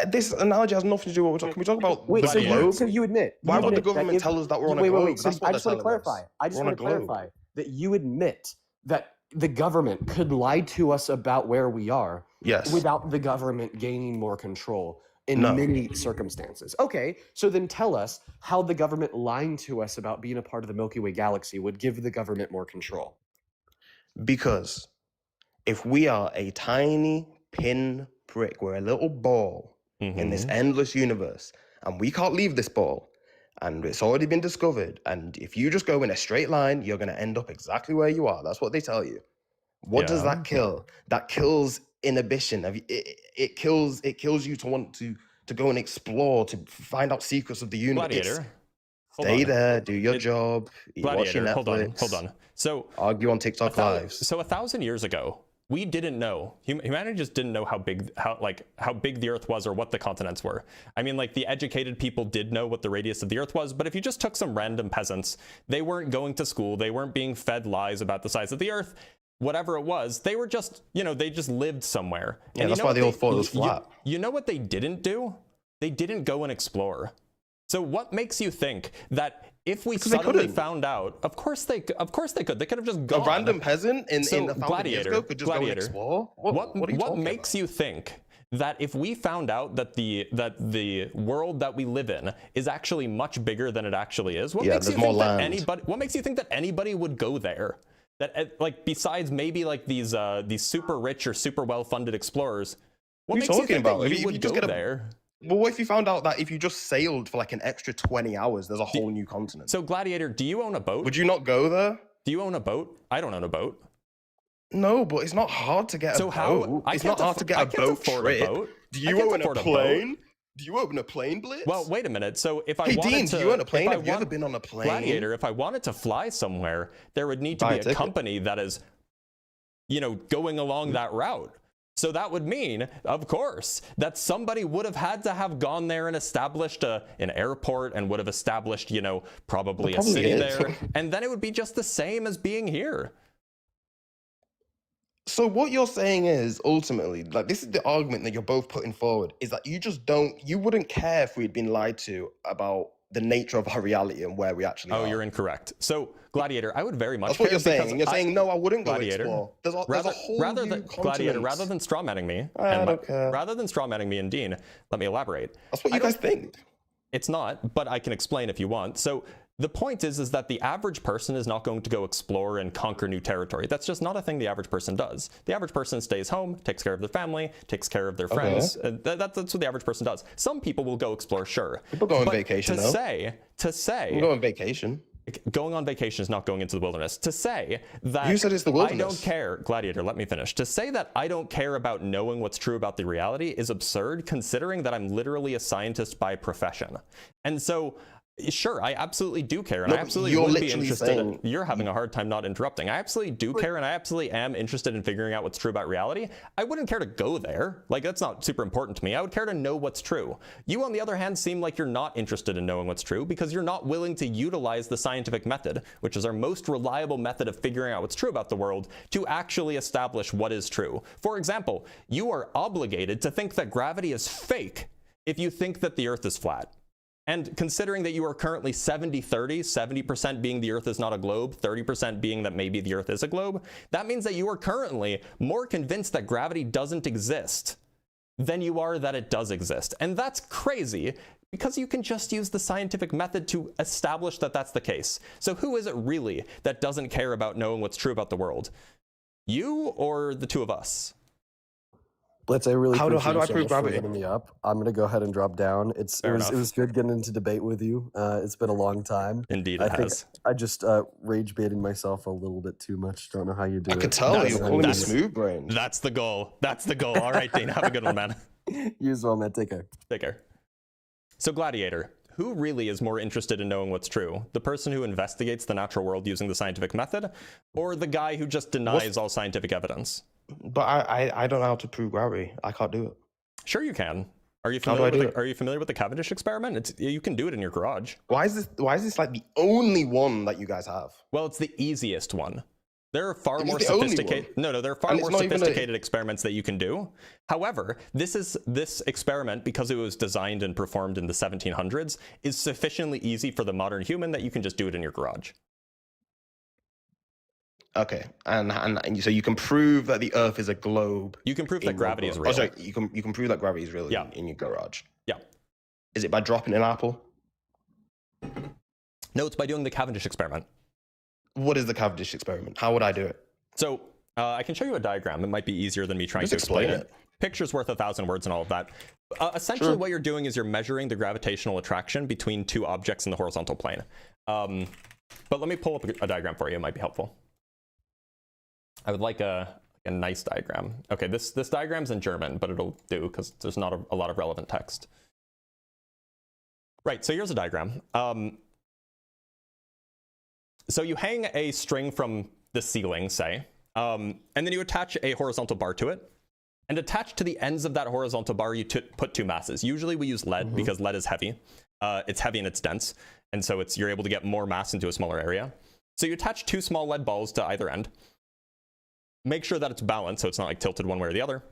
This analogy has nothing to do with what we're talking. Can we talk about Wait, the so globe? you admit? Why would the that government if- tell us that we're on a wait, globe? Wait, so That's what I just want to they're telling clarify. us. I just We're on want a to globe. clarify that you admit that the government could lie to us about where we are. Yes. Without the government gaining more control in No. many circumstances. Okay, so then tell us how the government lying to us about being a part of the Milky Way galaxy would give the government more control. Because if we are a tiny pin prick, we're a little ball in this endless universe, and we can't leave this ball, and it's already been discovered, and if you just go in a straight line, you're going to end up exactly where you are. That's what they tell you. What does that kill? That kills inhibition. It kills you to want to go and explore, to find out secrets of the universe. Gladiator. Stay there, do your job, watch your Netflix. Hold on. So argue on TikTok lives. So 1,000 years ago, we didn't know. Humanity just didn't know how big the Earth was or what the continents were. I mean, like, the educated people did know what the radius of the Earth was, but if you just took some random peasants, they weren't going to school, they weren't being fed lies about the size of the Earth. Whatever it was, they were just, they just lived somewhere. Yeah, and that's why they all thought it was flat. You know what they didn't do? They didn't go and explore. So what makes you think that if we suddenly found out, of course they could. They could have just gone. A random peasant in So, 1,000 years ago could just go and explore? What makes you think that if we found out that the world that we live in is actually much bigger than it actually is, what makes you think that what makes you think that anybody would go there? That, like, besides maybe like these super rich or super well-funded explorers, what makes you think that you would go there? Well, what if you found out that if you just sailed for like an extra 20 hours, there's a whole new continent? So, Gladiator, do you own a boat? Would you not go there? Do you own a boat? I don't own a boat. No, but it's not hard to get a boat. It's not hard to get a boat trip. Do you own a plane? Do you own a plane, Blitz? Well, wait a minute. So if I wanted Dean, do you own a plane? Have you ever been on a plane? Gladiator, if I wanted to fly somewhere, there would need to be a company that is, going along that route. So that would mean, of course, that somebody would have had to have gone there and established an airport and would have established, probably a city there. And then it would be just the same as being here. So what you're saying is, ultimately, like, this is the argument that you're both putting forward, is that you wouldn't care if we'd been lied to about the nature of our reality and where we actually are. Oh, you're incorrect. So, Gladiator, I would very much That's what you're saying. You're saying, no, I wouldn't go Gladiator, explore. There's a whole new Gladiator, rather than strawmanning me, rather than strawmanning me and Dean, let me elaborate. That's what you guys think. It's not, but I can explain if you want. So, the point is that the average person is not going to go explore and conquer new territory. That's just not a thing the average person does. The average person stays home, takes care of their family, takes care of their friends. That's what the average person does. Some people will go explore, sure. People go on vacation, to say, we'll go on vacation. Going on vacation is not going into the wilderness. To say that you said it's the wilderness. I don't care, Gladiator, let me finish. To say that I don't care about knowing what's true about the reality is absurd, considering that I'm literally a scientist by profession. And so, sure, I absolutely do care, and I absolutely would be interested. You're having a hard time not interrupting. I absolutely do care, and I absolutely am interested in figuring out what's true about reality. I wouldn't care to go there. Like, that's not super important to me. I would care to know what's true. You, on the other hand, seem like you're not interested in knowing what's true because you're not willing to utilize the scientific method, which is our most reliable method of figuring out what's true about the world, to actually establish what is true. For example, you are obligated to think that gravity is fake if you think that the Earth is flat. And considering that you are currently 70-30, 70% being the Earth is not a globe, 30% being that maybe the Earth is a globe, that means that you are currently more convinced that gravity doesn't exist than you are that it does exist. And that's crazy because you can just use the scientific method to establish that that's the case. So who is it really that doesn't care about knowing what's true about the world? You or the two of us? Blitz, I really how do I prove gravity? Hitting me up. I'm gonna go ahead and drop down. It was good getting into debate with you. It's been a long time. Indeed, it has. I just rage baiting myself a little bit too much. Don't know how you do it. I could tell you're calling me smooth brain. That's the goal. That's the goal. All right, Dean, have a good one, man. You as well, man. Take care. Take care. So, Gladiator, who really is more interested in knowing what's true? The person who investigates the natural world using the scientific method, or the guy who just denies all scientific evidence? But I don't know how to prove gravity. I can't do it. Sure you can. Are you familiar with the Cavendish experiment? You can do it in your garage. Why is this like the only one that you guys have? Well, it's the easiest one. There are far It was more the only sophisticated. one. No, there are far And it's more not even a- sophisticated experiments that you can do. However, this experiment, because it was designed and performed in the 1700s, is sufficiently easy for the modern human that you can just do it in your garage. Okay, and so you can prove that the Earth is a globe. You can prove that in gravity your is garage. real. Oh, sorry, you can prove that gravity is real Yeah. in your garage. Yeah. Is it by dropping an apple? No, it's by doing the Cavendish experiment. What is the Cavendish experiment? How would I do it? So I can show you a diagram. It might be easier than me trying Just to explain explain it. Picture's worth 1,000 words and all of that. Essentially, Sure. what you're doing is you're measuring the gravitational attraction between two objects in the horizontal plane. But let me pull up a diagram for you. It might be helpful. I would like a nice diagram. Okay, this diagram's in German, but it'll do because there's not a lot of relevant text. Right, so here's a diagram. So you hang a string from the ceiling, say, and then you attach a horizontal bar to it. And attached to the ends of that horizontal bar, you put two masses. Usually we use lead because lead is heavy. It's heavy and it's dense. And so you're able to get more mass into a smaller area. So you attach two small lead balls to either end. Make sure that it's balanced so it's not like tilted one way or the other.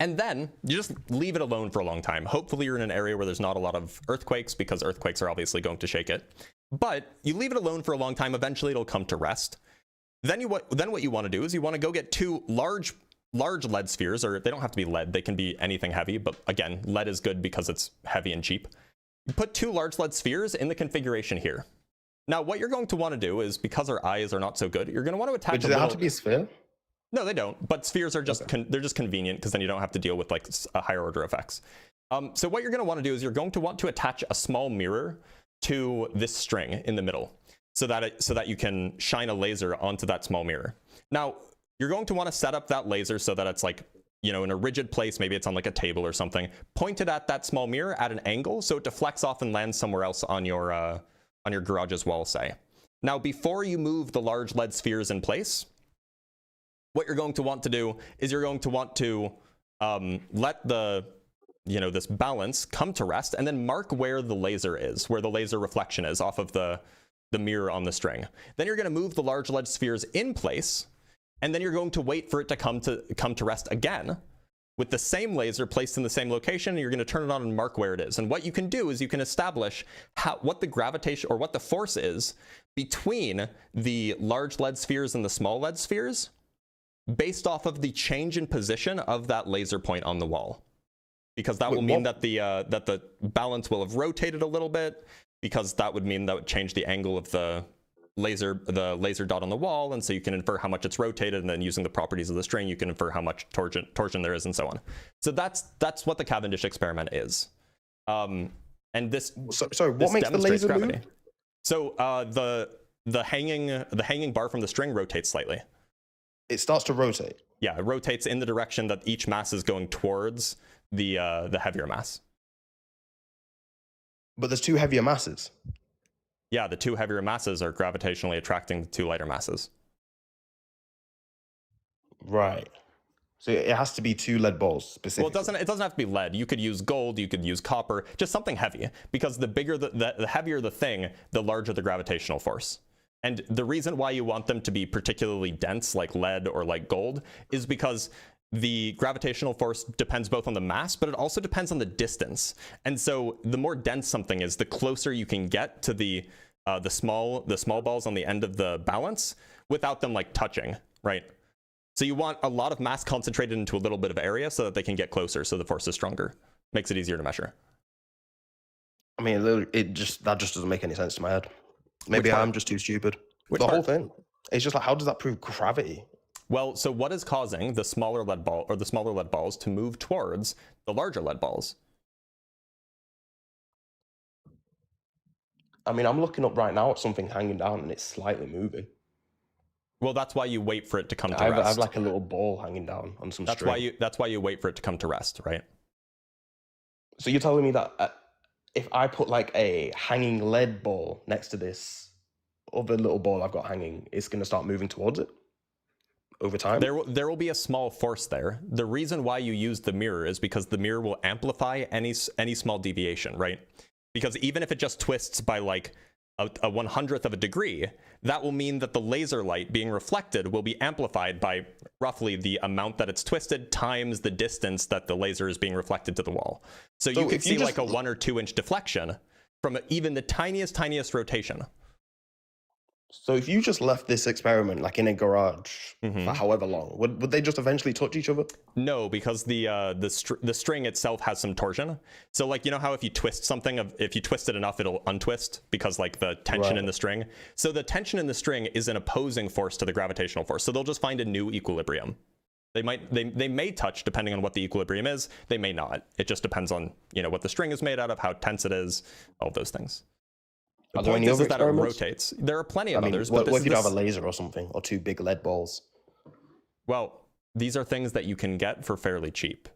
And then you just leave it alone for a long time. Hopefully you're in an area where there's not a lot of earthquakes because earthquakes are obviously going to shake it. But you leave it alone for a long time. Eventually it'll come to rest. Then what you want to do is you want to go get two large lead spheres, or they don't have to be lead. They can be anything heavy. But again, lead is good because it's heavy and cheap. You put two large lead spheres in the configuration here. Now, what you're going to want to do is, because our eyes are not so good, you're going to want to attach Does it have to be a sphere? No, they don't. But spheres are just they're just convenient because then you don't have to deal with like a higher order effects. So what you're going to want to do is you're going to want to attach a small mirror to this string in the middle so that you can shine a laser onto that small mirror. Now, you're going to want to set up that laser so that it's like, you know, in a rigid place. Maybe it's on like a table or something. Pointed at that small mirror at an angle so it deflects off and lands somewhere else on your garage's wall, say. Now, before you move the large lead spheres in place, what you're going to want to do is you're going to want to let this balance come to rest and then mark where the laser is, where the laser reflection is off of the mirror on the string. Then you're going to move the large lead spheres in place, and then you're going to wait for it to come to rest again with the same laser placed in the same location, and you're going to turn it on and mark where it is. And what you can do is you can establish what the gravitation or what the force is between the large lead spheres and the small lead spheres based off of the change in position of that laser point on the wall. Because that will mean that the balance will have rotated a little bit, because that would mean that would change the angle of the laser dot on the wall, and so you can infer how much it's rotated, and then using the properties of the string, you can infer how much torsion there is, and so on. So that's what the Cavendish experiment is. And this what makes the laser gravity move? So the hanging bar from the string rotates slightly. It starts to rotate. Yeah, it rotates in the direction that each mass is going towards the heavier mass. But there's two heavier masses. Yeah, the two heavier masses are gravitationally attracting the two lighter masses. Right. So it has to be two lead balls specifically. Well, it doesn't have to be lead. You could use gold, you could use copper, just something heavy, because the bigger the heavier the thing, the larger the gravitational force. And the reason why you want them to be particularly dense, like lead or like gold, is because the gravitational force depends both on the mass, but it also depends on the distance. And so the more dense something is, the closer you can get to the small balls on the end of the balance without them like touching, right? So you want a lot of mass concentrated into a little bit of area so that they can get closer, so the force is stronger. Makes it easier to measure. I mean, that just doesn't make any sense to my head. Maybe I'm just too stupid. Whole thing. It's just like, how does that prove gravity? Well, so what is causing the smaller lead ball or the smaller lead balls to move towards the larger lead balls? I mean, I'm looking up right now at something hanging down and it's slightly moving. Well, that's why you wait for it to come to I rest. have like a little ball hanging down on some string. That's why you wait for it to come to rest, right? So you're telling me that if I put like a hanging lead ball next to this other little ball I've got hanging, it's going to start moving towards it over time? There will be a small force there. The reason why you use the mirror is because the mirror will amplify any small deviation, right? Because even if it just twists by like a 100th of a degree, that will mean that the laser light being reflected will be amplified by roughly the amount that it's twisted times the distance that the laser is being reflected to the wall. So you could see like a 1 or 2 inch deflection from even the tiniest rotation. So if you just left this experiment like in a garage for however long, would they just eventually touch each other? No, because the string itself has some torsion. So like, you know how if you twist something, if you twist it enough, it'll untwist because like the tension in the string. So the tension in the string is an opposing force to the gravitational force. So they'll just find a new equilibrium. They may touch depending on what the equilibrium is. They may not. It just depends on, you know, what the string is made out of, how tense it is, all those things. The point is that it rotates. There are plenty of others. What if you have a laser or something, or 2 big lead balls? Well, these are things that you can get for fairly cheap.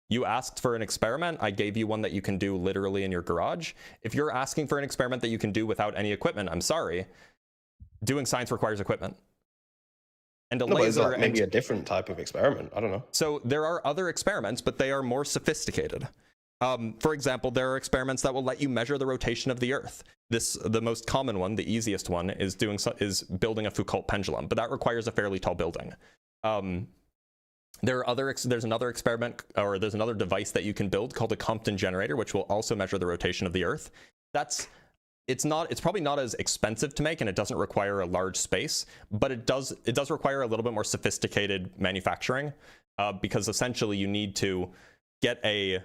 You asked for an experiment. I gave you one that you can do literally in your garage. If you're asking for an experiment that you can do without any equipment, I'm sorry. Doing science requires equipment. And laser, but maybe a different type of experiment. I don't know. So there are other experiments, but they are more sophisticated. For example, there are experiments that will let you measure the rotation of the Earth. The most common one, the easiest one, is building a Foucault pendulum, but that requires a fairly tall building. There's another experiment, or there's another device that you can build called a Compton generator, which will also measure the rotation of the Earth. It's probably not as expensive to make, and it doesn't require a large space, but it does require a little bit more sophisticated manufacturing, because essentially you need to get a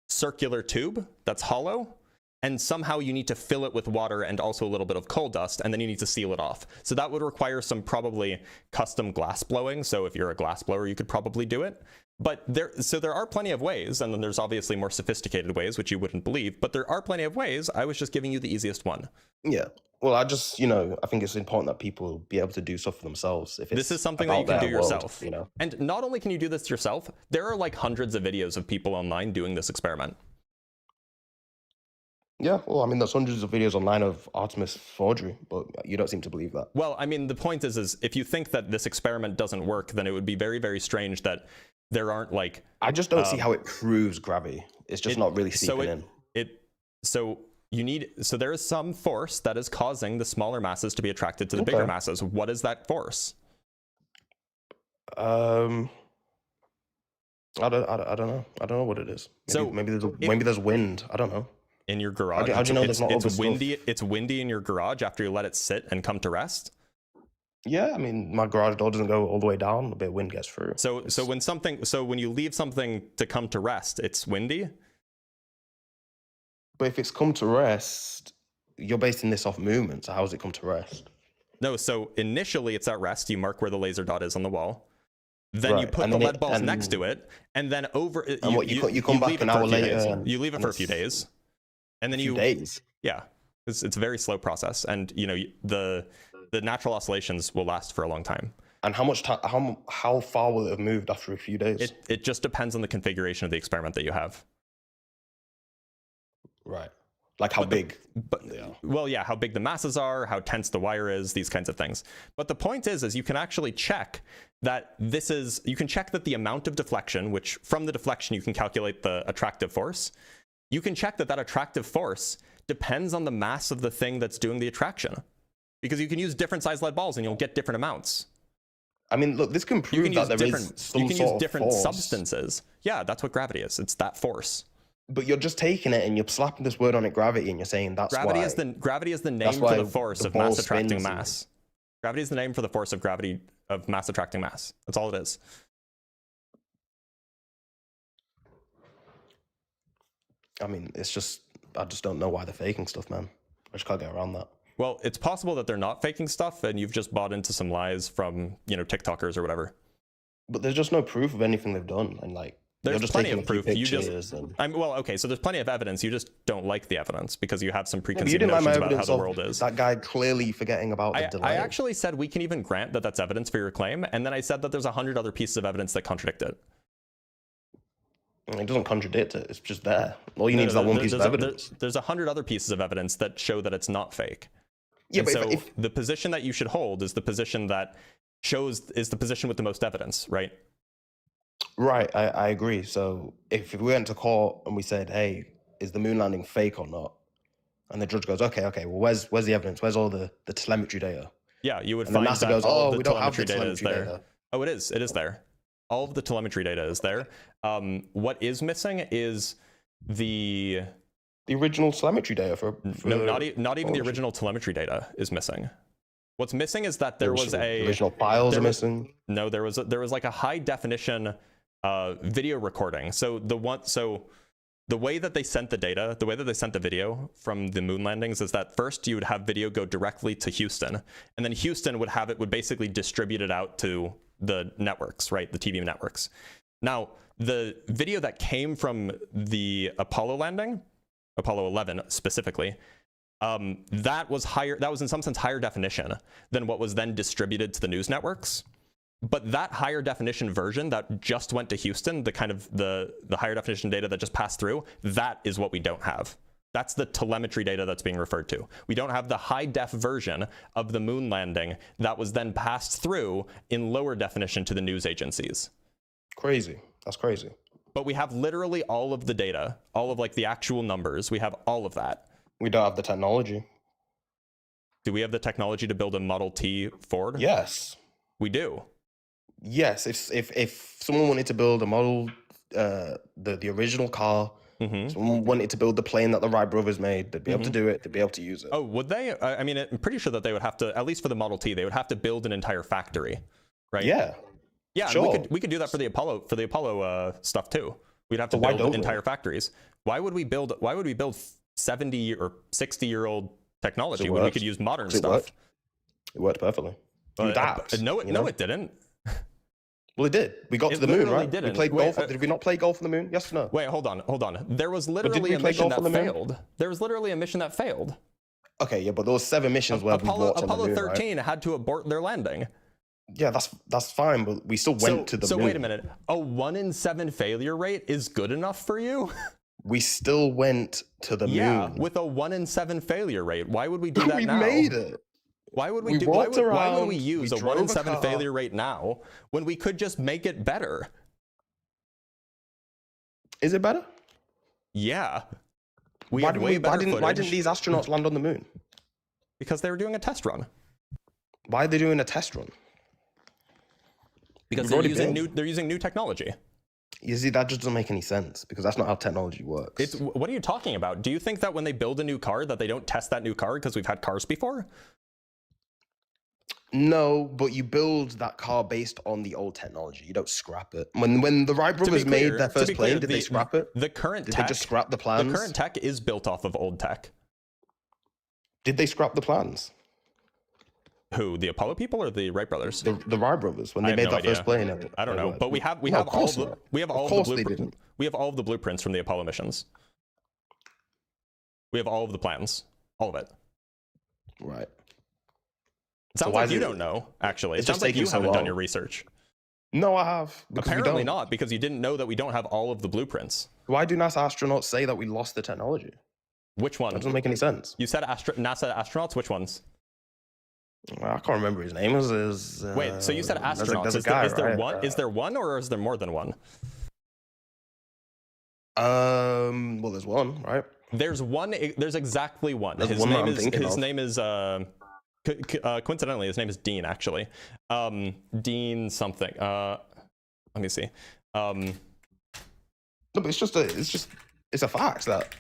circular tube that's hollow, and somehow you need to fill it with water and also a little bit of coal dust, and then you need to seal it off. So that would require some probably custom glass blowing. So if you're a glass blower, you could probably do it. But there are plenty of ways, and then there's obviously more sophisticated ways, which you wouldn't believe, but there are plenty of ways. I was just giving you the easiest one. Yeah. Well, I think it's important that people be able to do stuff for themselves. If this is something that you can do yourself. You know? And not only can you do this yourself, there are like hundreds of videos of people online doing this experiment. Yeah, well, I mean, there's hundreds of videos online of Artemis forgery, but you don't seem to believe that. Well, I mean, the point is if you think that this experiment doesn't work, then it would be very, very strange that there aren't like... I just don't see how it proves gravity. It's just not really seeping in. So there is some force that is causing the smaller masses to be attracted to the bigger masses. What is that force? I don't know. I don't know what it is. Maybe there's wind. I don't know. In your garage, how do you know there's not it's windy. It's windy in your garage after you let it sit and come to rest. Yeah, I mean, my garage door doesn't go all the way down. A bit of wind gets through. So when you leave something to come to rest, it's windy. But if it's come to rest, you're basing this off movement. So how does it come to rest? No, so initially it's at rest. You mark where the laser dot is on the wall. Then you put the lead balls next to it, and then you come back an hour later. You leave it for a few days. And then yeah, it's a very slow process, and you know the natural oscillations will last for a long time. And how far will it have moved after a few days? It just depends on the configuration of the experiment that you have. Right, like how big? Well, yeah, how big the masses are, how tense the wire is, these kinds of things. But the point is you can actually check that you can check that the amount of deflection, which from the deflection you can calculate the attractive force. You can check that attractive force depends on the mass of the thing that's doing the attraction, because you can use different size lead balls and you'll get different amounts. I mean, look, this can prove that there is some sort of different force. Substances. Yeah, that's what gravity is. It's that force. But you're just taking it and you're slapping this word on it, gravity, and you're saying gravity is the name for the force of mass attracting mass. Gravity is the name for the force of mass attracting mass. That's all it is. I mean, I just don't know why they're faking stuff, man. I just can't get around that. Well, it's possible that they're not faking stuff and you've just bought into some lies from, TikTokers or whatever. But there's just no proof of anything they've done. And there's just plenty of proof. So there's plenty of evidence. You just don't like the evidence because you have some preconceived notions about how the world is. That guy clearly forgetting about the delay. I actually said we can even grant that that's evidence for your claim. And then I said that there's 100 other pieces of evidence that contradict it. It doesn't contradict it. It's just there. All you need is that one piece of evidence. There's 100 other pieces of evidence that show that it's not fake. Yeah, and but so the position that you should hold is the position that is the position with the most evidence, right? Right, I agree. So if we went to court and we said, hey, is the moon landing fake or not? And the judge goes, okay, well, where's the evidence? Where's all the telemetry data? Yeah, you would And then find NASA that goes, all oh, of we the don't have telemetry the data is telemetry there. data. Oh, it is there. All of the telemetry data is there. What is missing is the original telemetry data for no, not even the original telemetry data is missing. What's missing is that there was the original files are missing. No, there was like a high definition video recording. So the way that they sent the data, the way that they sent the video from the moon landings is that first you would have video go directly to Houston, and then Houston would basically distribute it out to the networks, right? The TV networks. Now, the video that came from the Apollo landing, Apollo 11 specifically, that was in some sense higher definition than what was then distributed to the news networks. But that higher definition version that just went to Houston, the kind of the higher definition data that just passed through, that is what we don't have. That's the telemetry data that's being referred to. We don't have the high def version of the moon landing that was then passed through in lower definition to the news agencies. Crazy. That's crazy. But we have literally all of the data, all of like the actual numbers. We have all of that. We don't have the technology. Do we have the technology to build a Model T Ford? Yes. We do. Yes. If someone wanted to build a model, the original car, someone wanted to build the plane that the Wright brothers made, they'd be able to do it. They'd be able to use it. Oh, would they? I mean, I'm pretty sure that they would have to, at least for the Model T, they would have to build an entire factory, right? Yeah. Yeah, sure. we could do that for the Apollo stuff too. We'd have to build entire factories. Why would we build 70 or 60-year-old technology when we could use modern stuff? It worked perfectly. No, it didn't. Well, it did. We got to the moon, right? Didn't. We played golf. Did we not play golf on the moon? Yes or no? Wait, hold on. There was literally a mission that failed. There was literally a mission that failed. Okay, yeah, but those 7 missions where Apollo on the moon, 13 right? had to abort their landing. Yeah, that's fine, but we still went to the moon. So wait a minute. A 1 in 7 failure rate is good enough for you? We still went to the moon. Yeah, with a 1 in 7 failure rate. Why would we do that now? We made it. Why would we why would we use a 1 in 7 failure rate now when we could just make it better? Is it better? Yeah. Why didn't these astronauts land on the moon? Because they were doing a test run. Why are they doing a test run? Because they're using new technology. You see, that just doesn't make any sense because that's not how technology works. What are you talking about? Do you think that when they build a new car that they don't test that new car because we've had cars before? No, but you build that car based on the old technology. You don't scrap it. When the Wright brothers made their first plane, did they scrap it? The current did tech, they just scrap the plans? The current tech is built off of old tech. Did they scrap the plans? Who, the Apollo people or the Wright brothers? The Wright brothers when they made that first plane. I don't know, but we have all of the blueprints from the Apollo missions. We have all of the plans, all of it. Right. It sounds like you don't know, actually. It sounds like you haven't done your research. No, I have. Apparently not, because you didn't know that we don't have all of the blueprints. Why do NASA astronauts say that we lost the technology? Which one? That doesn't make any sense. You said NASA astronauts? Which ones? Well, I can't remember his name. Wait, so you said astronauts. Is there one or is there more than one? Well, there's one, right? There's one. There's exactly one. His name is coincidentally, his name is Dean, actually. Dean something. Let me see. No, but it's a fact that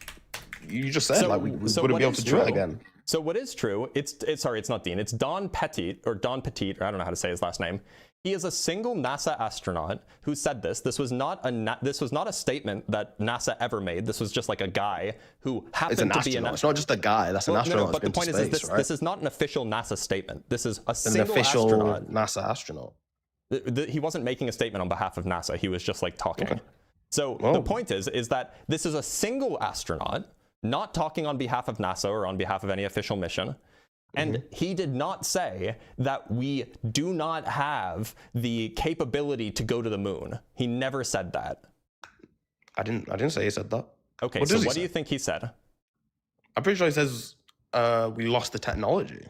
you just said we wouldn't be able to do it again. So what is true? It's not Dean. It's Don Petit, or I don't know how to say his last name. He is a single NASA astronaut who said this. This was not a statement that NASA ever made. This was just like a guy who happened to be an astronaut. It's not just a guy. That's an astronaut. No, but the point is this is not an official NASA statement. This is a single astronaut. NASA astronaut. He wasn't making a statement on behalf of NASA. He was just like talking. Okay. So the point is that this is a single astronaut not talking on behalf of NASA or on behalf of any official mission. And he did not say that we do not have the capability to go to the moon. He never said that. I didn't say he said that. Okay, so what do you think he said? I'm pretty sure he says we lost the technology.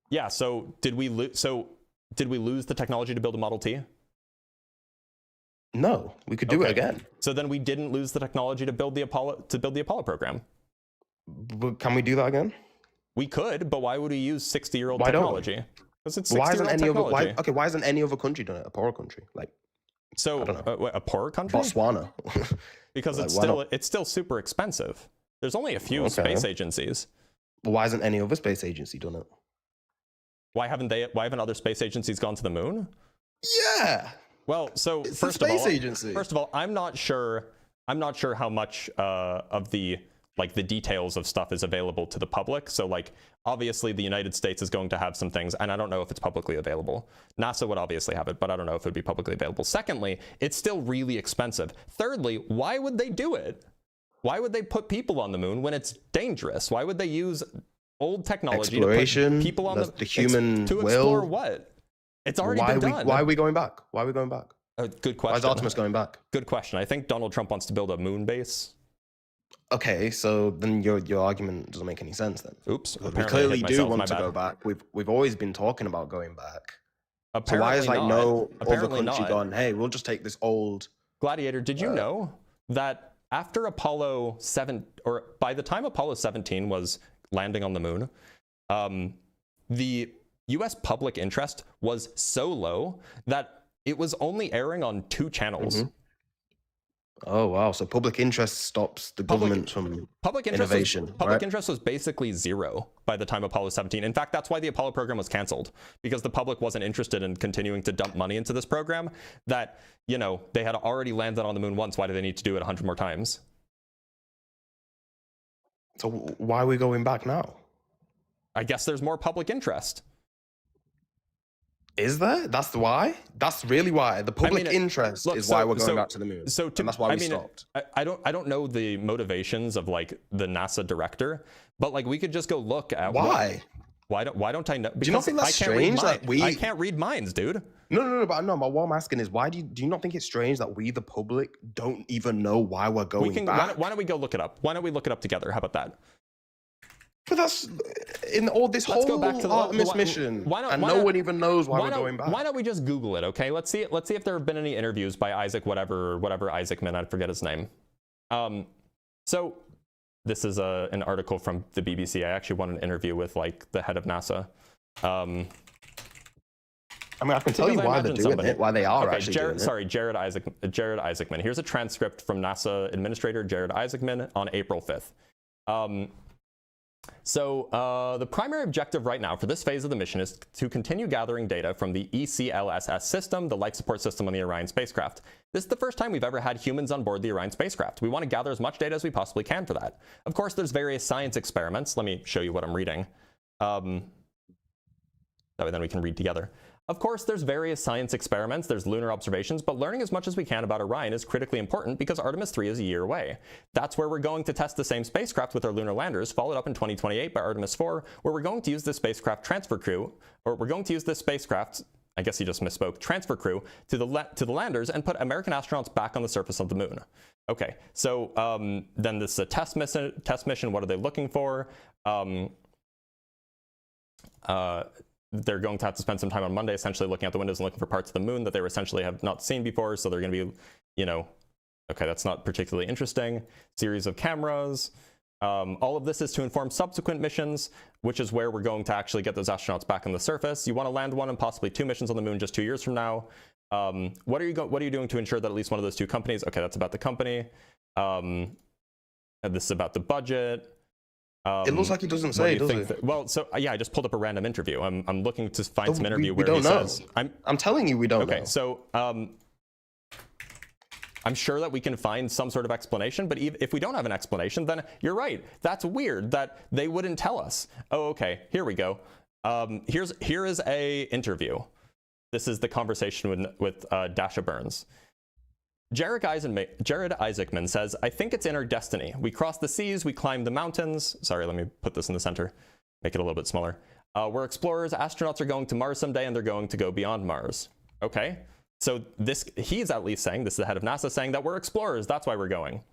Yeah, so did we lose the technology to build a Model T? No, we could do it again. So then we didn't lose the technology to build the Apollo program. But can we do that again? We could, but why would we use 60-year-old Why don't we? technology? Because it's Why isn't 60-year-old any other technology. why isn't any other country done it? A poorer country, like So I don't know. a poorer country? Botswana. Because Like, it's why still not? it's still super expensive. There's only a few space agencies. But why isn't any other space agency done it? Why haven't other space agencies gone to the moon? Yeah. Well, so It's first the of all, space agency. First of all, I'm not sure how much of the details of stuff is available to the public. So like obviously the United States is going to have some things, and I don't know if it's publicly available. NASA would obviously have it, but I don't know if it would be publicly available. Secondly, it's still really expensive. Thirdly, why would they do it? Why would they put people on the moon when it's dangerous? Why would they use old technology Exploration, to put people on the human to will. explore what? It's already been done. Why are we going back? Why are we going back? Good question. Why is Artemis going back? Good question. I think Donald Trump wants to build a moon base. Okay, so then your argument doesn't make any sense then. Oops. We clearly do want to go back. We've always been talking about going back. Apparently so why is like no other Apparently country not. gone, hey, we'll just take this old Gladiator, did you know that after Apollo 7, or by the time Apollo 17 was landing on the moon, the US public interest was so low that it was only airing on 2 channels. Oh wow! So public interest stops the government from innovation. Public interest was basically zero by the time Apollo 17. In fact, that's why the Apollo program was canceled, because the public wasn't interested in continuing to dump money into this program. That, you know, they had already landed on the moon once. Why do they need to do it 100 more times? So why are we going back now? I guess there's more public interest. Is there? That's the why? That's really why. The public interest is why we're going back to the moon. And that's why we stopped. I don't know the motivations of like the NASA director, but like we could just go look at why. Why don't I know? Do you not think that's strange that I can't read minds, dude. No, but what I'm asking is why do you not think it's strange that we, the public, don't even know why we're going back? Why don't we go look it up? Why don't we look it up together? How about that? But that's in all this Let's whole go back to the Artemis mission, and no one even knows why we're going back. Why don't we just Google it, okay? Let's see if there have been any interviews by Isaac whatever Isaacman, I forget his name. So this is an article from the BBC. I actually want an interview with like the head of NASA. I mean, I can tell you why they're doing it, why they are actually doing it. Sorry, Jared Isaacman. Here's a transcript from NASA Administrator Jared Isaacman on April 5th. So the primary objective right now for this phase of the mission is to continue gathering data from the ECLSS system, the life support system on the Orion spacecraft. This is the first time we've ever had humans on board the Orion spacecraft. We want to gather as much data as we possibly can for that. Of course, there's various science experiments. Let me show you what I'm reading. That way then we can read together. Of course, there's various science experiments, there's lunar observations, but learning as much as we can about Orion is critically important because Artemis 3 is a year away. That's where we're going to test the same spacecraft with our lunar landers, followed up in 2028 by Artemis 4, where we're going to use this spacecraft transfer crew, or we're going to use this spacecraft, I guess he just misspoke, transfer crew to the landers and put American astronauts back on the surface of the moon. Okay, so then this is a test mission. What are they looking for? They're going to have to spend some time on Monday essentially looking out the windows and looking for parts of the moon that they essentially have not seen before. So they're going to be, you know, okay, that's not particularly interesting. Series of cameras. All of this is to inform subsequent missions, which is where we're going to actually get those astronauts back on the surface. You want to land one and possibly 2 missions on the moon just 2 years from now. What are you doing to ensure that at least one of those 2 companies? Okay, that's about the company. And this is about the budget. It looks like he doesn't say, does it? Well, so yeah, I just pulled up a random interview. I'm looking to find some interview where we don't he know. says, I'm telling you, we don't know. Okay, so I'm sure that we can find some sort of explanation, but if we don't have an explanation, then you're right. That's weird that they wouldn't tell us. Oh, okay, here we go. Here is a interview. This is the conversation with Dasha Burns. Jared Isaacman says, I think it's in our destiny. We cross the seas, we climb the mountains. Sorry, let me put this in the center, make it a little bit smaller. We're explorers, astronauts are going to Mars someday, and they're going to go beyond Mars. Okay, so he's at least saying, this is the head of NASA saying that we're explorers, that's why we're going.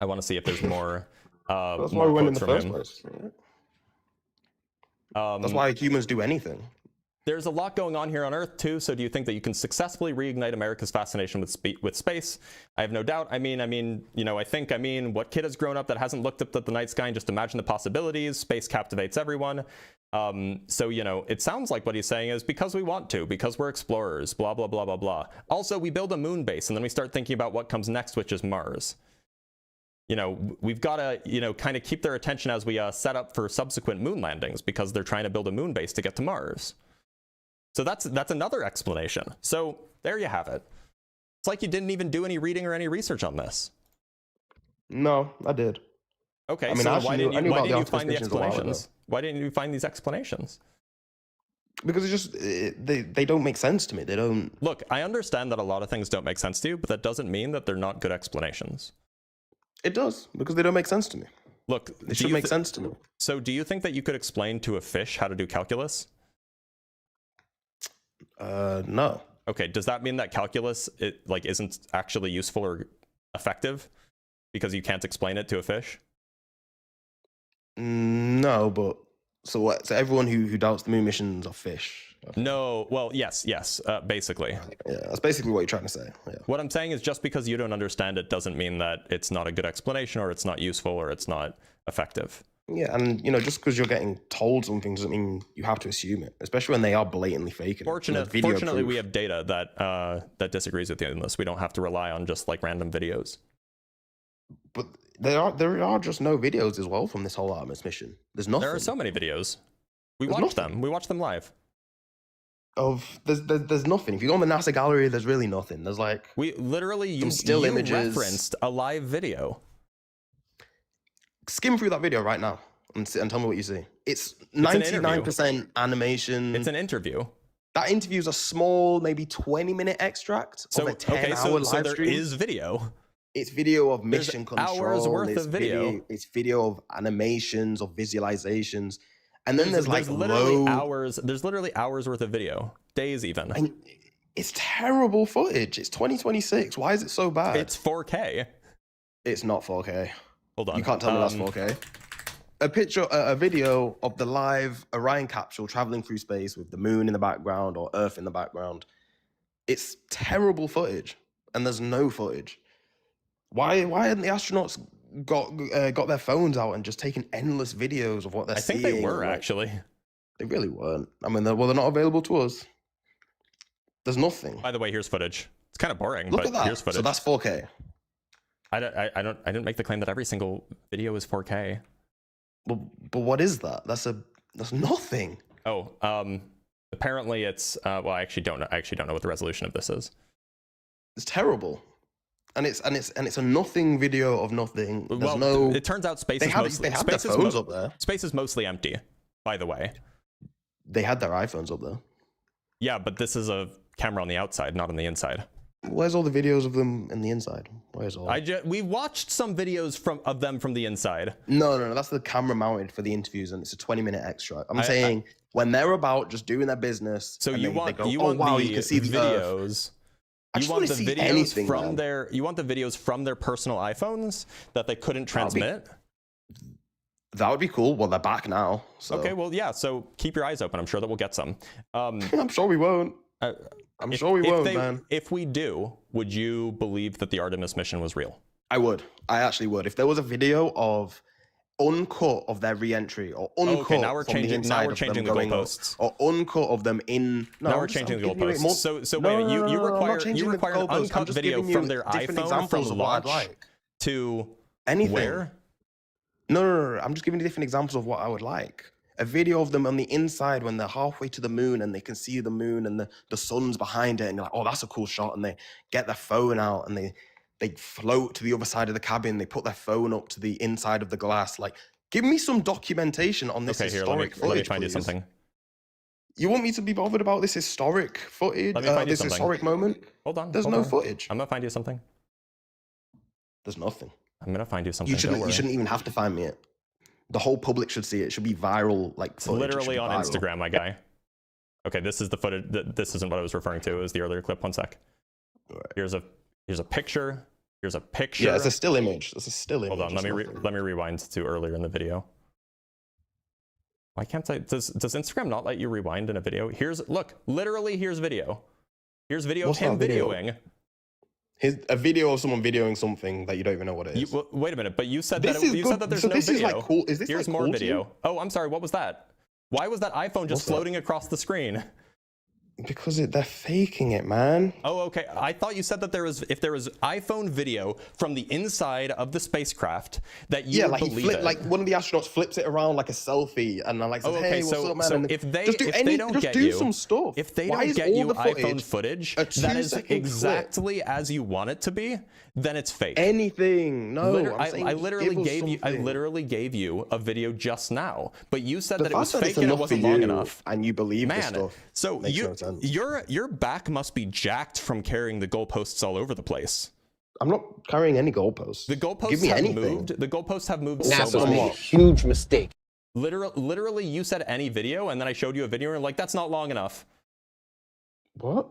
I want to see if there's more That's why we went in the first him. place. That's why humans do anything. There's a lot going on here on Earth too, so do you think that you can successfully reignite America's fascination with space? I have no doubt. I mean, you know, what kid has grown up that hasn't looked up at the night sky and just imagined the possibilities? Space captivates everyone. So, you know, it sounds like what he's saying is because we want to, because we're explorers, blah, blah, blah, blah, blah. Also, we build a moon base and then we start thinking about what comes next, which is Mars. You know, we've got to, you know, kind of keep their attention as we set up for subsequent moon landings because they're trying to build a moon base to get to Mars. So that's another explanation. So there you have it. It's like you didn't even do any reading or any research on this. No, I did. Okay, I mean, so why didn't you find the explanations? Why didn't you find these explanations? Because it's just, they don't make sense to me. They don't... Look, I understand that a lot of things don't make sense to you, but that doesn't mean that they're not good explanations. It does, because they don't make sense to me. Look, they should make sense to me. So do you think that you could explain to a fish how to do calculus? No. Okay, does that mean that calculus isn't actually useful or effective because you can't explain it to a fish? No, but so what? So everyone who doubts the moon missions are fish. No, well, yes, basically. Yeah, that's basically what you're trying to say. Yeah. What I'm saying is just because you don't understand it doesn't mean that it's not a good explanation or it's not useful or it's not effective. Yeah, and you know, just because you're getting told something doesn't mean you have to assume it, especially when they are blatantly faking. Fortunately, we have data that disagrees with you on this. We don't have to rely on just like random videos. But there are just no videos as well from this whole Artemis mission. There's nothing. There are so many videos. We watched them. We watched them live. There's nothing. If you go on the NASA gallery, there's really nothing. There's like we literally you referenced a live video. Skim through that video right now and tell me what you see. It's 99% animation. It's an interview. That interview is a small, maybe 20-minute extract of a 10-hour live stream. So there is video. It's video of mission control. Hours worth of video. It's video of animations, of visualizations. And then there's literally hours worth of video. Days even. And it's terrible footage. It's 2026. Why is it so bad? It's 4K. It's not 4K. Hold on. You can't tell me that's 4K. A video of the live Orion capsule traveling through space with the moon in the background or Earth in the background. It's terrible footage, and there's no footage. Why hadn't the astronauts got their phones out and just taken endless videos of what they're seeing? I think they were actually. They really weren't. I mean, they're not available to us. There's nothing. By the way, here's footage. It's kind of boring, Look but at that. Here's footage. So that's 4K. I didn't make the claim that every single video is 4K. But what is that? That's nothing. Oh, apparently it's well, I actually don't know what the resolution of this is. It's terrible. And it's a nothing video of nothing. There's it turns out space is mostly empty, by the way. They had their iPhones up there. Yeah, but this is a camera on the outside, not on the inside. Where's all the videos of them in the inside? Where's all? We watched some videos of them from the inside. No, that's the camera mounted for the interviews, and it's a 20-minute extract. I'm saying when they're about just doing their business. So you want the videos. You want the videos from their personal iPhones that they couldn't transmit? That would be cool. Well, they're back now. So. Okay, well, yeah. So keep your eyes open. I'm sure that we'll get some. I'm sure we won't. I'm sure we won't, man. If we do, would you believe that the Artemis mission was real? I would. I actually would. If there was a video of uncut of their re-entry or uncut okay, now we're changing the goalposts. Or uncut of them in... No, now we're changing the goalposts. So wait, you require an uncut video from their iPhone from launch to anything. Where? No. I'm just giving you different examples of what I would like. A video of them on the inside when they're halfway to the moon and they can see the moon and the sun's behind it and you're like, oh, that's a cool shot. And they get their phone out and they float to the other side of the cabin. They put their phone up to the inside of the glass. Like, give me some documentation on this historic footage, let me find you something. You want me to be bothered about this historic footage, this historic moment? Hold on. There's no footage. I'm going to find you something. There's nothing. I'm going to find you something. You shouldn't even have to find me it. The whole public should see it. It should be viral, like it's literally on Instagram, my guy. Okay, this is the footage. This isn't what I was referring to. It was the earlier clip. One sec. Right. Here's a picture. Here's a picture. Yeah, it's a still image. It's a still image. Hold on. Let me rewind to earlier in the video. Why can't I? Does Instagram not let you rewind in a video? Look, literally here's video. Here's video of him videoing. Here's a video of someone videoing something that you don't even know what it is. Wait a minute, but you said that there's no video. Is like cool. Is this Here's like more cool video. Oh, I'm sorry. What was that? Why was that iPhone just floating across the screen? Because they're faking it, man. Oh, okay. I thought you said that if there was iPhone video from the inside of the spacecraft that you would believe it. Like one of the astronauts flips it around like a selfie, and then like says, "Hey, what's up, man?" So and if they don't just get do you some stuff. If they Why don't is get all you the iPhone footage a that is 2-second exactly as you want it to be, then it's fake. Anything? No, I literally gave you a video just now, but you said that it was fake and it wasn't long enough. And you believe man, this stuff. So your back must be jacked from carrying the goalposts all over the place. I'm not carrying any goalposts. The goalposts have moved. The goalposts have moved so much. Made a huge mistake. Literally, you said any video, and then I showed you a video, and you're like, that's not long enough. What?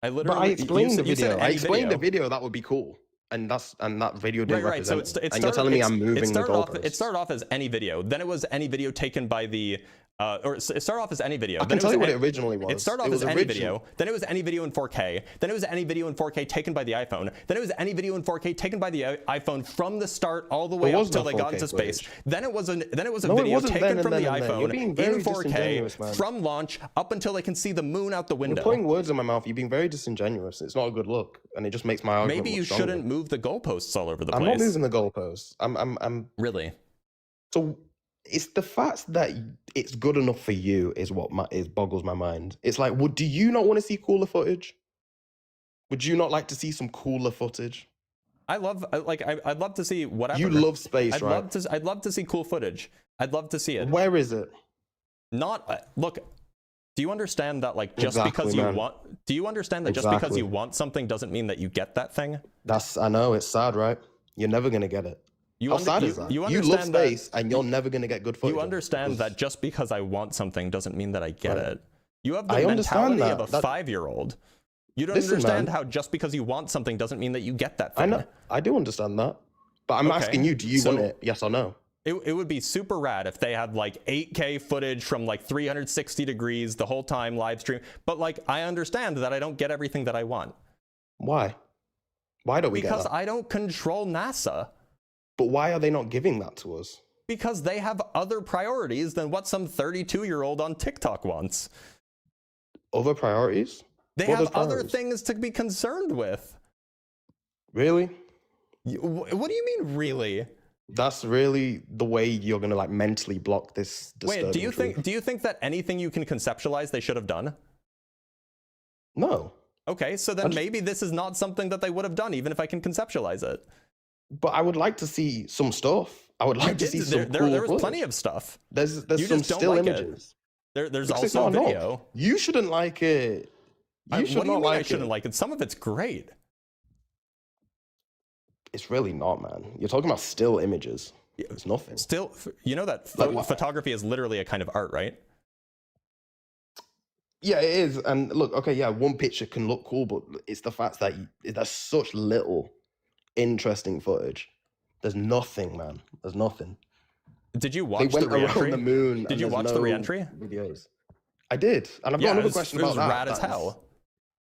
But I explained the video. I explained the video. video that would be cool. And that video didn't right. So and you're telling me I'm moving the goalposts. It started off as any video. Then it was any video taken by the or it started off as any video. I can tell you what it originally was. It started off as any video. Then it was any video in 4K. Then it was any video in 4K taken by the iPhone. Then it was any video in 4K taken by the iPhone from the start all the way up until they got into space. Then it was a video taken from the iPhone in 4K from launch up until they can see the moon out the window. You're putting words in my mouth. You're being very disingenuous. It's not a good look, and it just makes my argument. Maybe you shouldn't move the goalposts all over the place. I'm not moving the goalposts. I'm really. So it's the fact that it's good enough for you is what boggles my mind. It's like, do you not want to see cooler footage? Would you not like to see some cooler footage? I'd love to see whatever. You love space, right? I'd love to see cool footage. I'd love to see it. Where is it? Look. Do you understand that just because you want something doesn't mean that you get that thing? I know, it's sad, right? You're never gonna get it. How sad is that? You love space and you're never gonna get good footage. You understand that just because I want something doesn't mean that I get it. You have the mentality of a 5-year-old. You don't understand how just because you want something doesn't mean that you get that thing. I know. I do understand that. But I'm asking you, do you want it? Yes or no? It would be super rad if they had 8K footage from 360 degrees the whole time live stream. But I understand that I don't get everything that I want. Why? Why don't we get that? Because I don't control NASA. But why are they not giving that to us? Because they have other priorities than what some 32-year-old on TikTok wants. Other priorities? They have other things to be concerned with. Really? What do you mean, really? That's really the way you're gonna mentally block this disturbing Wait, do you think that anything you can conceptualize they should have done? No. Okay, so then maybe this is not something that they would have done, even if I can conceptualize it. But I would like to see some stuff. I would like to see some cool There was plenty of stuff. There's some still images. There's also video. You shouldn't like it. What do you mean I shouldn't like it? Some of it's great. It's really not, man. You're talking about still images. It's nothing. Still, you know that photography is literally a kind of art, right? Yeah, it is. And look, okay, yeah, one picture can look cool, but it's the fact that there's such little interesting footage. There's nothing, man. There's nothing. Did you watch the re-entry? The moon. Did you watch the re-entry? Videos. I did, and I've got another question about that. It was rad as hell.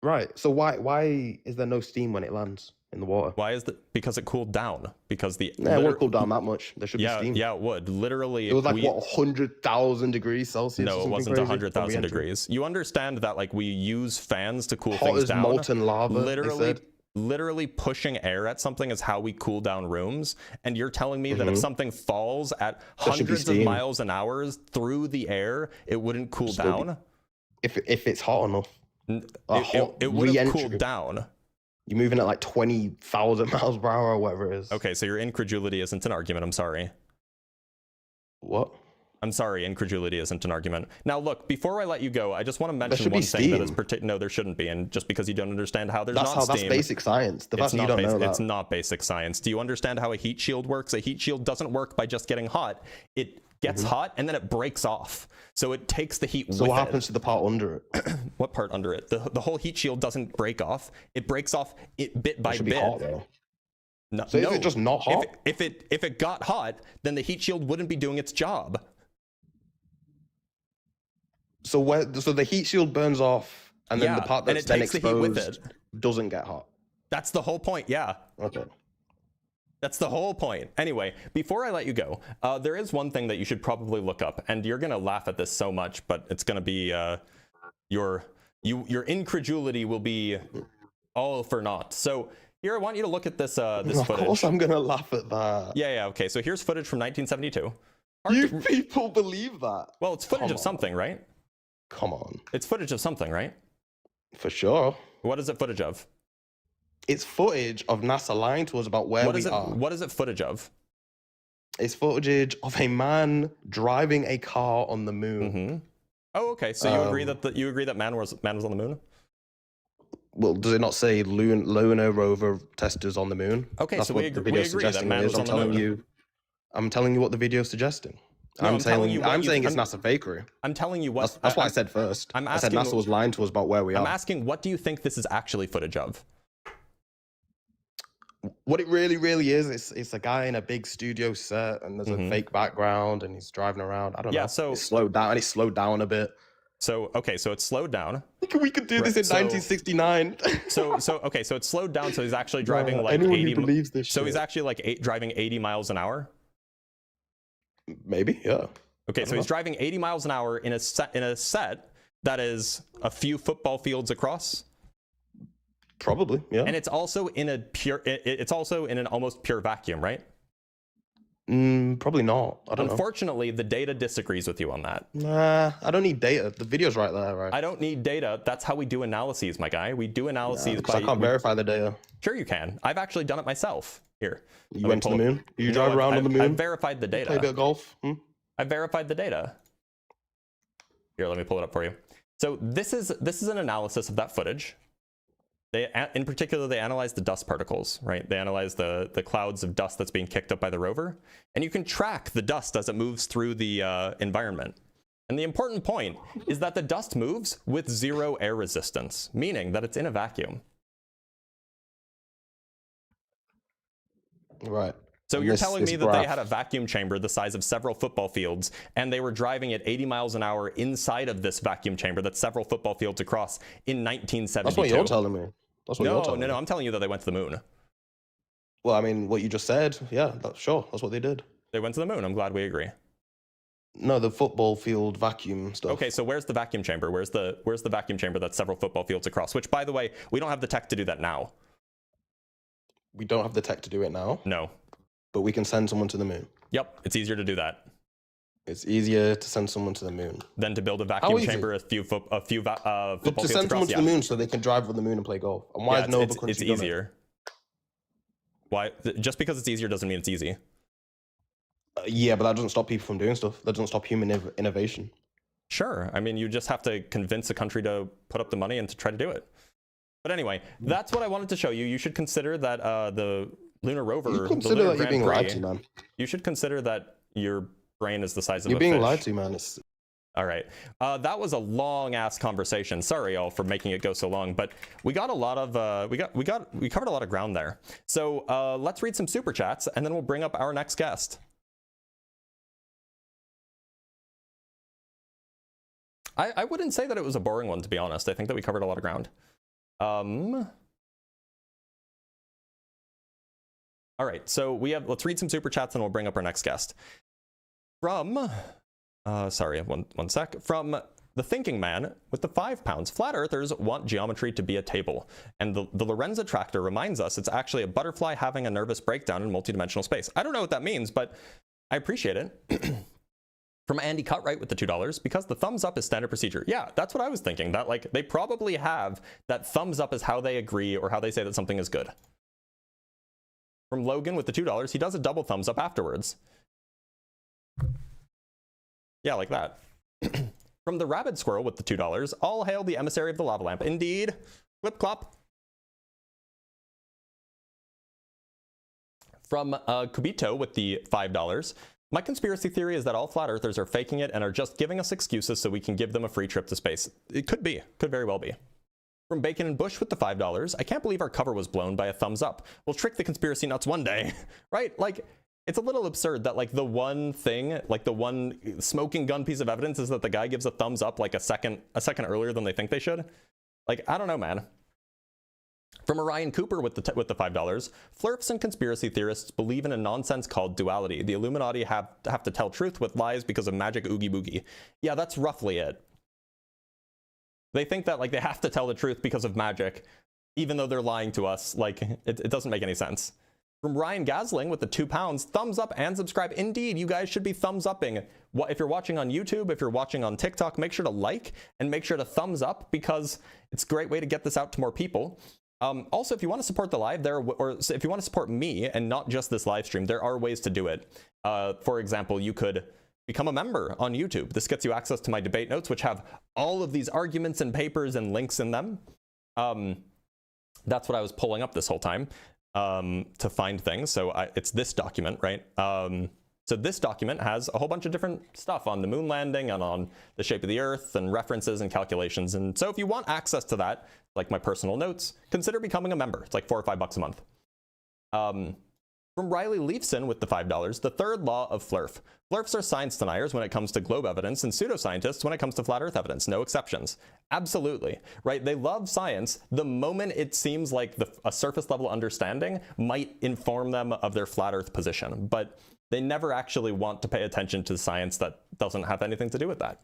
Right. So why is there no steam when it lands in the water? Why is that? Because it cooled down. Because it won't cool down that much. There should be steam. Yeah, it would. Literally, it was 100,000 degrees Celsius. No, it wasn't 100,000 degrees. You understand that we use fans to cool things down. Molten lava. Literally pushing air at something is how we cool down rooms. And you're telling me that if something falls at hundreds of miles an hour through the air, it wouldn't cool down? If it's hot enough. It would have cooled down. You're moving at 20,000 miles per hour or whatever it is. Okay, so your incredulity isn't an argument. I'm sorry. What? I'm sorry, incredulity isn't an argument. Now, look, before I let you go, I just want to mention one thing that is no, there shouldn't be. And just because you don't understand how there's not steam. That's basic science. The fact that you don't know that. It's not basic science. Do you understand how a heat shield works? A heat shield doesn't work by just getting hot. It gets hot and then it breaks off. So it takes the heat with it. So what happens to the part under it? What part under it? The whole heat shield doesn't break off. It breaks off bit by bit. Be hot, though. No, so is it just not hot? If it got hot, then the heat shield wouldn't be doing its job. So the heat shield burns off, and then the part that's then exposed doesn't get hot. That's the whole point. Yeah. Okay. That's the whole point. Anyway, before I let you go, there is one thing that you should probably look up, and you're gonna laugh at this so much, but it's gonna be your incredulity will be all for naught. So here, I want you to look at this this footage. Of course, I'm gonna laugh at that. Yeah. Okay. So here's footage from 1972. You people believe that? Well, it's footage of something, right? Come on. It's footage of something, right? For sure. What is it footage of? It's footage of NASA lying to us about where we are. What is it footage of? It's footage of a man driving a car on the moon. Mm-hmm. Oh, okay. So you agree that man was on the moon? Well, does it not say lunar rover testers on the moon? Okay, That's so what we the agree video's that suggesting man it was is. on the moon. I'm telling you what the video's suggesting. No, I'm saying it's NASA fakery. I'm telling you what. That's what I said first. I said NASA was lying to us about where we are. I'm asking, what do you think this is actually footage of? What it really is, it's a guy in a big studio set, and there's a fake background, and he's driving around. I don't know. Yeah, so it's slowed down a bit. So okay, so it's slowed down. We could do this in 1969. So okay, so it's slowed down. So he's actually driving like anyone 80. Who believes this so shit. he's actually like driving 80 miles an hour. Maybe, yeah. Okay, so he's driving 80 miles an hour in a set that is a few football fields across. Probably, yeah. And it's also in an almost pure vacuum, right? Probably not. I don't know. Unfortunately, the data disagrees with you on that. Nah, I don't need data. The video's right there, right? I don't need data. That's how we do analyses, my guy. We do analyses I can't verify the data. Sure you can. I've actually done it myself. Here. You went to the moon? You drive around on the moon? I've verified the data. Play a bit of golf? I verified the data. Here, let me pull it up for you. So this is an analysis of that footage. In particular, they analyzed the dust particles, right? They analyzed the clouds of dust that's being kicked up by the rover. And you can track the dust as it moves through the environment. And the important point is that the dust moves with zero air resistance, meaning that it's in a vacuum. Right. So you're telling me that they had a vacuum chamber the size of several football fields, and they were driving at 80 miles an hour inside of this vacuum chamber that's several football fields across in 1972. That's what you're telling me. No, I'm telling you that they went to the moon. Well, I mean, what you just said, yeah, sure, that's what they did. They went to the moon. I'm glad we agree. No, the football field vacuum stuff. Okay, so where's the vacuum chamber? Where's the vacuum chamber that's several football fields across? Which, by the way, we don't have the tech to do that now. We don't have the tech to do it now? No. But we can send someone to the moon. Yep, it's easier to do that. It's easier to send someone to the moon than to build a vacuum chamber a few football fields to send someone to the moon so they can drive on the moon and play golf. And why is no other country it's easier? Why? Just because it's easier doesn't mean it's easy. Yeah, but that doesn't stop people from doing stuff. That doesn't stop human innovation. Sure. I mean, you just have to convince a country to put up the money and to try to do it. But anyway, that's what I wanted to show you. You should consider that the lunar rover, you consider that you're being lied to, man. You should consider that your brain is the size of you're a fish. You're being lied to, man. All right. That was a long ass conversation. Sorry, y'all, for making it go so long, but we got a lot of we covered a lot of ground there. So let's read some super chats, and then we'll bring up our next guest. I wouldn't say that it was a boring one, to be honest. I think that we covered a lot of ground. All right, so let's read some super chats and we'll bring up our next guest. From, sorry, one sec. From the Thinking Man with the 5 pounds, flat earthers want geometry to be a table. And the Lorenz attractor reminds us it's actually a butterfly having a nervous breakdown in multidimensional space. I don't know what that means, but I appreciate it. From Andy Cutright with the $2, because the thumbs up is standard procedure. Yeah, that's what I was thinking. That like they probably have that thumbs up is how they agree or how they say that something is good. From Logan with the $2, he does a double thumbs up afterwards. Yeah, like that. From the Rabid Squirrel with the $2, all hail the emissary of the lava lamp. Indeed. Flip clop. From Kubito with the $5, my conspiracy theory is that all flat earthers are faking it and are just giving us excuses so we can give them a free trip to space. It could be, could very well be. From Bacon and Bush with the $5, I can't believe our cover was blown by a thumbs up. We'll trick the conspiracy nuts one day, right? Like, it's a little absurd that like the one thing, like the one smoking gun piece of evidence is that the guy gives a thumbs up like a second earlier than they think they should. Like, I don't know, man. From Orion Cooper with the $5, FLERFS and conspiracy theorists believe in a nonsense called duality. The Illuminati have to tell truth with lies because of magic oogie boogie. Yeah, that's roughly it. They think that like they have to tell the truth because of magic, even though they're lying to us. Like, it doesn't make any sense. From Ryan Gasling with the £2, thumbs up and subscribe. Indeed, you guys should be thumbs upping. If you're watching on YouTube, if you're watching on TikTok, make sure to like and make sure to thumbs up because it's a great way to get this out to more people. Also, if you want to support the live, or if you want to support me and not just this live stream, there are ways to do it. For example, you could become a member on YouTube. This gets you access to my debate notes, which have all of these arguments and papers and links in them. That's what I was pulling up this whole time to find things. So it's this document, right? So this document has a whole bunch of different stuff on the moon landing and on the shape of the Earth and references and calculations. And so if you want access to that, like my personal notes, consider becoming a member. It's like $4 or $5 a month. From Riley Leifson with the $5, the third law of FLERF. FLERFs are science deniers when it comes to globe evidence and pseudoscientists when it comes to flat Earth evidence. No exceptions. Absolutely, right? They love science the moment it seems like a surface level understanding might inform them of their flat Earth position. But they never actually want to pay attention to science that doesn't have anything to do with that.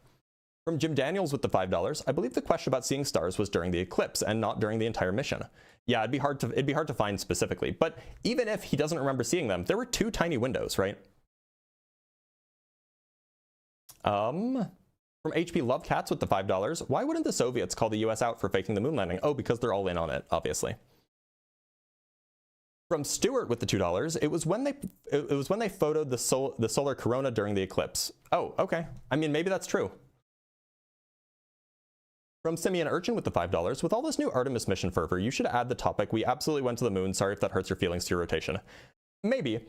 From Jim Daniels with the $5, I believe the question about seeing stars was during the eclipse and not during the entire mission. Yeah, it'd be hard to find specifically, but even if he doesn't remember seeing them, there were 2 tiny windows, right? From HP Lovecats with the $5, why wouldn't the Soviets call the US out for faking the moon landing? Oh, because they're all in on it, obviously. From Stuart with the $2, it was when they photoed the solar corona during the eclipse. Oh, okay. I mean, maybe that's true. From Simeon Urchin with the $5, with all this new Artemis mission fervor, you should add the topic, we absolutely went to the moon, sorry if that hurts your feelings to your rotation. Maybe.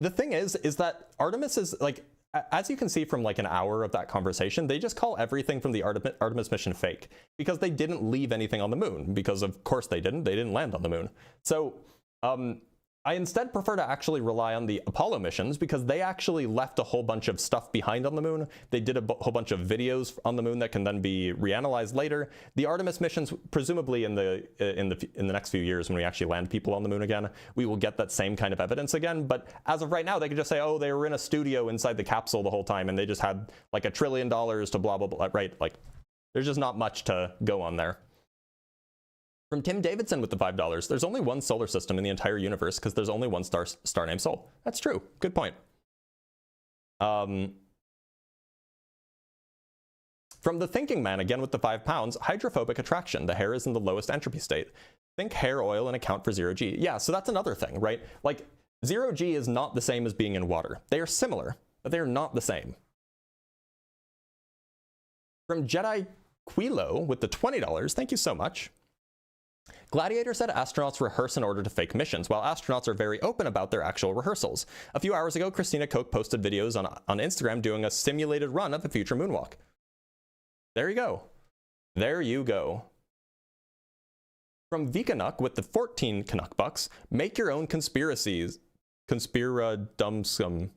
The thing is that Artemis is, like, as you can see from like an hour of that conversation, they just call everything from the Artemis mission fake because they didn't leave anything on the moon, because of course they didn't land on the moon. So, I instead prefer to actually rely on the Apollo missions because they actually left a whole bunch of stuff behind on the moon. They did a whole bunch of videos on the moon that can then be reanalyzed later. The Artemis missions, presumably in the next few years when we actually land people on the moon again, we will get that same kind of evidence again. But as of right now, they could just say, oh, they were in a studio inside the capsule the whole time and they just had like $1 trillion to blah, blah, blah, right? Like, there's just not much to go on there. From Tim Davidson with the $5, there's only one solar system in the entire universe because there's only one star named Sol. That's true. Good point. From The Thinking Man, again with the £5, hydrophobic attraction. The hair is in the lowest entropy state. Think hair oil and account for 0G. Yeah, so that's another thing, right? Like, 0G is not the same as being in water. They are similar, but they are not the same. From Jedi Quilo with the $20, thank you so much. Gladiator said astronauts rehearse in order to fake missions, while astronauts are very open about their actual rehearsals. A few hours ago, Christina Koch posted videos on Instagram doing a simulated run of a future moonwalk. There you go. There you go. From Vikanuk with the 14 Canuck bucks, make your own conspiracies. Conspiradumsum.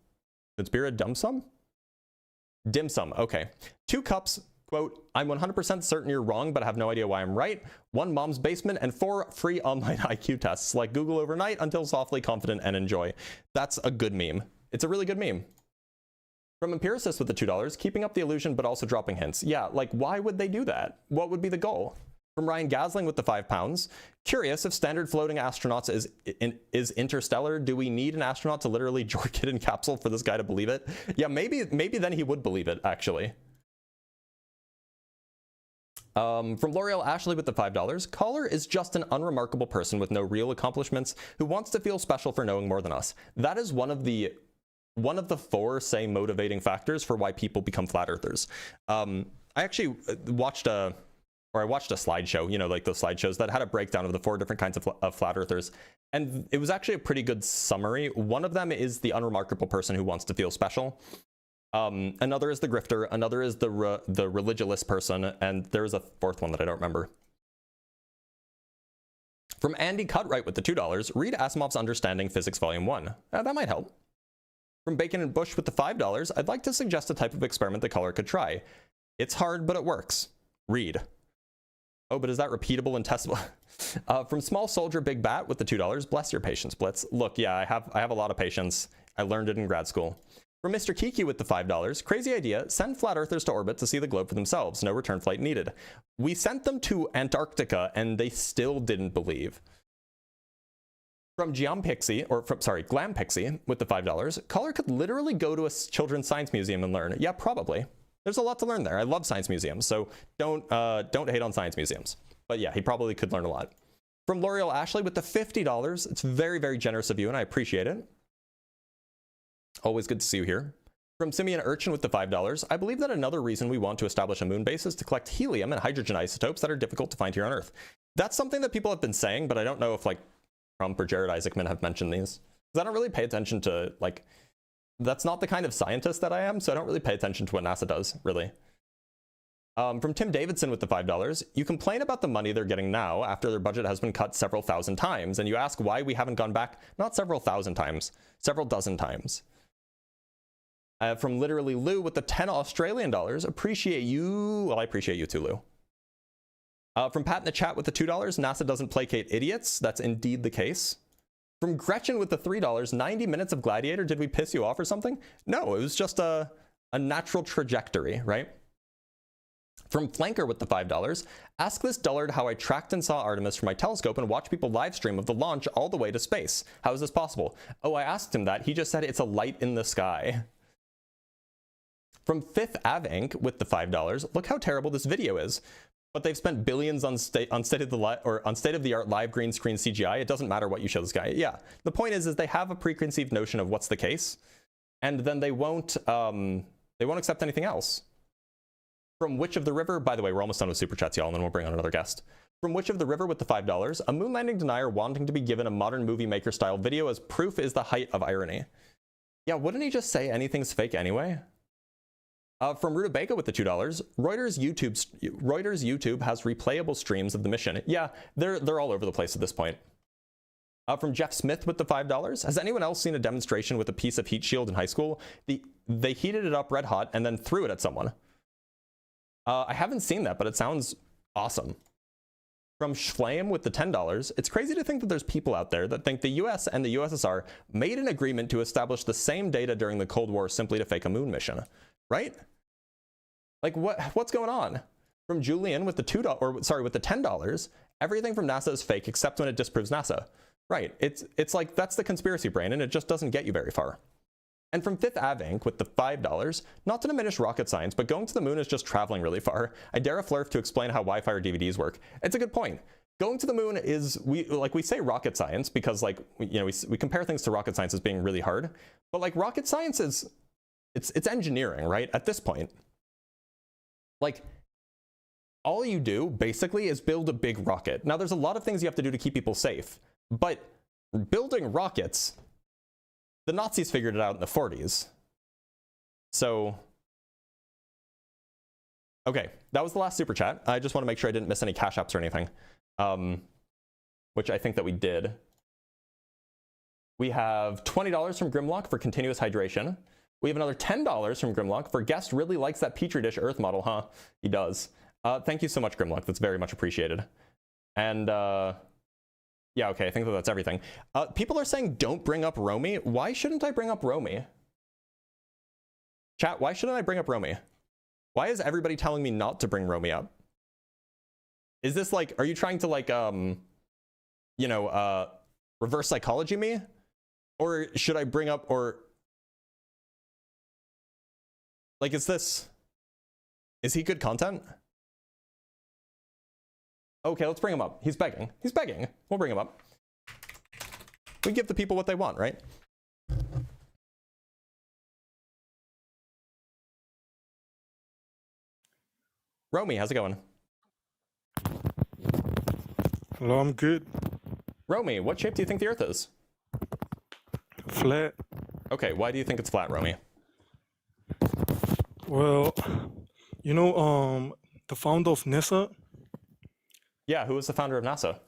Dim sum, okay. 2 cups. Quote, I'm 100% certain you're wrong, but I have no idea why I'm right. 1 mom's basement and 4 free online IQ tests, like Google overnight until softly confident and enjoy. That's a good meme. It's a really good meme. From Empiricist with the $2, keeping up the illusion, but also dropping hints. Yeah, like, why would they do that? What would be the goal? From Ryan Gasling with the £5, curious if standard floating astronauts is interstellar. Do we need an astronaut to literally jork it in capsule for this guy to believe it? Yeah, maybe then he would believe it, actually. From L'Oreal Ashley with the $5, caller is just an unremarkable person with no real accomplishments who wants to feel special for knowing more than us. That is one of the 4, say, motivating factors for why people become flat earthers. I actually watched a slideshow, you know, like those slideshows that had a breakdown of the 4 different kinds of flat earthers. And it was actually a pretty good summary. One of them is the unremarkable person who wants to feel special. Another is the grifter, another is the religious person, and there's a 4th one that I don't remember. From Andy Cutright with the $2, read Asimov's Understanding Physics Volume 1. That might help. From Bacon and Bush with the $5, I'd like to suggest a type of experiment the caller could try. It's hard, but it works. Read. Oh, but is that repeatable and testable? From Small Soldier Big Bat with the $2, bless your patience, Blitz. Look, yeah, I have a lot of patience. I learned it in grad school. From Mr. Kiki with the $5, crazy idea, send flat earthers to orbit to see the globe for themselves. No return flight needed. We sent them to Antarctica and they still didn't believe. From Glam Pixie with the $5, caller could literally go to a children's science museum and learn. Yeah, probably. There's a lot to learn there. I love science museums, so don't hate on science museums. But yeah, he probably could learn a lot. From L'Oreal Ashley with the $50, it's very, very generous of you, and I appreciate it. Always good to see you here. From Simeon Urchin with the $5, I believe that another reason we want to establish a moon base is to collect helium and hydrogen isotopes that are difficult to find here on Earth. That's something that people have been saying, but I don't know if like Trump or Jared Isaacman have mentioned these. Because I don't really pay attention to, like, that's not the kind of scientist that I am, so I don't really pay attention to what NASA does, really. From Tim Davidson with the $5, you complain about the money they're getting now after their budget has been cut several thousand times, and you ask why we haven't gone back, not several thousand times, several dozen times. From Literally Lou with the $10 Australian, appreciate you. Well, I appreciate you too, Lou. From Pat in the chat with the $2, NASA doesn't placate idiots. That's indeed the case. From Gretchen with the $3, 90 minutes of Gladiator. Did we piss you off or something? No, it was just a natural trajectory, right? From Flanker with the $5, ask this dullard how I tracked and saw Artemis from my telescope and watched people live stream of the launch all the way to space. How is this possible? Oh, I asked him that. He just said it's a light in the sky. From Fifth Ave Inc. with the $5, look how terrible this video is. But they've spent billions on state-of-the-art live green screen CGI. It doesn't matter what you show this guy. Yeah, the point is they have a preconceived notion of what's the case, and then they won't accept anything else. From Witch of the River, by the way, we're almost done with Super Chats, y'all, and then we'll bring on another guest. From Witch of the River with the $5, a moon landing denier wanting to be given a modern movie maker style video as proof is the height of irony. Yeah, wouldn't he just say anything's fake anyway? From Rutabaga with the $2, Reuters YouTube has replayable streams of the mission. Yeah, they're all over the place at this point. From Jeff Smith with the $5, has anyone else seen a demonstration with a piece of heat shield in high school? They heated it up red hot and then threw it at someone. I haven't seen that, but it sounds awesome. From Schlame with the $10, it's crazy to think that there's people out there that think the US and the USSR made an agreement to establish the same data during the Cold War simply to fake a moon mission, right? Like what's going on? From Julian with the $10, everything from NASA is fake except when it disproves NASA. Right, it's like that's the conspiracy brain and it just doesn't get you very far. And from Fifth Ave Inc. with the $5, not to diminish rocket science, but going to the moon is just traveling really far. I dare a FLERF to explain how Wi-Fi or DVDs work. It's a good point. Going to the moon is, we say rocket science because like, we compare things to rocket science as being really hard, but like rocket science is, it's engineering, right? At this point, like all you do basically is build a big rocket. Now there's a lot of things you have to do to keep people safe, but building rockets, the Nazis figured it out in the 40s. So, okay, that was the last super chat. I just want to make sure I didn't miss any cash apps or anything, which I think that we did. We have $20 from Grimlock for continuous hydration. We have another $10 from Grimlock for guest really likes that Petri dish Earth model, huh? He does. Thank you so much, Grimlock. That's very much appreciated. And yeah, okay, I think that that's everything. People are saying don't bring up Romy. Why shouldn't I bring up Romy? Chat, why shouldn't I bring up Romy? Why is everybody telling me not to bring Romy up? Is this like, are you trying to like, reverse psychology me? Or should I bring up, or like, is he good content? Okay, let's bring him up. He's begging. He's begging. We'll bring him up. We give the people what they want, right? Romy, how's it going? Hello, I'm good. Romy, what shape do you think the Earth is? Flat. Okay, why do you think it's flat, Romy? Well, the founder of NASA. Yeah, who was the founder of NASA?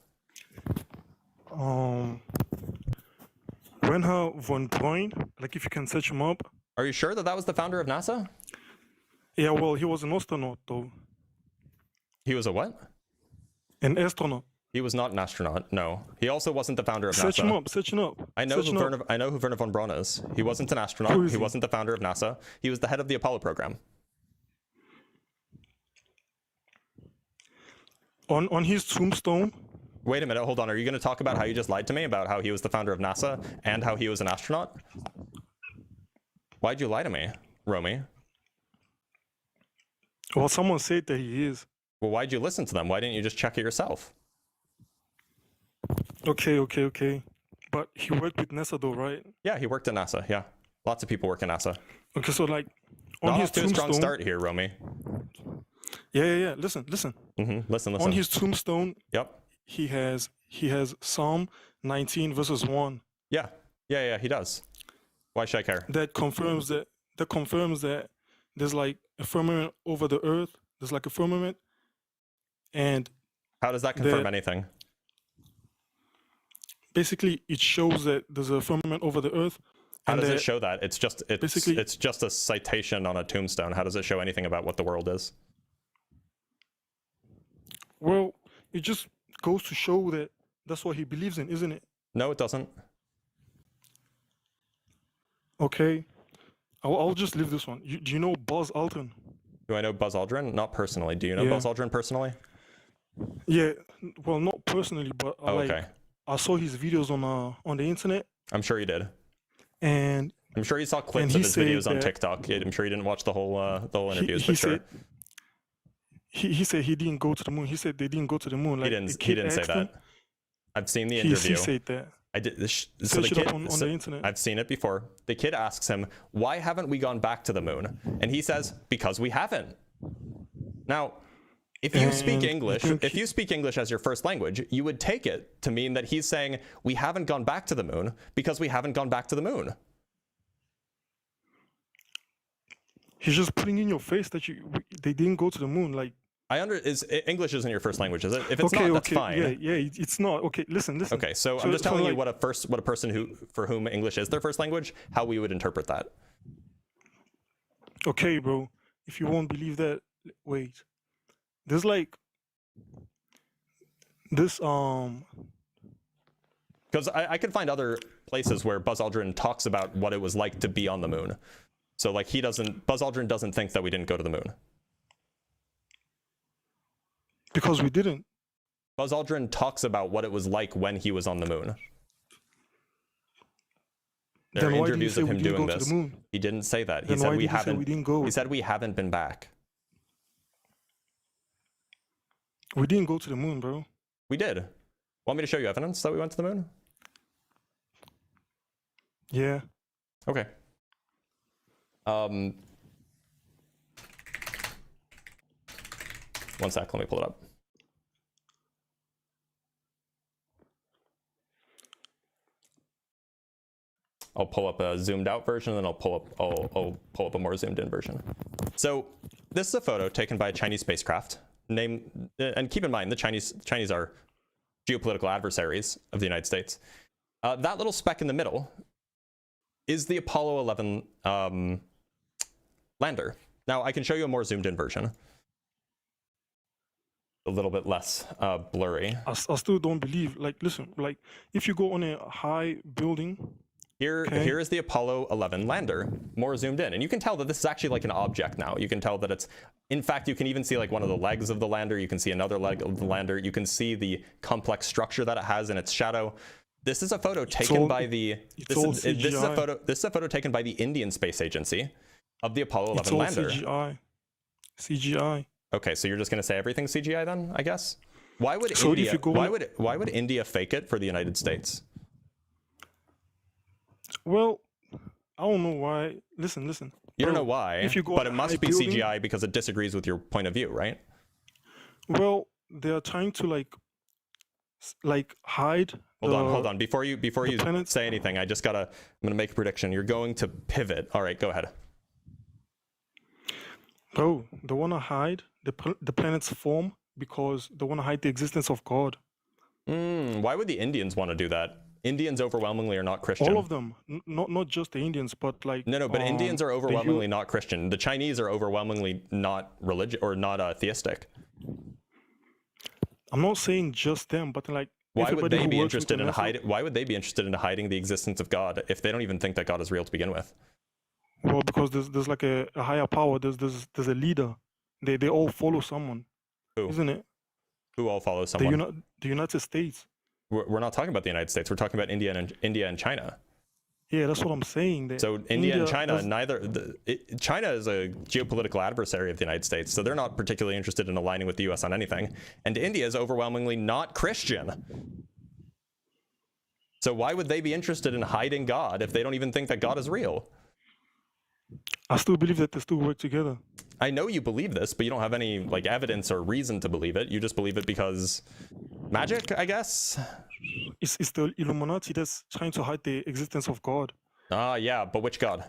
Wernher von Braun, like if you can search him up. Are you sure that that was the founder of NASA? Yeah, well, he was an astronaut, though. He was a what? An astronaut. He was not an astronaut. No, he also wasn't the founder of Search NASA. him up. Search him up. I know who Wernher von Braun is. He wasn't an astronaut. He wasn't the founder of NASA. He was the head of the Apollo program. On his tombstone. Wait a minute, hold on. Are you going to talk about how you just lied to me about how he was the founder of NASA and how he was an astronaut? Why'd you lie to me, Romy? Well, someone said that he is. Well, why'd you listen to them? Why didn't you just check it yourself? Okay. But he worked with NASA though, right? Yeah, he worked at NASA, yeah. Lots of people work at NASA. Okay, so like on his tombstone... strong tombstone... start here, Romy. Yeah. Listen. Listen. On his tombstone, yep. He has Psalm 19 verses 1. Yeah, he does. Why should I care? That confirms that there's like a firmament over the earth. There's like a firmament. And how does that confirm anything? Basically, it shows that there's a firmament over the earth. How does it show that? It's just a citation on a tombstone. How does it show anything about what the world is? Well, it just goes to show that that's what he believes in, isn't it? No, it doesn't. Okay. I'll just leave this one. Do you know Buzz Aldrin? Do I know Buzz Aldrin? Not personally. Do you know Buzz Aldrin personally? Yeah. Well, not personally, but okay. I saw his videos on the internet. I'm sure you did. And I'm sure you saw clips of his videos on TikTok. I'm sure you didn't watch the whole interviews, but sure. He said he didn't go to the moon. He said they didn't go to the moon. Like, he didn't say that. I've seen the interview. He said that. I did. So the kid on the internet. I've seen it before. The kid asks him, "Why haven't we gone back to the moon?" And he says, "Because we haven't." Now, if you speak English as your first language, you would take it to mean that he's saying we haven't gone back to the moon because we haven't gone back to the moon. He's just putting in your face that they didn't go to the moon. Like, English isn't your first language, is it? If it's not, that's fine. Yeah, it's not. Okay, listen. Okay, so I'm just telling you what a person for whom English is their first language, how we would interpret that. Okay, bro. If you won't believe that, wait. There's like this because I could find other places where Buzz Aldrin talks about what it was like to be on the moon. So like Buzz Aldrin doesn't think that we didn't go to the moon. Because we didn't. Buzz Aldrin talks about what it was like when he was on the moon. There are interviews of him doing this. He didn't say that. He said we haven't. He said we haven't been back. We didn't go to the moon, bro. We did. Want me to show you evidence that we went to the moon? Yeah. Okay. One sec, let me pull it up. I'll pull up a zoomed out version, and then I'll pull up a more zoomed in version. So this is a photo taken by a Chinese spacecraft. And keep in mind, the Chinese are geopolitical adversaries of the United States. That little speck in the middle is the Apollo 11 lander. Now I can show you a more zoomed in version. A little bit less blurry. I still don't believe. Like, listen, like if you go on a high building. Here is the Apollo 11 lander, more zoomed in. And you can tell that this is actually like an object now. You can tell that it's, in fact, you can even see like one of the legs of the lander. You can see another leg of the lander. You can see the complex structure that it has in its shadow. This is a photo taken by the, this is a photo taken by the Indian Space Agency of the Apollo 11 lander. CGI. Okay, so you're just gonna say everything's CGI then, I guess? Why would why would India fake it for the United States? Well, I don't know why. Listen. You don't know why, but it must be CGI because it disagrees with your point of view, right? Well, they are trying to like hide. Hold on. Before you say anything, I'm gonna make a prediction. You're going to pivot. All right, go ahead. Bro, they wanna hide the planet's form because they wanna hide the existence of God. Why would the Indians want to do that? Indians overwhelmingly are not Christian. All of them, not just the Indians, but like No, but Indians are the overwhelmingly not Christian. The Chinese are overwhelmingly not religious or not theistic. I'm not saying just them, but like Why would everybody they who be works with interested the in NASA. hiding? Why would they be interested in hiding the existence of God if they don't even think that God is real to begin with? Well, because there's like a higher power. There's a leader. They all follow someone. Who? Isn't it? Who all follows someone? The United States. We're not talking about the United States. We're talking about India and China. Yeah, that's what I'm saying. So India and China, China is a geopolitical adversary of the United States, so they're not particularly interested in aligning with the U.S. on anything. And India is overwhelmingly not Christian. So why would they be interested in hiding God if they don't even think that God is real? I still believe that they still work together. I know you believe this, but you don't have any like evidence or reason to believe it. You just believe it because magic, I guess. It's the Illuminati that's trying to hide the existence of God. Ah, yeah, but which God?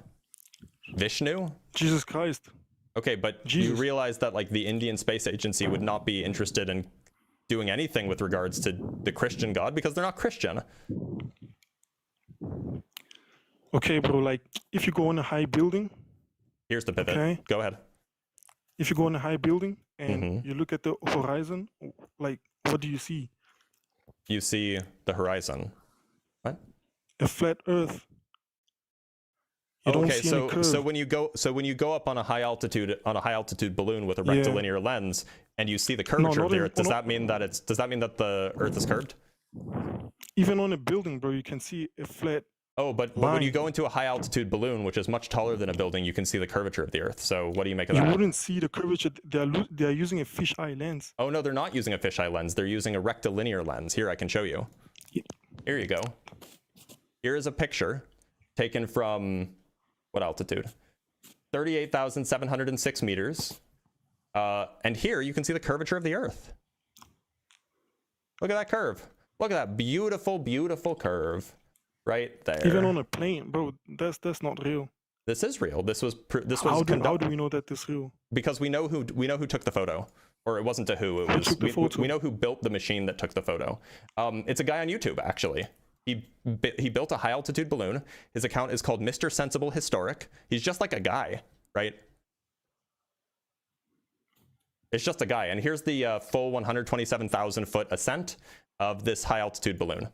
Vishnu? Jesus Christ. Okay, but Jesus. you realize that like the Indian Space Agency would not be interested in doing anything with regards to the Christian God because they're not Christian. Okay, bro, like if you go in a high building. Here's the pivot. Okay. Go ahead. If you go in a high building and you look at the horizon, like what do you see? You see the horizon. What? A flat Earth. You don't see any curve. So when you go up on a high altitude balloon with a rectilinear lens and you see the curvature of the Earth, does that mean that the Earth is curved? Even on a building, bro, you can see a flat. Oh, but when you go into a high altitude balloon, which is much taller than a building, you can see the curvature of the Earth. So what do you make of that? You wouldn't see the curvature. They are using a fisheye lens. Oh no, they're not using a fisheye lens. They're using a rectilinear lens. Here, I can show you. Here you go. Here is a picture taken from what altitude? 38,706 meters. And here you can see the curvature of the Earth. Look at that curve. Look at that beautiful, beautiful curve. Right there. Even on a plane, bro, that's not real. This is real. How do we know that this is real? Because we know who took the photo, or it wasn't a who. It was we know who built the machine that took the photo. It's a guy on YouTube actually. He built a high altitude balloon. His account is called Mr. Sensible Historic. He's just like a guy, right? It's just a guy. And here's the full 127,000 foot ascent of this high altitude balloon.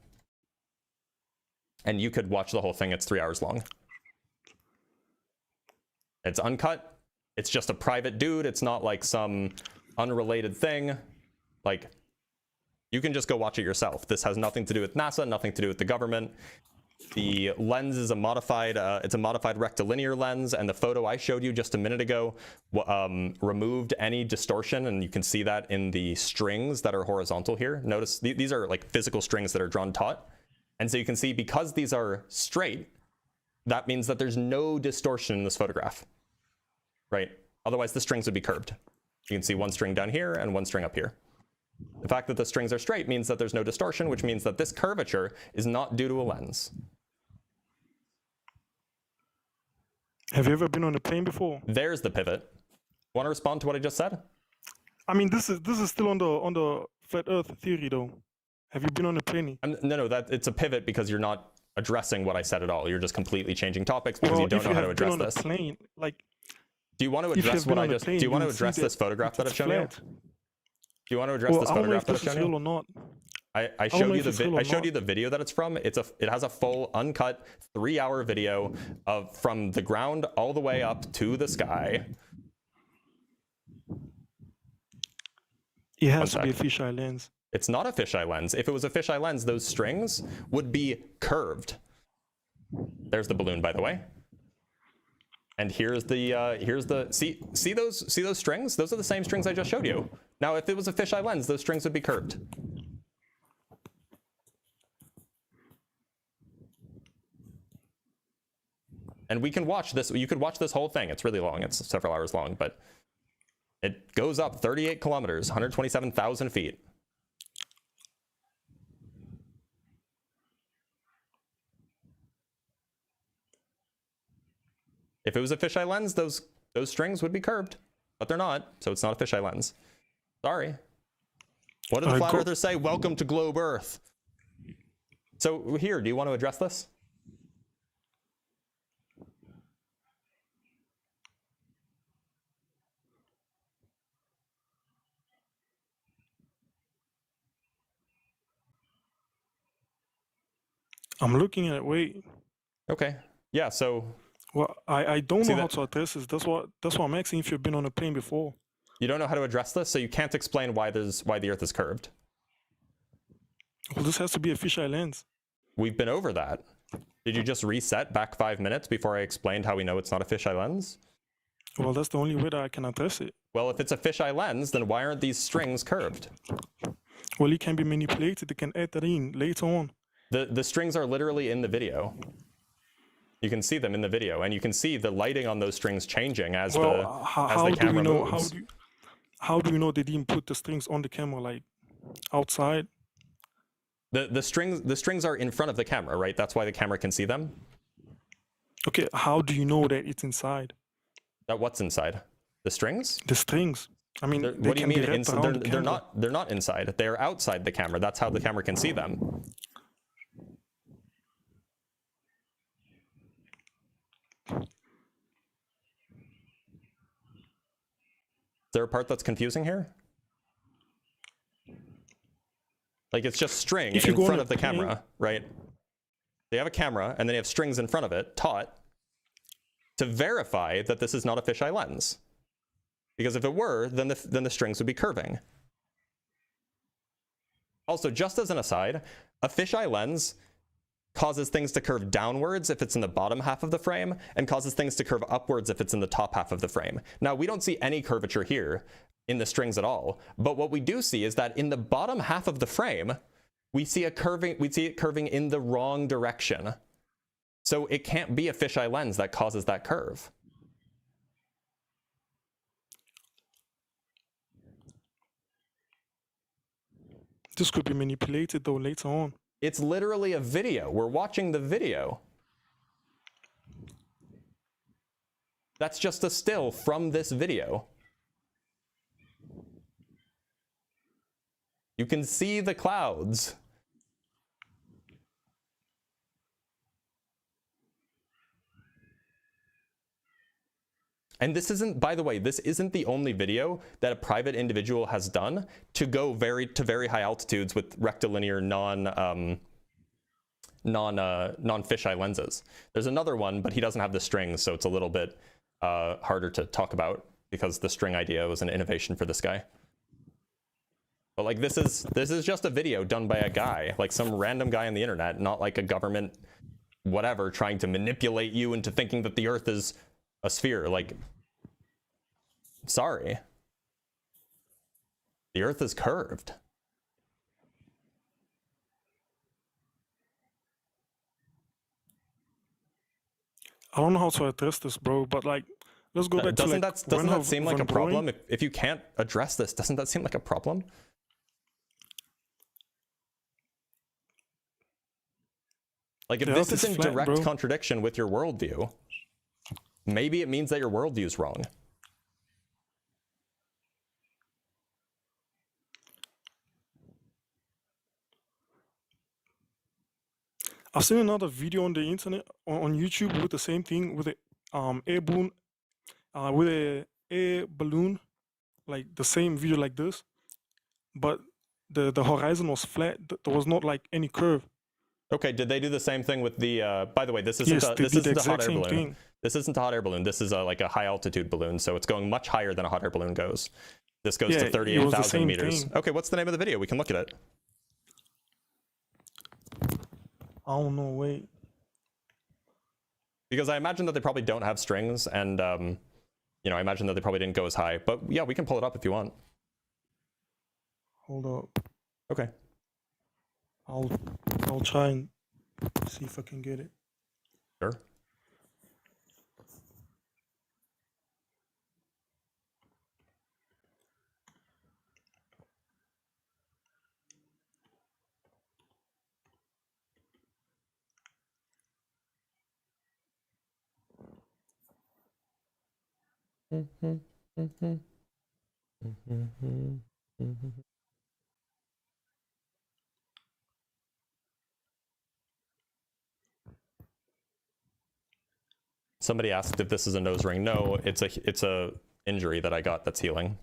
And you could watch the whole thing. It's 3 hours long. It's uncut. It's just a private dude. It's not like some unrelated thing. Like, you can just go watch it yourself. This has nothing to do with NASA, nothing to do with the government. The lens is a modified, it's a modified rectilinear lens, and the photo I showed you just a minute ago removed any distortion, and you can see that in the strings that are horizontal here. Notice these are like physical strings that are drawn taut. And so you can see because these are straight, that means that there's no distortion in this photograph, right? Otherwise the strings would be curved. You can see one string down here and one string up here. The fact that the strings are straight means that there's no distortion, which means that this curvature is not due to a lens. Have you ever been on a plane before? There's the pivot. Want to respond to what I just said? I mean, this is still on the flat Earth theory, though. Have you been on a plane? No, it's a pivot because you're not addressing what I said at all. You're just completely changing topics because you don't know how to address this. Plane, like, do you want to address what I just? Do you want to address this photograph that I've shown you? Do you want to address this photograph that I've shown you? Real or not. I showed you the video that it's from. It has a full uncut 3-hour video from the ground all the way up to the sky. It has to be a fisheye lens. It's not a fisheye lens. If it was a fisheye lens, those strings would be curved. There's the balloon, by the way. And here's the see those strings? Those are the same strings I just showed you. Now, if it was a fisheye lens, those strings would be curved. And we can watch this. You could watch this whole thing. It's really long. It's several hours long, but it goes up 38 kilometers, 127,000 feet. If it was a fisheye lens, those strings would be curved, but they're not, so it's not a fisheye lens. Sorry. What do the flat earthers say? Welcome to Globe Earth. So here, do you want to address this? I'm looking at it. Wait. Okay. Yeah. So. Well, I don't know how to address this. That's what I'm asking if you've been on a plane before. You don't know how to address this, so you can't explain why the Earth is curved. Well, this has to be a fisheye lens. We've been over that. Did you just reset back 5 minutes before I explained how we know it's not a fisheye lens? Well, that's the only way that I can address it. Well, if it's a fisheye lens, then why aren't these strings curved? Well, it can be manipulated. They can add that in later on. The strings are literally in the video. You can see them in the video, and you can see the lighting on those strings changing as the camera moves. How do we know they didn't put the strings on the camera, like outside? The strings are in front of the camera, right? That's why the camera can see them. Okay, how do you know that it's inside? That what's inside? The strings? The strings. I mean, what do you mean inside? They're not inside. They're outside the camera. That's how the camera can see them. Is there a part that's confusing here? Like it's just string in front of the camera, right? They have a camera and then they have strings in front of it, taut, to verify that this is not a fisheye lens. Because if it were, then the strings would be curving. Also, just as an aside, a fisheye lens causes things to curve downwards if it's in the bottom half of the frame, and causes things to curve upwards if it's in the top half of the frame. Now, we don't see any curvature here in the strings at all, but what we do see is that in the bottom half of the frame, we see it curving in the wrong direction. So it can't be a fisheye lens that causes that curve. This could be manipulated though later on. It's literally a video. We're watching the video. That's just a still from this video. You can see the clouds. And this isn't, by the way, this isn't the only video that a private individual has done to go to very high altitudes with rectilinear non-fisheye lenses. There's another one, but he doesn't have the strings, so it's a little bit harder to talk about because the string idea was an innovation for this guy. But like this is just a video done by a guy, like some random guy on the internet, not like a government whatever trying to manipulate you into thinking that the Earth is a sphere. Like, sorry, the Earth is curved. I don't know how to address this, bro, but like, let's go back doesn't to like, doesn't that seem like a problem? If you can't address this, doesn't that seem like a problem? Like, if this is in direct contradiction with your worldview, maybe it means that your worldview is wrong. I've seen another video on the internet, on YouTube, with the same thing, with a air balloon, like the same video like this, but the horizon was flat. There was not like any curve. Okay, did they do the same thing with the? By the way, this isn't a hot air balloon. This isn't a hot air balloon. This is like a high altitude balloon, so it's going much higher than a hot air balloon goes. This goes to 38,000 meters. Okay, what's the name of the video? We can look at it. I don't know, wait. Because I imagine that they probably don't have strings, and you know, I imagine that they probably didn't go as high. But yeah, we can pull it up if you want. Hold up. Okay. I'll try and see if I can get it. Sure. Somebody asked if this is a nose ring. No, it's a injury that I got that's healing.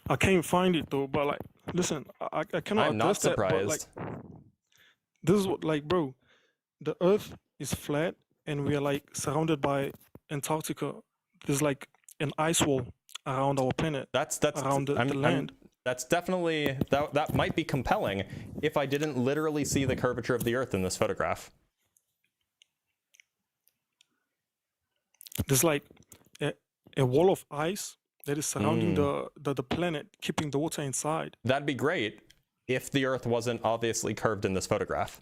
I can't find it though, but like, listen, I cannot. I'm not attest that, but, surprised. like, this is what, like, bro, the Earth is flat, and we are like surrounded by Antarctica. There's like an ice wall around our planet. That's around the land. That's definitely that might be compelling if I didn't literally see the curvature of the Earth in this photograph. There's like a wall of ice that is surrounding the planet, keeping the water inside. That'd be great if the Earth wasn't obviously curved in this photograph.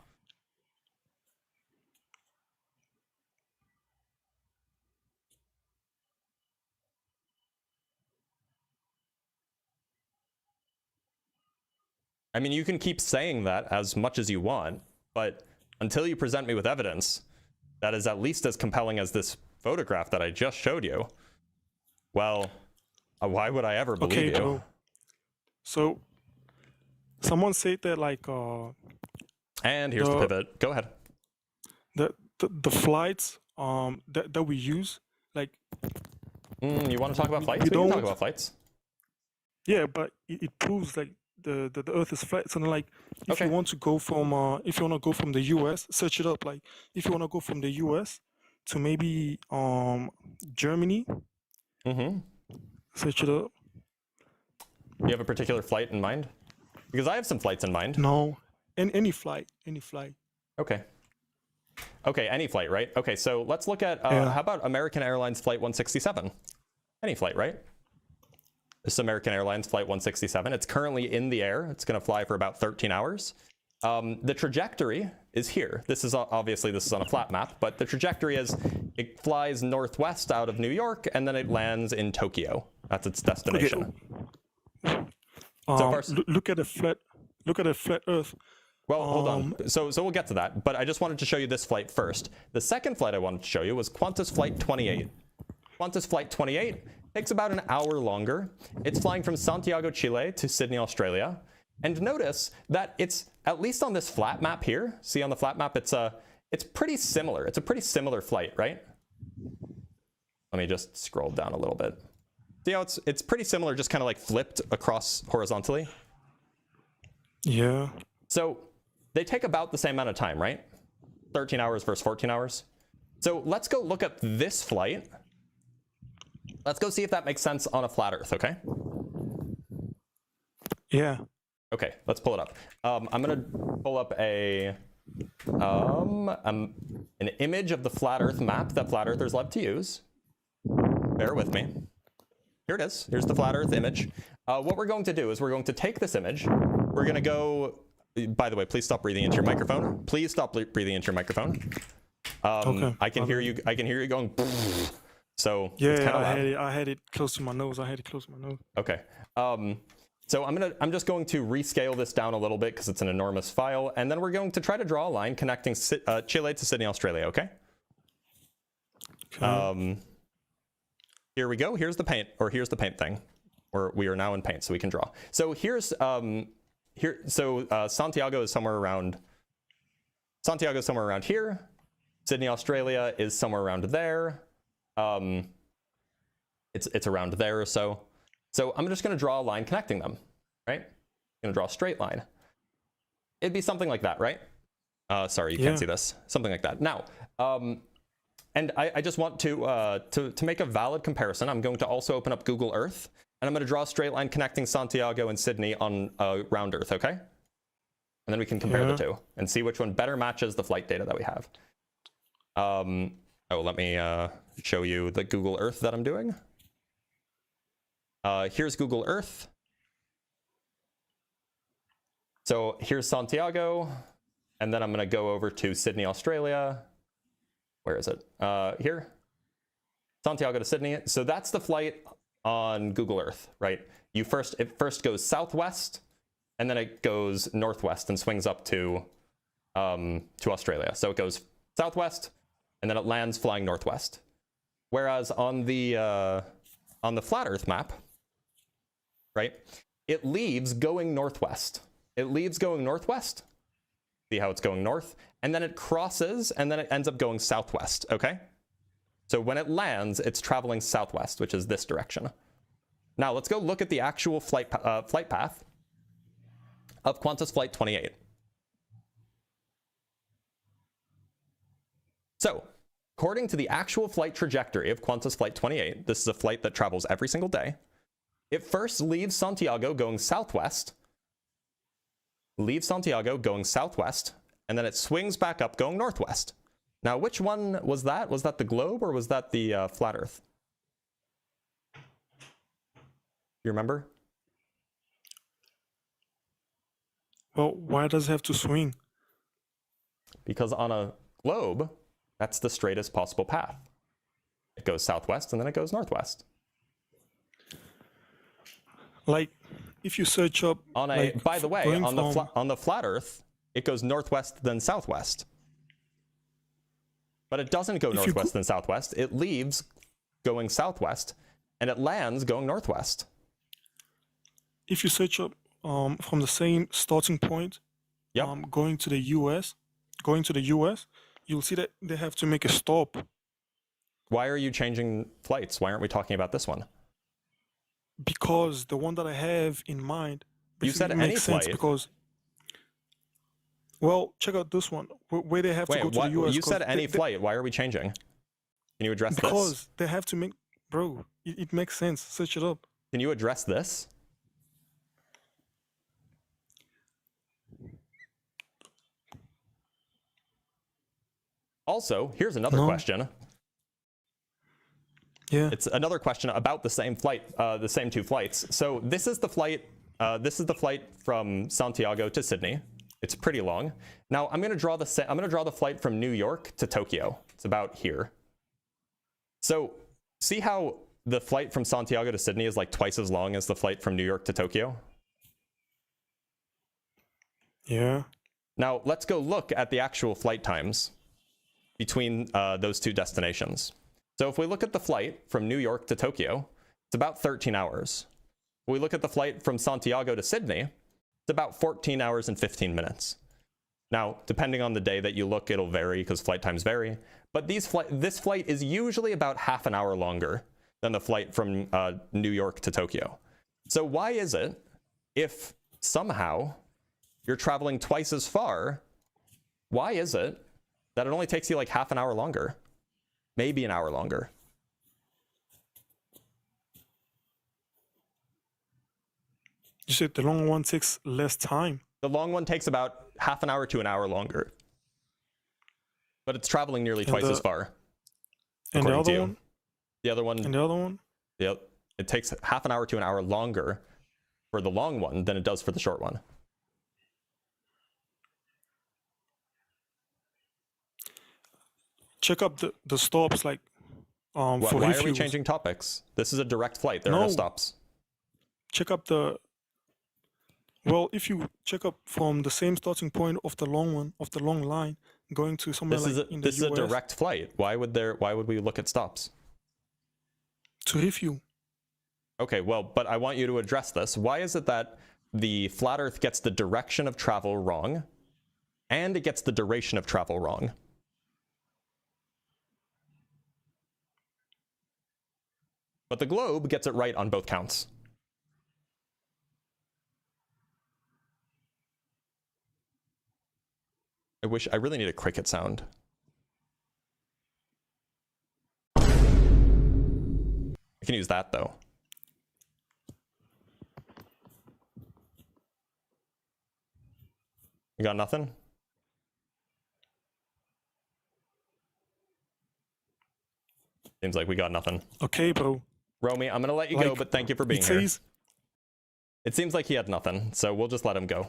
I mean, you can keep saying that as much as you want, but until you present me with evidence that is at least as compelling as this photograph that I just showed you, well, why would I ever believe you? So, someone said that like. And here's the pivot. Go ahead. The flights that we use, like. You want to talk about flights? We can talk about flights. Yeah, but it proves like the Earth is flat. So like, if you want to go from the U.S., search it up. Like, if you want to go from the U.S. to maybe Germany. Search it up. You have a particular flight in mind? Because I have some flights in mind. No, any flight. Okay. Okay, any flight, right? Okay, so let's look at how about American Airlines Flight 167? Any flight, right? This is American Airlines Flight 167. It's currently in the air. It's going to fly for about 13 hours. The trajectory is here. This is obviously this is on a flat map, but the trajectory is it flies northwest out of New York and then it lands in Tokyo. That's its destination. Okay. Look at a flat Earth. Well, hold on. So we'll get to that, but I just wanted to show you this flight first. The second flight I wanted to show you was Qantas Flight 28. Qantas Flight 28 takes about an hour longer. It's flying from Santiago, Chile to Sydney, Australia. And notice that it's, at least on this flat map here, see on the flat map, it's pretty similar. It's a pretty similar flight, right? Let me just scroll down a little bit. See how it's pretty similar, just kind of like flipped across horizontally? Yeah. So they take about the same amount of time, right? 13 hours versus 14 hours. So let's go look at this flight. Let's go see if that makes sense on a flat Earth, okay? Yeah. Okay, let's pull it up. I'm gonna pull up an image of the flat Earth map that flat Earthers love to use. Bear with me. Here it is. Here's the flat Earth image. What we're going to do is we're going to take this image. We're gonna go. By the way, please stop breathing into your microphone. Please stop breathing into your microphone. Okay. I can hear you. I can hear you going. So yeah, I had it close to my nose. Okay. So I'm just going to rescale this down a little bit because it's an enormous file, and then we're going to try to draw a line connecting Chile to Sydney, Australia. Okay. Here we go. Here's the paint thing, or we are now in paint, so we can draw. So here's Santiago is somewhere around. Santiago is somewhere around here. Sydney, Australia is somewhere around there. It's around there or so. So I'm just going to draw a line connecting them, right? I'm going to draw a straight line. It'd be something like that, right? Sorry, you can't see this. Something like that. Now, and I just want to make a valid comparison. I'm going to also open up Google Earth, and I'm going to draw a straight line connecting Santiago and Sydney on round Earth, okay? And then we can compare the two and see which one better matches the flight data that we have. Let me show you the Google Earth that I'm doing. Here's Google Earth. So here's Santiago, and then I'm going to go over to Sydney, Australia. Where is it? Here. Santiago to Sydney. So that's the flight on Google Earth, right? It first goes southwest, and then it goes northwest and swings up to Australia. So it goes southwest, and then it lands flying northwest. Whereas on the flat Earth map, right? it leaves going northwest. It leaves going northwest. See how it's going north? And then it crosses, and then it ends up going southwest, okay? So when it lands, it's traveling southwest, which is this direction. Now let's go look at the actual flight path of Qantas Flight 28. So, according to the actual flight trajectory of Qantas Flight 28, this is a flight that travels every single day. It first leaves Santiago going southwest, and then it swings back up going northwest. Now, which one was that? Was that the globe or was that the flat Earth? You remember? Well, why does it have to swing? Because on a globe, that's the straightest possible path. It goes southwest and then it goes northwest. Like, if you search up on a, like, by the way, on the flat Earth, it goes northwest then southwest. But it doesn't go northwest then southwest. It leaves going southwest and it lands going northwest. If you search up from the same starting point, going to the US, you'll see that they have to make a stop. Why are you changing flights? Why aren't we talking about this one? Because the one that I have in mind, you said any flight. Because, well, check out this one where they have to go to the US. You said any flight. Why are we changing? Can you address this? Because they have to make, bro. It makes sense. Search it up. Can you address this? Also, here's another question. Yeah. It's another question about the same flight, the same two flights. So this is the flight. This is the flight from Santiago to Sydney. It's pretty long. Now I'm going to draw the flight from New York to Tokyo. It's about here. So see how the flight from Santiago to Sydney is like twice as long as the flight from New York to Tokyo? Yeah. Now let's go look at the actual flight times between those two destinations. So if we look at the flight from New York to Tokyo, it's about 13 hours. If we look at the flight from Santiago to Sydney, it's about 14 hours and 15 minutes. Now, depending on the day that you look, it'll vary because flight times vary. But this flight is usually about half an hour longer than the flight from New York to Tokyo. So why is it, if somehow you're traveling twice as far, why is it that it only takes you like half an hour longer? Maybe an hour longer. You said the long one takes less time. The long one takes about half an hour to an hour longer. But it's traveling nearly twice as far. And the other one? The other one? And the other one? Yep. It takes half an hour to an hour longer for the long one than it does for the short one. Check up the stops, like for why refuels. are we changing topics? This is a direct flight. There are no stops. Check up the. Well, if you check up from the same starting point of the long one, of the long line, going to somewhere in the US. This is a direct flight. Why would we look at stops? To refuel. Okay, well, but I want you to address this. Why is it that the flat Earth gets the direction of travel wrong, and it gets the duration of travel wrong? But the globe gets it right on both counts. I really need a cricket sound. I can use that though. You got nothing? Seems like we got nothing. Okay, bro. Romy, I'm going to let you go, but thank you for being here. It seems like he had nothing, so we'll just let him go.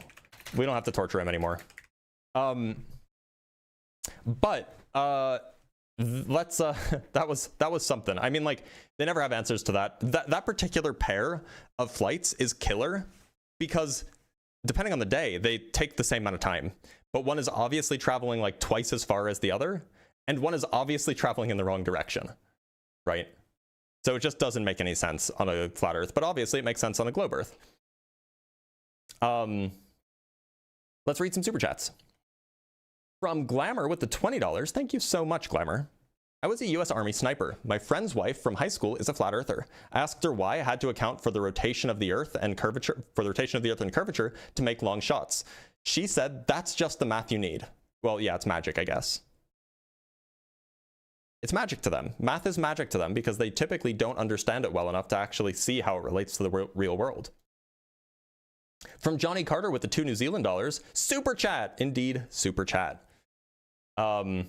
We don't have to torture him anymore. But let's that was something. I mean, like, they never have answers to that. That particular pair of flights is killer because depending on the day, they take the same amount of time. But one is obviously traveling like twice as far as the other, and one is obviously traveling in the wrong direction, right? So it just doesn't make any sense on a flat Earth, but obviously it makes sense on a globe Earth. Let's read some super chats. From Glamour with the $20. Thank you so much, Glamour. I was a US Army sniper. My friend's wife from high school is a flat earther. I asked her why I had to account for the rotation of the Earth and curvature to make long shots. She said that's just the math you need. Well, yeah, it's magic, I guess. It's magic to them. Math is magic to them because they typically don't understand it well enough to actually see how it relates to the real world. From Johnny Carter with the $2 New Zealand, super chat, indeed, super chat. From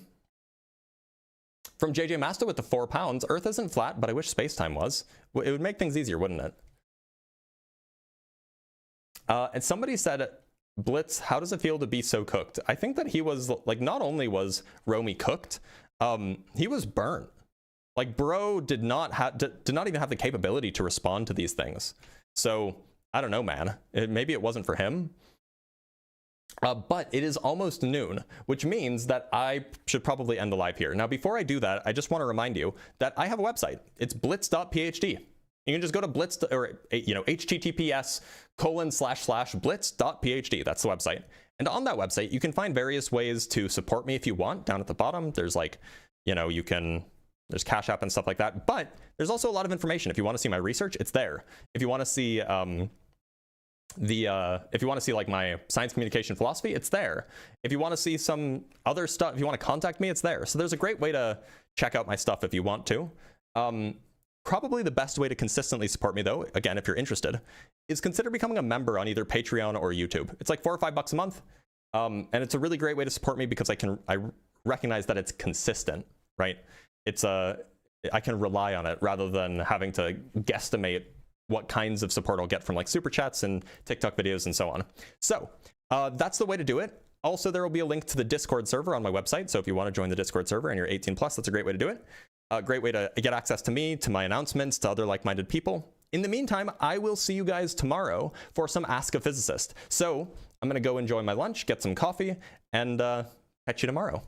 JJ Master with the £4, Earth isn't flat, but I wish space-time was. It would make things easier, wouldn't it? And somebody said, Blitz, how does it feel to be so cooked? I think that he was, like, not only was Romy cooked, he was burnt. Like, bro did not even have the capability to respond to these things. So, I don't know, man. Maybe it wasn't for him. But it is almost noon, which means that I should probably end the live here. Now, before I do that, I just want to remind you that I have a website. It's blitz.phd. You can just go to blitz, or, you know, https://blitz.phd. That's the website. And on that website, you can find various ways to support me if you want. Down at the bottom, there's like, you know, there's Cash App and stuff like that. But there's also a lot of information. If you want to see my research, it's there. If you want to see, if you want to see like my science communication philosophy, it's there. If you want to see some other stuff, if you want to contact me, it's there. So there's a great way to check out my stuff if you want to. Probably the best way to consistently support me, though, again, if you're interested, is consider becoming a member on either Patreon or YouTube. It's like $4 or $5 a month. And it's a really great way to support me because I recognize that it's consistent, right? I can rely on it rather than having to guesstimate what kinds of support I'll get from like super chats and TikTok videos and so on. So that's the way to do it. Also, there will be a link to the Discord server on my website. So if you want to join the Discord server and you're 18 plus, that's a great way to do it. A great way to get access to me, to my announcements, to other like-minded people. In the meantime, I will see you guys tomorrow for some Ask a Physicist. So I'm going to go enjoy my lunch, get some coffee, and catch you tomorrow.